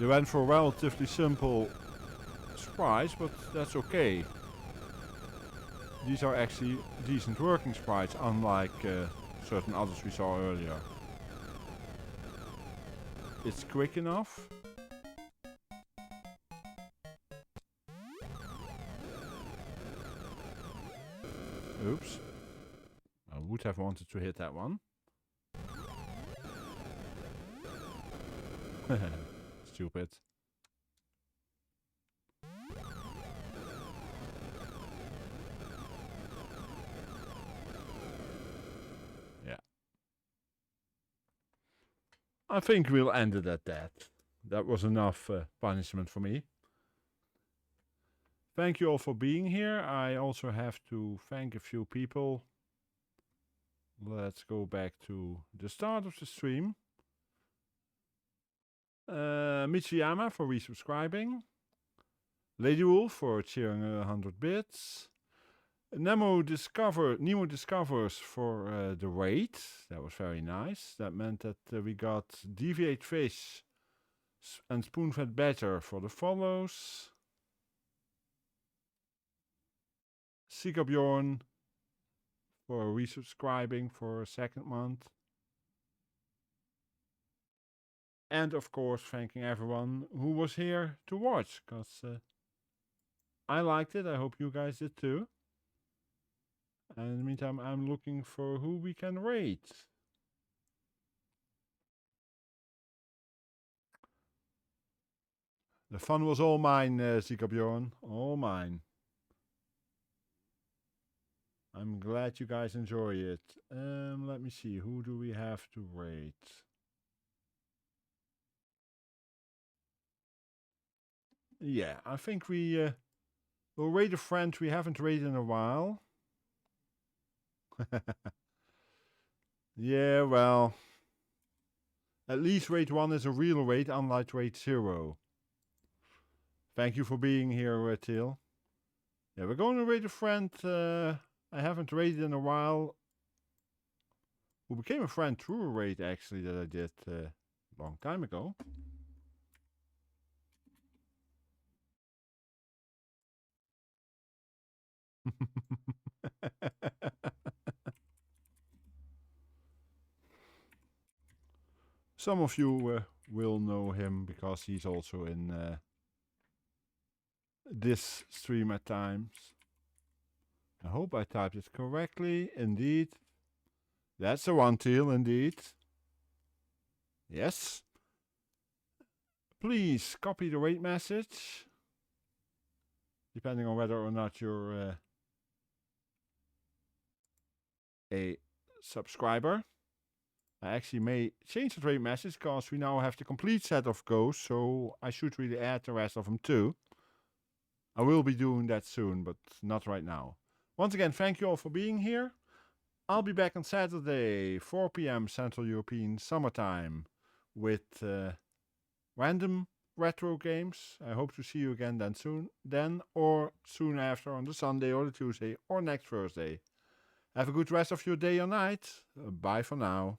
They went for relatively simple sprites, but that's okay. These are actually decent working sprites, unlike certain others we saw earlier. It's quick enough. Oops. I would have wanted to hit that one. Stupid. Yeah. I think we'll end it at that. That was enough punishment for me. Thank you all for being here. I also have to thank a few people. Let's go back to the start of the stream. Michiyama for resubscribing. Lady Wolf for cheering 100 bits. Nemo Discovers for the raid. That was very nice. That meant that we got Deviate Fish and Spoonfed Badger for the follows. Sigabjorn for resubscribing for a second month. And of course, thanking everyone who was here to watch, because I liked it. I hope you guys did too. And in the meantime, I'm looking for who we can raid. The fun was all mine, Zikabjorn. All mine. I'm glad you guys enjoy it. Let me see. Who do we have to raid? Yeah, I think we will raid a friend we haven't raided in a while. Yeah, well, at least raid 1 is a real raid, unlike raid 0. Thank you for being here, Teal. Yeah, we're going to raid a friend I haven't raided in a while, who became a friend through a raid actually that I did a long time ago. Some of you will know him because he's also in this stream at times. I hope I typed it correctly. Indeed. That's the one, Teal, indeed. Yes. Please copy the raid message. Depending on whether or not you're a subscriber. I actually may change the raid message because we now have the complete set of ghosts, so I should really add the rest of them too. I will be doing that soon, but not right now. Once again, thank you all for being here. I'll be back on Saturday, 4 p.m. Central European Summertime, with random retro games. I hope to see you again then or soon after on the Sunday or the Tuesday or next Thursday. Have a good rest of your day or night. Bye for now.